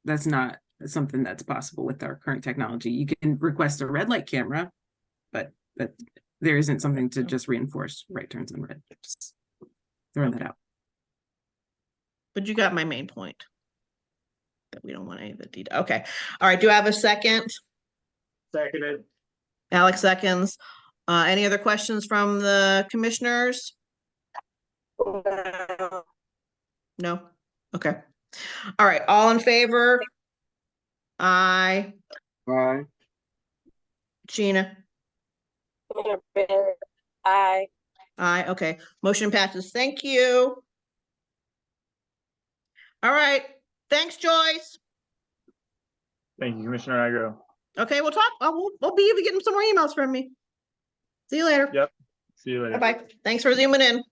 P: That's not something that's possible with our current technology. You can request a red light camera, but there isn't something to just reinforce right turns on red. Just throwing that out.
B: But you got my main point. That we don't want any of the detail. Okay. All right. Do I have a second?
C: Seconded.
B: Alex seconds. Any other questions from the commissioners? No? Okay. All right. All in favor? Aye.
A: Aye.
B: Gina?
E: Aye.
B: Aye. Okay. Motion passes. Thank you. All right. Thanks, Joyce.
O: Thank you, Commissioner Agro.
B: Okay, we'll talk. We'll be getting some more emails from me. See you later.
O: Yep. See you later.
B: Bye-bye. Thanks for zooming in.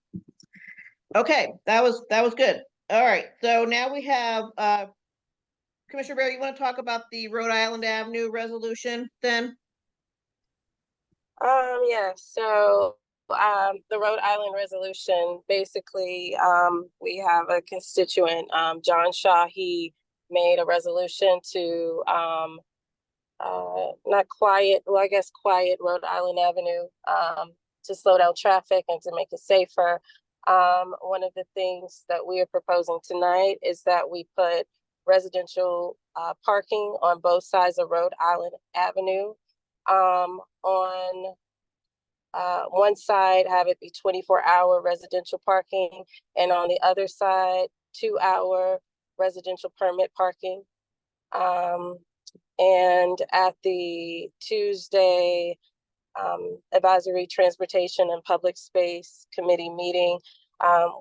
B: Okay, that was good. All right, so now we have Commissioner Barry, you want to talk about the Rhode Island Avenue resolution then?
E: Yeah, so the Rhode Island resolution, basically, we have a constituent, John Shaw. He made a resolution to quiet Rhode Island Avenue to slow down traffic and to make it safer. One of the things that we are proposing tonight is that we put residential parking on both sides of Rhode Island Avenue. On one side, have it be 24-hour residential parking, and on the other side, 2-hour residential permit parking. And at the Tuesday Advisory Transportation and Public Space Committee meeting,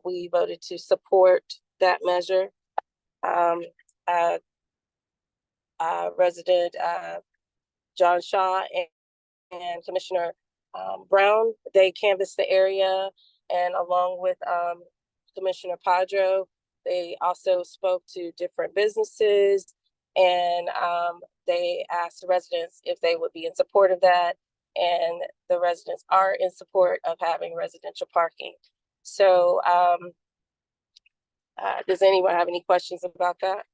E: we voted to support that measure. Resident John Shaw and Commissioner Brown, they canvassed the area, and along with Commissioner Padro, they also spoke to different businesses, and they asked the residents if they would be in support of that, and the residents are in support of having residential parking. So does anyone have any questions about that?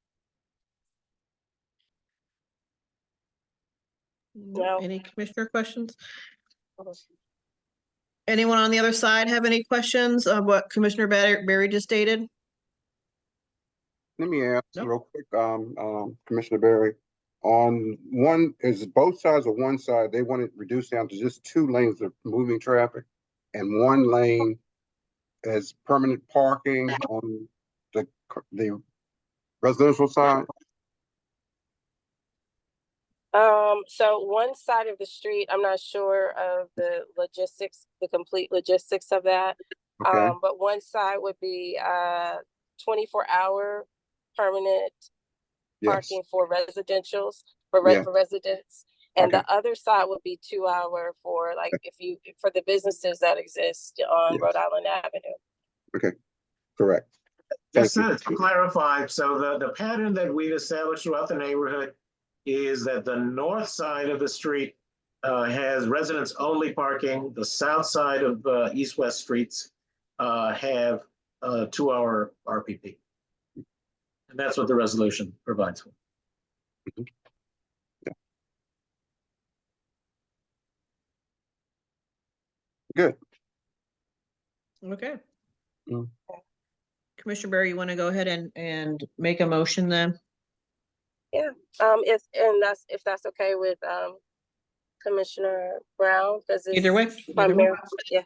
B: No. Any commissioner questions? Anyone on the other side have any questions of what Commissioner Barry just stated?
A: Let me ask real quick, Commissioner Barry. On one, is both sides of one side, they want it reduced down to just 2 lanes of moving traffic, and one lane as permanent parking on the residential side?
E: So one side of the street, I'm not sure of the logistics, the complete logistics of that.
A: Okay.
E: But one side would be 24-hour permanent
A: Yes.
E: parking for residentials, for
A: Yeah.
E: residents. And
A: Okay.
E: the other side would be 2-hour for like for the businesses that exist on
A: Yes.
E: Rhode Island Avenue.
A: Okay, correct.
C: Just
A: Thank you.
C: to clarify, so the pattern that we've established throughout the neighborhood is that the north side of the street has residents only parking. The south side of east-west streets have 2-hour RPP. And that's what the resolution provides for.
A: Mhm. Yeah. Good.
B: Okay.
A: Mm.
B: Commissioner Barry, you want to go ahead and make a motion then?
E: Yeah. If that's okay with Commissioner Brown, because it's
B: Either way.
E: primary. Yeah.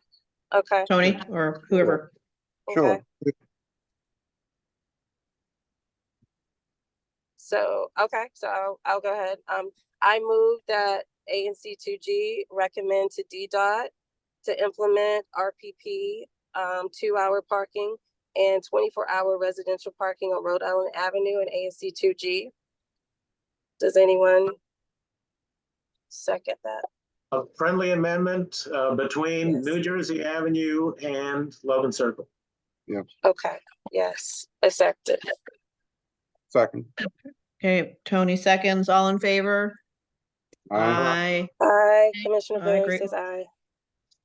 E: Okay.
B: Tony or whoever.
A: Sure.
E: Okay. So I'll go ahead. I move that ANC 2G recommend to DDOT to implement RPP 2-hour parking and 24-hour residential parking on Rhode Island Avenue and ANC 2G. Does anyone second that?
C: A friendly amendment between New Jersey Avenue and Logan Circle.
A: Yeah.
E: Okay. Yes. Accepted.
A: Second.
B: Okay, Tony seconds. All in favor?
A: Aye.
B: Aye.
E: Aye. Commissioner
B: Aye,
E: Barry
B: great.
E: says aye.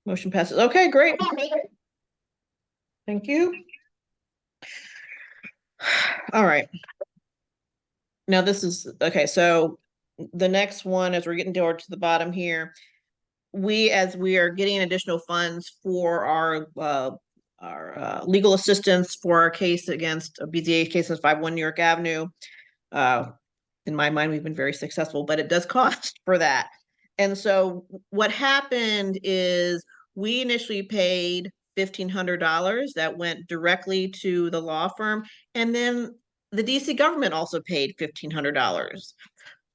B: Motion passes. Okay, great. Thank you. All right. Now this is, okay, so the next one, as we're getting towards the bottom here, as we are getting additional funds for our legal assistance for our case against BZA case of 51 New York Avenue. In my mind, we've been very successful, but it does cost for that. And so what happened is we initially paid $1,500 that went directly to the law firm. And then the DC government also paid $1,500.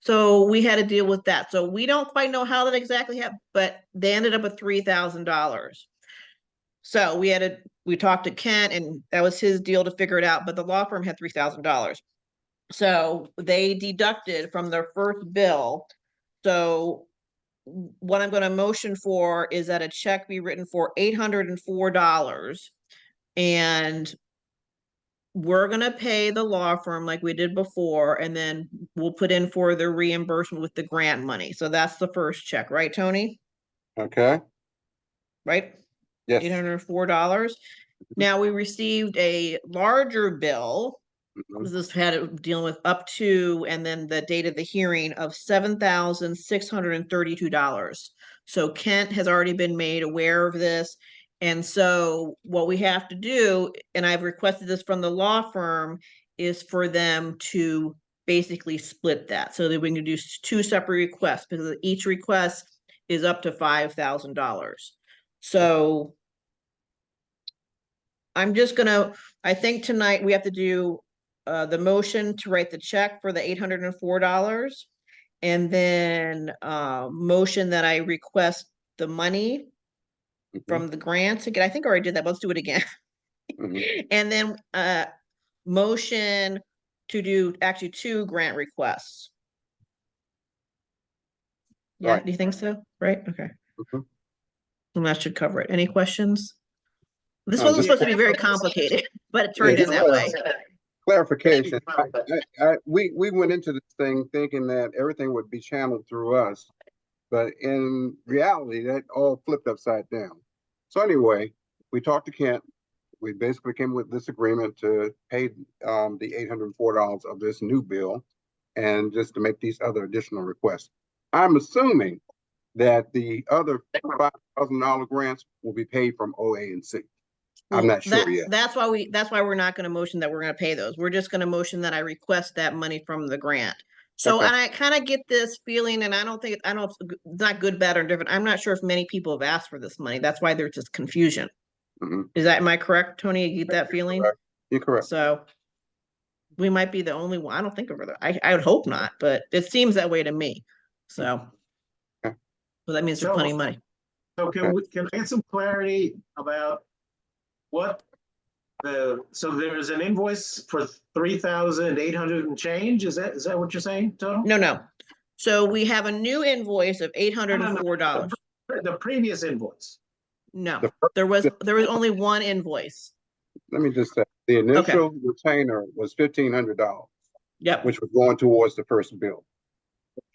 B: So we had to deal with that. So we don't quite know how that exactly happened, but they ended up with $3,000. So we talked to Kent and that was his deal to figure it out, but the law firm had $3,000. So they deducted from their first bill. So what I'm going to motion for is that a check be written for $804, and we're going to pay the law firm like we did before, and then we'll put in for the reimbursement with the grant money. So that's the first check, right, Tony?
A: Okay.
B: Right?
A: Yes.
B: $804. Now we received a larger bill.
A: Mhm.
B: This had dealing with up to, and then the date of the hearing of $7,632. So Kent has already been made aware of this. And so what we have to do, and I've requested this from the law firm, is for them to basically split that so that we can do two separate requests, because each request is up to $5,000. So I'm just gonna, I think tonight we have to do the motion to write the check for the $804. And then motion that I request the money from the grants again. I think I already did that, but let's do it again.
A: Mhm.
B: And then motion to do actually 2 grant requests. Yeah,
A: Right.
B: do you think so? Right, okay.
A: Mhm.
B: And that should cover it. Any questions? This
A: Just
B: wasn't supposed to be very complicated, but it
A: Yeah,
B: turned in
A: just
B: that way.
A: clarification. We went into this thing thinking that everything would be channeled through us, but in reality, that all flipped upside down. So anyway, we talked to Kent. We basically came with this agreement to pay the $804 of this new bill, and just to make these other additional requests. I'm assuming that the other $5,000 grants will be paid from OANC. I'm not sure yet.
B: That's why we're not going to motion that we're going to pay those. We're just going to motion that I request that money from the grant. So,
A: Okay.
B: and I kind of get this feeling, and I don't know if it's not good, bad, or different. I'm not sure if many people have asked for this money. That's why there's just confusion. Am I correct, Tony? You get that feeling?
A: Correct. You're correct.
B: So we might be the only one. I don't think of it. I would hope not, but it seems that way to me. So,
A: Okay.
B: so that means there's plenty of money.
C: So can I get some clarity about what so there's an invoice for 3,800 and change? Is that what you're saying, total?
B: No. So we have a new invoice of $804.
C: The previous invoice.
B: No, there was only one invoice.
A: Let me just say, the initial retainer was $1,500.
B: Yep.
A: Which was going towards the first bill.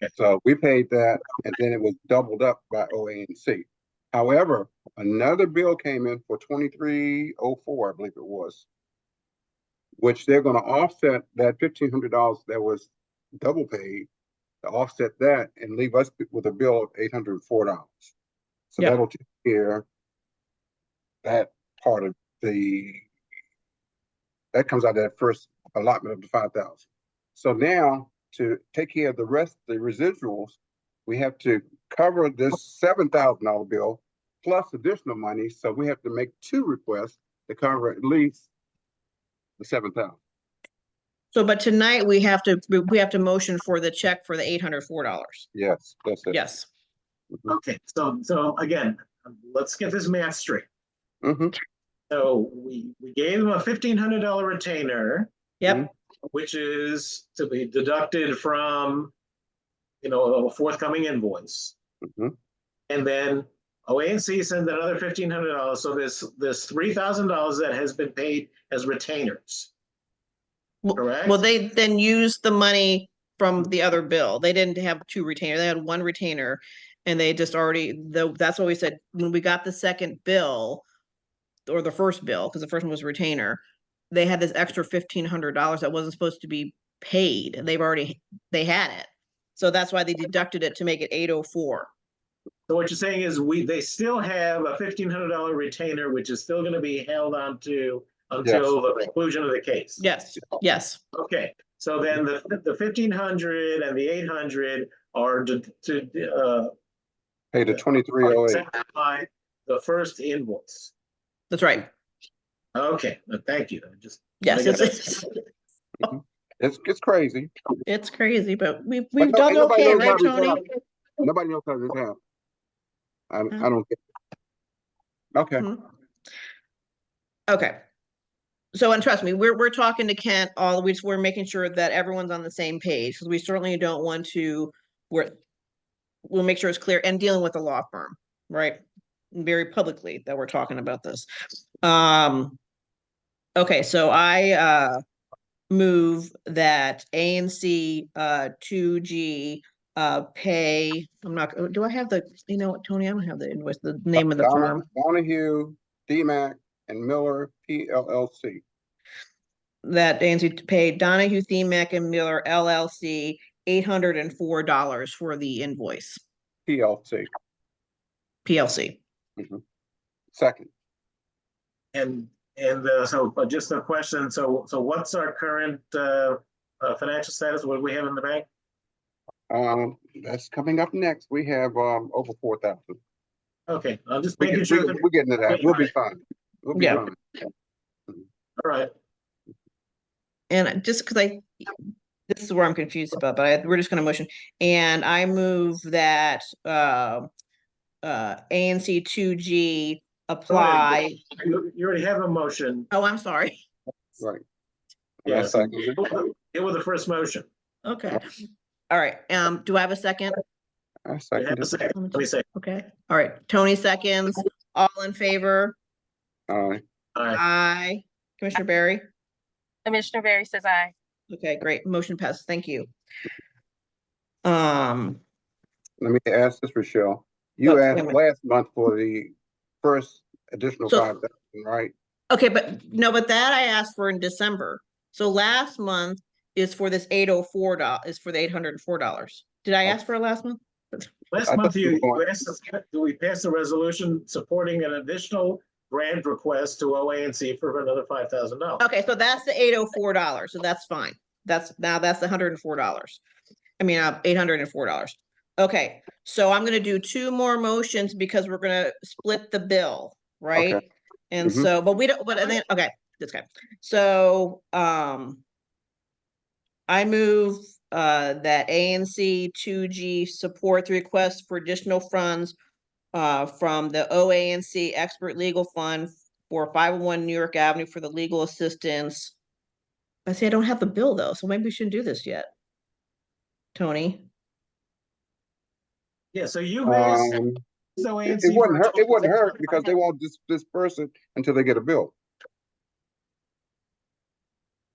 C: Okay.
A: So we paid that, and then it was doubled up by OANC. However, another bill came in for $2,304, I believe it was, which they're going to offset that $1,500 that was double paid, to offset that and leave us with a bill of $804. So
B: Yep.
A: that'll take care of that part of that comes out of that first allotment of the 5,000. So now to take care of the rest, the residuals, we have to cover this $7,000 bill plus additional money. So we have to make 2 requests to cover at least the 7,000.
B: So, but tonight we have to motion for the check for the $804.
A: Yes, that's it.
B: Yes.
C: Okay, so again, let's get this math straight. So we gave them a $1,500 retainer.
B: Yep.
C: Which is to be deducted from, a forthcoming invoice. And then OANC sends another $1,500. So there's $3,000 that has been paid as retainers. Correct?
B: Well, they then used the money from the other bill. They didn't have 2 retainers. They had 1 retainer, and they just that's what we said when we got the second bill, or the first bill, because the first one was retainer. They had this extra $1,500 that wasn't supposed to be paid, and they had it. So that's why they deducted it to make it $804.
C: So what you're saying is they still have a $1,500 retainer, which is still going to be held on to until the conclusion of the case.
B: Yes. Yes.
C: Okay. So then the 1,500 and the 800 are to
A: pay the 2,308.
C: satisfy the first invoice.
B: That's right.
C: Okay. Thank you.
B: Yes.
A: It's crazy.
B: It's crazy, but we've done okay, right, Tony?
A: Nobody knows how this happened. I don't get it. Okay.
B: Okay. So, and trust me, we're talking to Kent we're making sure that everyone's on the same page, because we certainly don't want to, we'll make sure it's clear, and dealing with a law firm, right? Very publicly that we're talking about this. Okay, so I move that ANC 2G pay, do I have Tony, I don't have the invoice, the name of the firm.
A: Donahue, DMAC, and Miller PLLC.
B: That ANC paid Donahue, Themac, and Miller LLC $804 for the invoice.
A: PLC. Second.
C: And so just a question. So what's our current financial status? What do we have in the bank?
A: That's coming up next. We have over 4,000.
C: Okay, I'm just making sure that
A: we're getting to that. We'll be fine. We'll be fine.
C: All right.
B: And just because this is where I'm confused about, but we're just going to motion. And I move that ANC 2G apply.
C: You already have a motion.
B: Oh, I'm sorry.
A: Right.
C: Yeah. It was the first motion.
B: Okay. All right. Do I have a second?
A: I second it.
C: Let me say.
B: Okay. All right. Tony seconds. All in favor?
A: Aye.
B: Aye. Commissioner Barry?
R: Commissioner Barry says aye.
B: Okay, great. Motion passed. Thank you.
A: Let me ask this, Rochelle. You asked last month for the first additional 5,000, right?
B: Okay, but that I asked for in December. So last month is for this $804, is for the $804. Did I ask for it last month?
C: Last month you asked us, do we pass a resolution supporting an additional grant request to OANC for another $5,000?
B: Okay, so that's the $804. So that's fine. That's the $104. $804. Okay, so I'm gonna do two more motions because we're gonna split the bill, right?
A: Okay.
B: And
A: Mhm.
B: so, but we don't, but then, okay, this guy. So, I move that ANC 2G support the request for additional funds from the OANC Expert Legal Fund for 501 New York Avenue for the legal assistance. I say I don't have the bill though, so maybe we shouldn't do this yet. Tony?
C: Yeah, so you've asked, so
A: It
C: ANC
A: wouldn't
C: for
A: hurt. It wouldn't hurt
C: $26.
A: because they won't disperse it until they get a bill.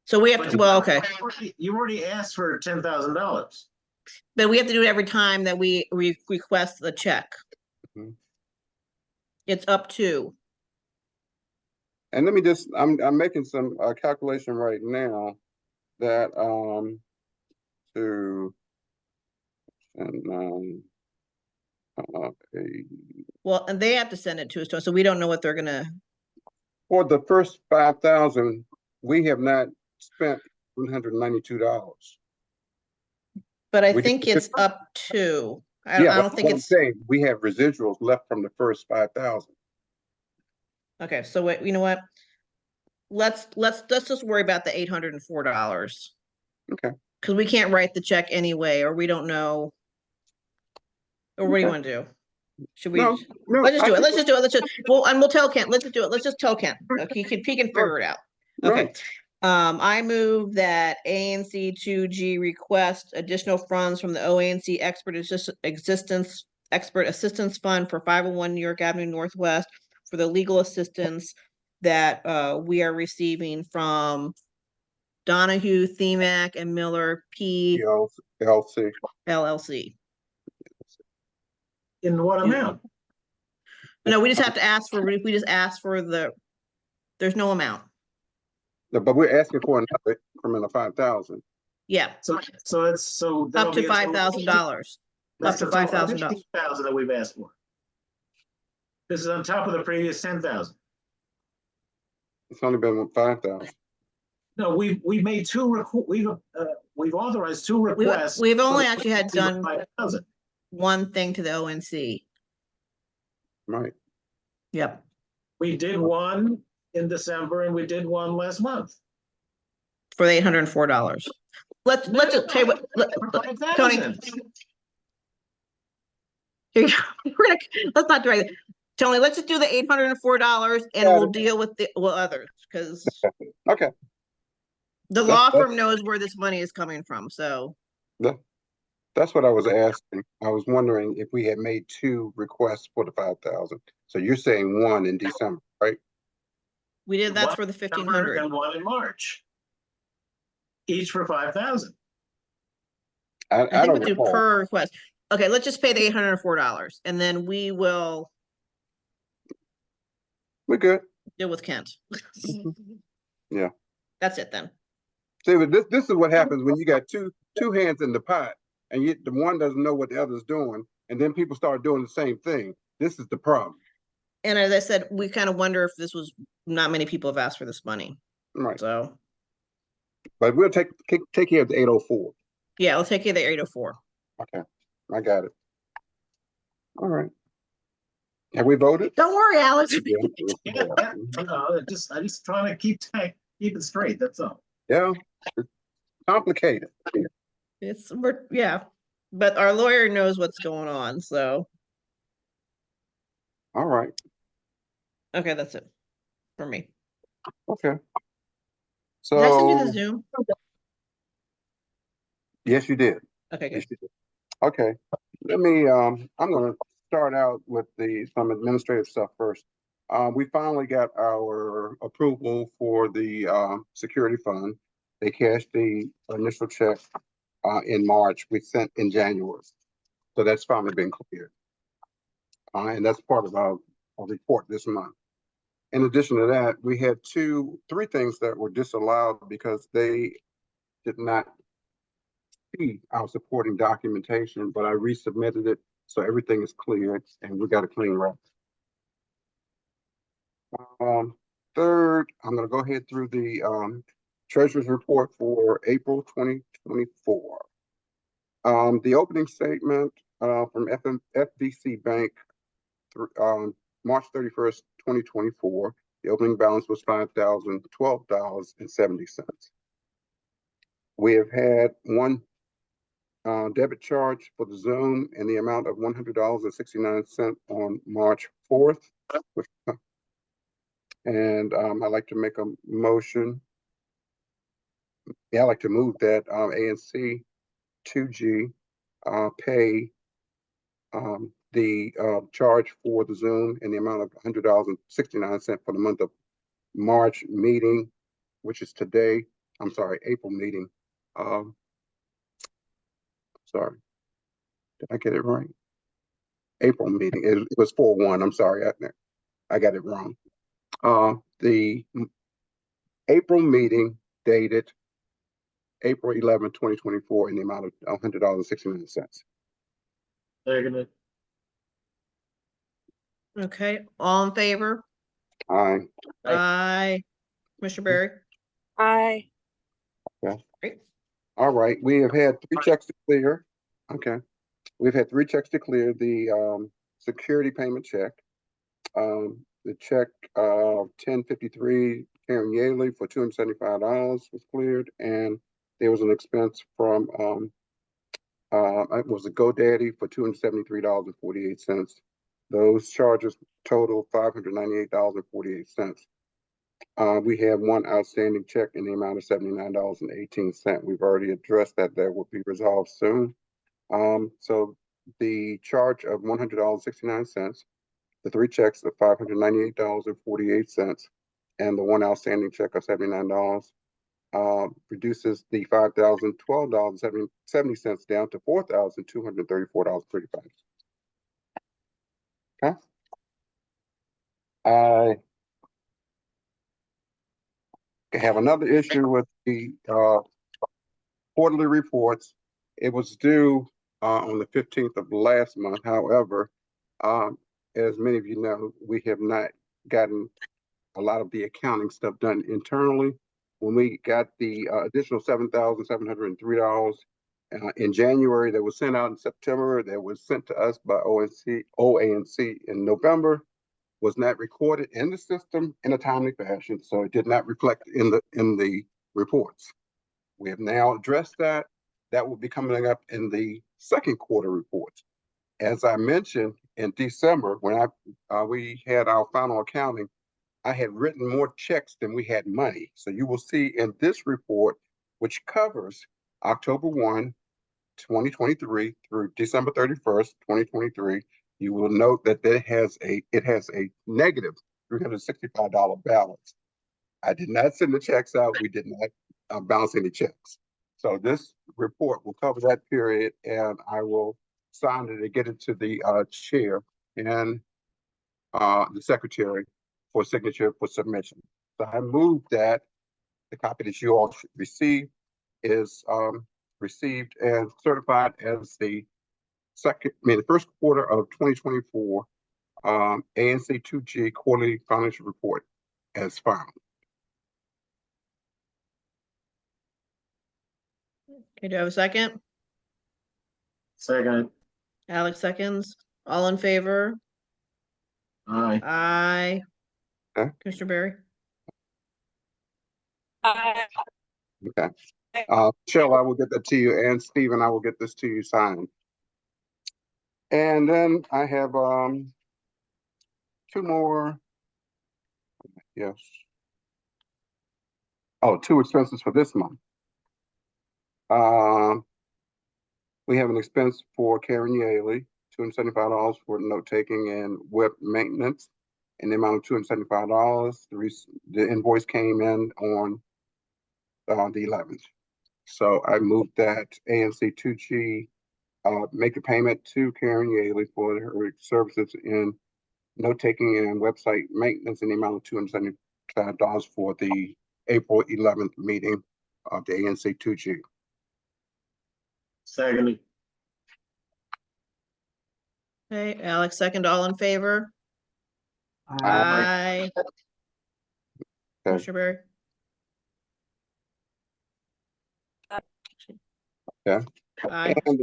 B: So we have
C: But
B: to, well, okay,
C: you already asked for $10,000.
B: but we have to do it every time that we request the check.
A: Mhm.
B: It's up to.
A: And let me just, I'm making some calculation right now that to and
B: Well, and they have to send it to us, so we don't know what they're gonna.
A: for the first 5,000, we have not spent $192.
B: But I
A: We
B: think
A: did-
B: it's up to. I
A: Yeah,
B: don't think
A: what I'm
B: it's.
A: saying, we have residuals left from the first 5,000.
B: Okay, so wait, you know what? Let's just worry about the $804.
A: Okay.
B: Because we can't write the check anyway, or we don't know. Or what do you
A: Okay.
B: want to do? Should we?
A: No,
B: Let's just do it.
A: think
B: Let's just do it. Let's just, well, and we'll tell Kent, let's just do it. Let's just tell Kent. He can figure it out. Okay.
A: Right.
B: I move that ANC 2G request additional funds from the OANC Expert Assistance Fund for 501 New York Avenue Northwest for the legal assistance that we are receiving from Donahue, Themac, and Miller P.
A: LC.
B: LLC.
C: In what amount?
B: No, we just have to ask for, we just ask for there's no amount.
A: No, but we're asking for another increment of 5,000.
B: Yeah.
C: So it's, so.
B: Up
C: that'll
B: to
C: be a total of
B: $5,000. Up to $5,000.
C: 15,000 that we've asked for. This is on top of the previous 10,000.
A: It's only been 5,000.
C: No, we've made we've authorized two requests.
B: We've only actually had done
C: 5,000.
B: one thing to the ONC.
A: Right.
B: Yep.
C: We did one in December and we did one last month.
B: For the $804. Let's just tell you what, Tony. Here you go. Let's not drag it. Tony, let's just do the $804 and we'll deal with the others because
A: okay.
B: The law firm knows where this money is coming from. So
A: that's what I was asking. I was wondering if we had made two requests for the 5,000. So you're saying one in December, right?
B: We did. That's for the 1,500
C: and one in March. Each for 5,000.
A: I
B: think
A: don't
B: we do
A: recall.
B: per request. Okay, let's just pay the $804 and then we will.
A: We're good.
B: Deal with Kent.
A: Yeah.
B: That's it then.
A: See, but this is what happens when you got two hands in the pot and the one doesn't know what the other's doing, and then people start doing the same thing. This is the problem.
B: And as I said, we kind of wonder if this was not many people have asked for this money.
A: Right.
B: So.
A: But we'll take care of the 804.
B: Yeah, I'll take care of the 804.
A: Okay, I got it. All right. Have we voted?
B: Don't worry, Alex.
C: I just trying to keep it straight. That's all.
A: Yeah, it's complicated.
B: Yeah, but our lawyer knows what's going on. So.
A: All right.
B: Okay, that's it for me.
A: Okay. So.
B: Did I send you the Zoom?
A: Yes, you did.
B: Okay, good.
A: Yes, you did. Okay. Let me. I'm going to start out with some administrative stuff first. We finally got our approval for the security fund. They cashed the initial check in March. We sent in January, so that's finally been cleared, and that's part of our report this month. In addition to that, we had three things that were disallowed because they did not see our supporting documentation, but I resubmitted it, so everything is cleared and we got a clean record. Third, I'm going to go ahead through the treasurer's report for April 2024. The opening statement from FDC Bank, March 31st, 2024. The opening balance was $5,012.70. We have had one debit charge for the Zoom in the amount of $100.69 on March 4th. And I'd like to make a motion. Yeah, I'd like to move that ANC 2G pay the charge for the Zoom in the amount of $100.69 for the month of March meeting, which is today. I'm sorry, April meeting. Sorry, did I get it right? April meeting. It was 4/1. I'm sorry, I got it wrong. The April meeting dated April 11, 2024 in the amount of $100.69.
C: Seconded.
B: Okay, all in favor?
A: Aye.
B: Aye. Commissioner Berry?
R: Aye.
A: Okay.
B: Great.
A: All right, we have had 3 checks to clear. Okay. We've had 3 checks to clear. The security payment check. The check 1053 Karen Yaley for $275 was cleared, and there was an expense from it was a GoDaddy for $273.48. Those charges total $598.48. We have one outstanding check in the amount of $79.18. We've already addressed that. That will be resolved soon. So the charge of $100.69, the 3 checks of $598.48, and the one outstanding check of $79 reduces the $5,012.70 down to $4,234.35. Okay. I have another issue with the quarterly reports. It was due on the 15th of last month. However, as many of you know, we have not gotten a lot of the accounting stuff done internally. When we got the additional $7,703 in January that was sent out in September, that was sent to us by OANC in November, was not recorded in the system in a timely fashion, so it did not reflect in the reports. We have now addressed that. That will be coming up in the second quarter reports. As I mentioned in December, when we had our final accounting, I had written more checks than we had money. So you will see in this report, which covers October 1, 2023 through December 31st, 2023, you will note that it has a negative $365 balance. I did not send the checks out. We did not bounce any checks. So this report will cover that period, and I will sign it and get it to the chair and the secretary for signature for submission. So I move that the copy that you all should receive is received and certified as the first quarter of 2024 ANC 2G quarterly financial report as found.
B: Okay, do I have a second?
C: Second.
B: Alex seconds. All in favor?
C: Aye.
B: Aye.
A: Okay.
B: Commissioner Berry?
R: Aye.
A: Okay. Michelle, I will get that to you, and Stephen, I will get this to you signed. And then I have 2 more. Yes. Oh, 2 expenses for this month. We have an expense for Karen Yaley, $275 for note taking and web maintenance in the amount of $275. The invoice came in on the 11th. So I moved that ANC 2G make a payment to Karen Yaley for her services in note taking and website maintenance in the amount of $275 for the April 11th meeting of the ANC 2G.
C: Second.
B: Okay, Alex second. All in favor? Aye.
A: Okay.
B: Commissioner Berry?
A: Okay.
B: Aye.
A: And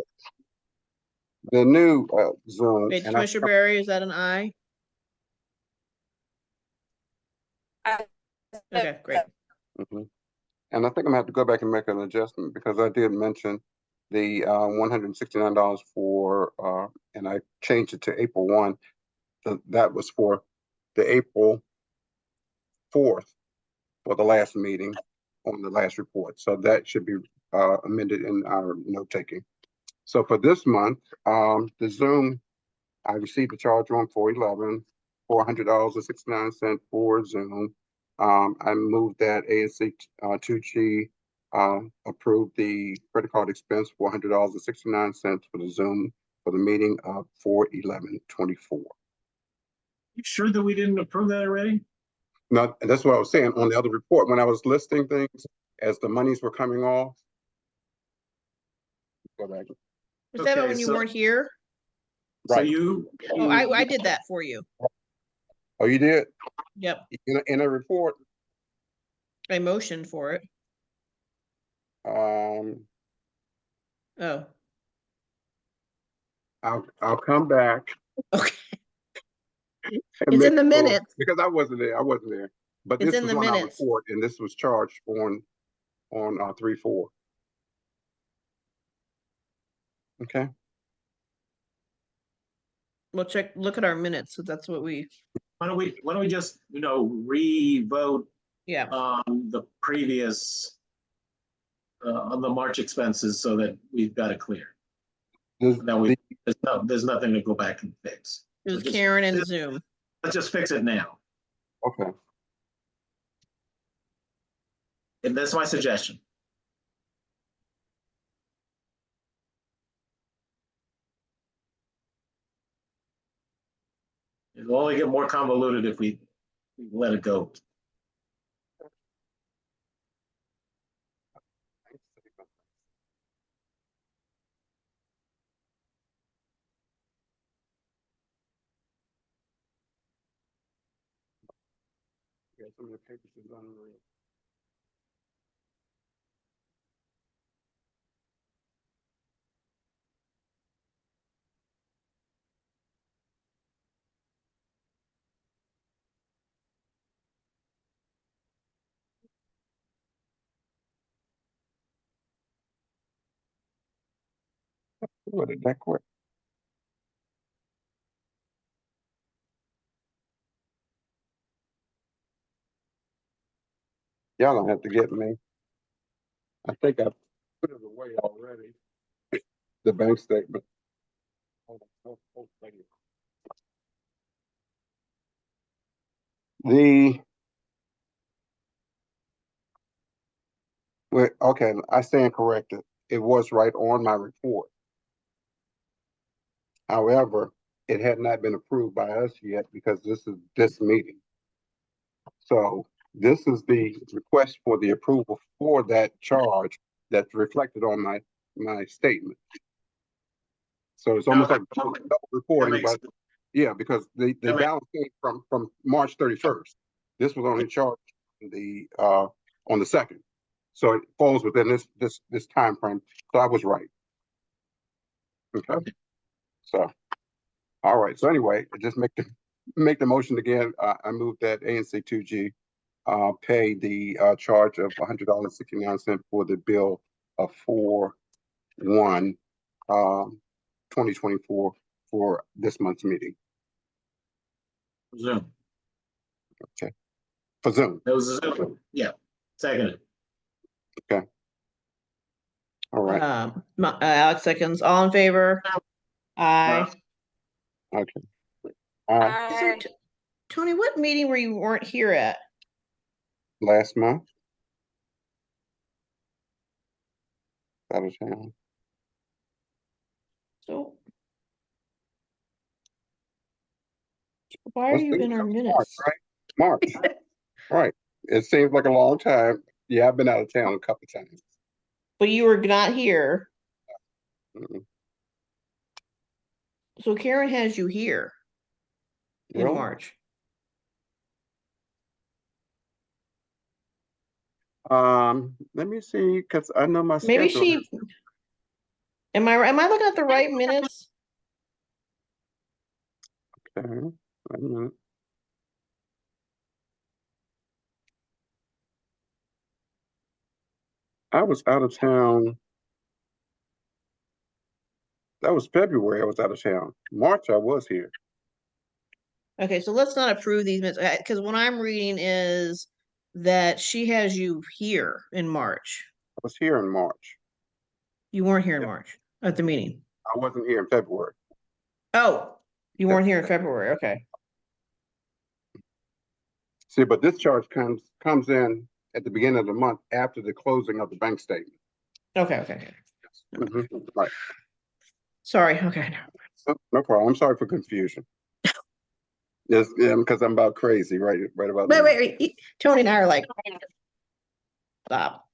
A: the new Zoom.
B: Okay,
A: And
B: Commissioner Berry, is that an aye? Okay, great.
A: Mhm. And I think I'm gonna have to go back and make an adjustment because I did mention the $169 for and I changed it to April 1. That was for the April 4th for the last meeting on the last report. So that should be amended in our note taking. So for this month, the Zoom, I received a charge on $411, $400.69 for Zoom. I moved that ANC 2G approved the credit card expense $400.69 for the Zoom for the meeting of 4/11/24.
C: You sure that we didn't approve that already?
A: No, and that's what I was saying on the other report when I was listing things as the monies were coming off. Go back.
B: Was that
C: Okay,
B: when you
C: so-
B: weren't here?
C: So
A: Right.
B: Oh, I did that for you.
A: Oh, you did?
B: Yep,
A: In a report?
B: I motioned for it.
A: Um,
B: Oh,
A: I'll come back.
B: okay.
A: and
B: It's
A: make
B: in the
A: sure,
B: minutes.
A: because I wasn't there. But
B: It's
A: this
B: in
A: was
B: the
A: on our
B: minutes.
A: report, and this was charged on 3/4. Okay.
B: We'll look at our minutes, so that's what we,
C: Why don't we just, re-vote
B: yeah.
C: on the previous, on the March expenses so that we've got it clear. Now there's nothing to go back and fix.
B: It was
C: So just-
B: Karen and Zoom.
C: Let's just fix it now.
A: Okay.
C: And that's my suggestion. It'll only get more convoluted if we let it go.
A: Yeah, some of the papers is unread. What did that quick? Y'all don't have to get me. I think I put it away already. The bank statement. Okay, I stand corrected. It was right on my report. However, it had not been approved by us yet because this is this meeting. So this is the request for the approval for that charge that's reflected on my statement. So it's almost like double reporting, but yeah, because the balance came from March 31st. This was only charged on the 2nd. So it falls within this time frame. So I was right. Okay. So all right. So anyway, just make the motion again. I move that ANC 2G pay the charge of $100.69 for the bill of 4/1/2024 for this month's meeting.
C: Zoom.
A: Okay. For Zoom.
C: That was Zoom. Yeah. Second.
A: Okay. All right.
B: Alex seconds. All in favor? Aye.
A: Okay.
B: Tony, what meeting were you weren't here at?
A: Last month. Out of town.
B: So why are you in our minutes?
A: March. Right. It seems like a long time. Yeah, I've been out of town a couple times.
B: But you were not here.
A: Mm-mm.
B: So Karen has you here in
A: Really?
B: March.
A: Let me see, because I know my
B: Maybe
A: schedule.
B: Am I looking at the right minutes?
A: Okay, wait a minute. I was out of town. That was February. I was out of town. March, I was here.
B: Okay, so let's not approve these minutes, because what I'm reading is that she has you here in March.
A: I was here in March.
B: You weren't here in
A: Yep.
B: March at the meeting.
A: I wasn't here in February.
B: Oh, you weren't here in February, okay.
A: See, but this charge comes in at the beginning of the month after the closing of the bank statement.
B: Okay.
A: Right.
B: Sorry, okay.
A: No problem. I'm sorry for confusion. Yes, yeah, because I'm about crazy, right about that.
B: Wait. Tony and I are like, stop.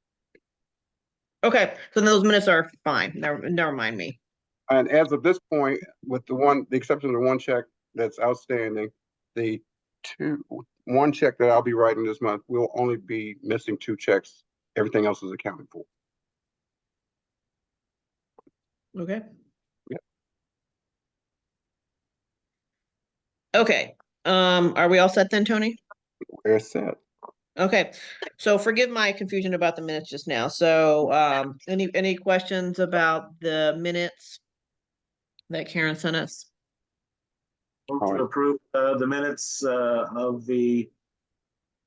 B: Okay, so those minutes are fine. Never mind me.
A: And as of this point, with the exception of the one check that's outstanding, the one check that I'll be writing this month, we'll only be missing 2 checks. Everything else is accounted for.
B: Okay.
A: Yeah.
B: Okay, are we all set then, Tony?
A: We're set.
B: Okay, so forgive my confusion about the minutes just now. So, any questions about the minutes that Karen sent us?
C: Move to approve the minutes of the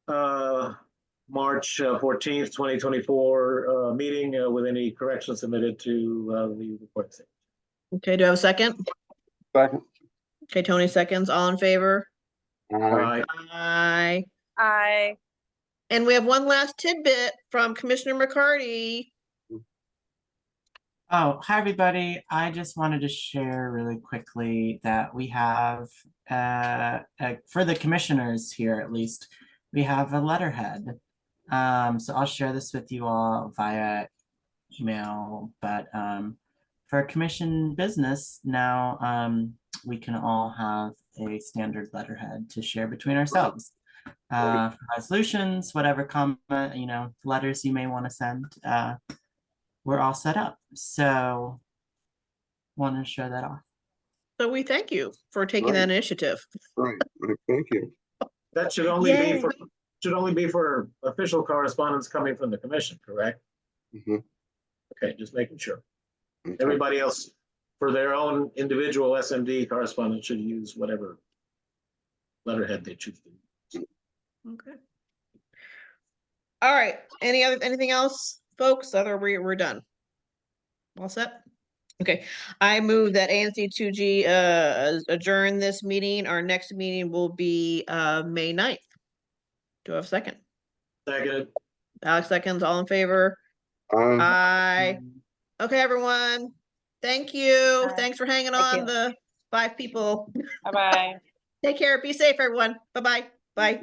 C: March 14th, 2024 meeting with any corrections submitted to the report.
B: Okay, do I have a second?
A: Second.
B: Okay, Tony seconds. All in favor?
A: Aye.
B: Aye.
R: Aye.
B: And we have one last tidbit from Commissioner McCarty.
D: Oh, hi, everybody. I just wanted to share really quickly that we have, for the commissioners here at least, we have a letterhead. So I'll share this with you all via email, but for commission business now, we can all have a standard letterhead to share between ourselves. For resolutions, whatever comment, letters you may want to send, we're all set up. So want to show that off.
B: So we thank you for taking that initiative.
A: Right. Thank you.
C: That should only
B: Yay.
C: be for official correspondence coming from the commission, correct? Okay, just making sure.
A: Okay.
C: Everybody else, for their own individual SMD correspondence, should use whatever letterhead they choose to use.
B: Okay. All right, anything else, folks? Other we're done. All set? Okay, I move that ANC 2G adjourn this meeting. Our next meeting will be May 9th. Do I have a second?
C: Second.
B: Alex seconds, all in favor? Aye. Okay, everyone. Thank you. Thanks for hanging on, the 5 people.
R: Bye-bye.
B: Take care. Be safe, everyone. Bye-bye. Bye.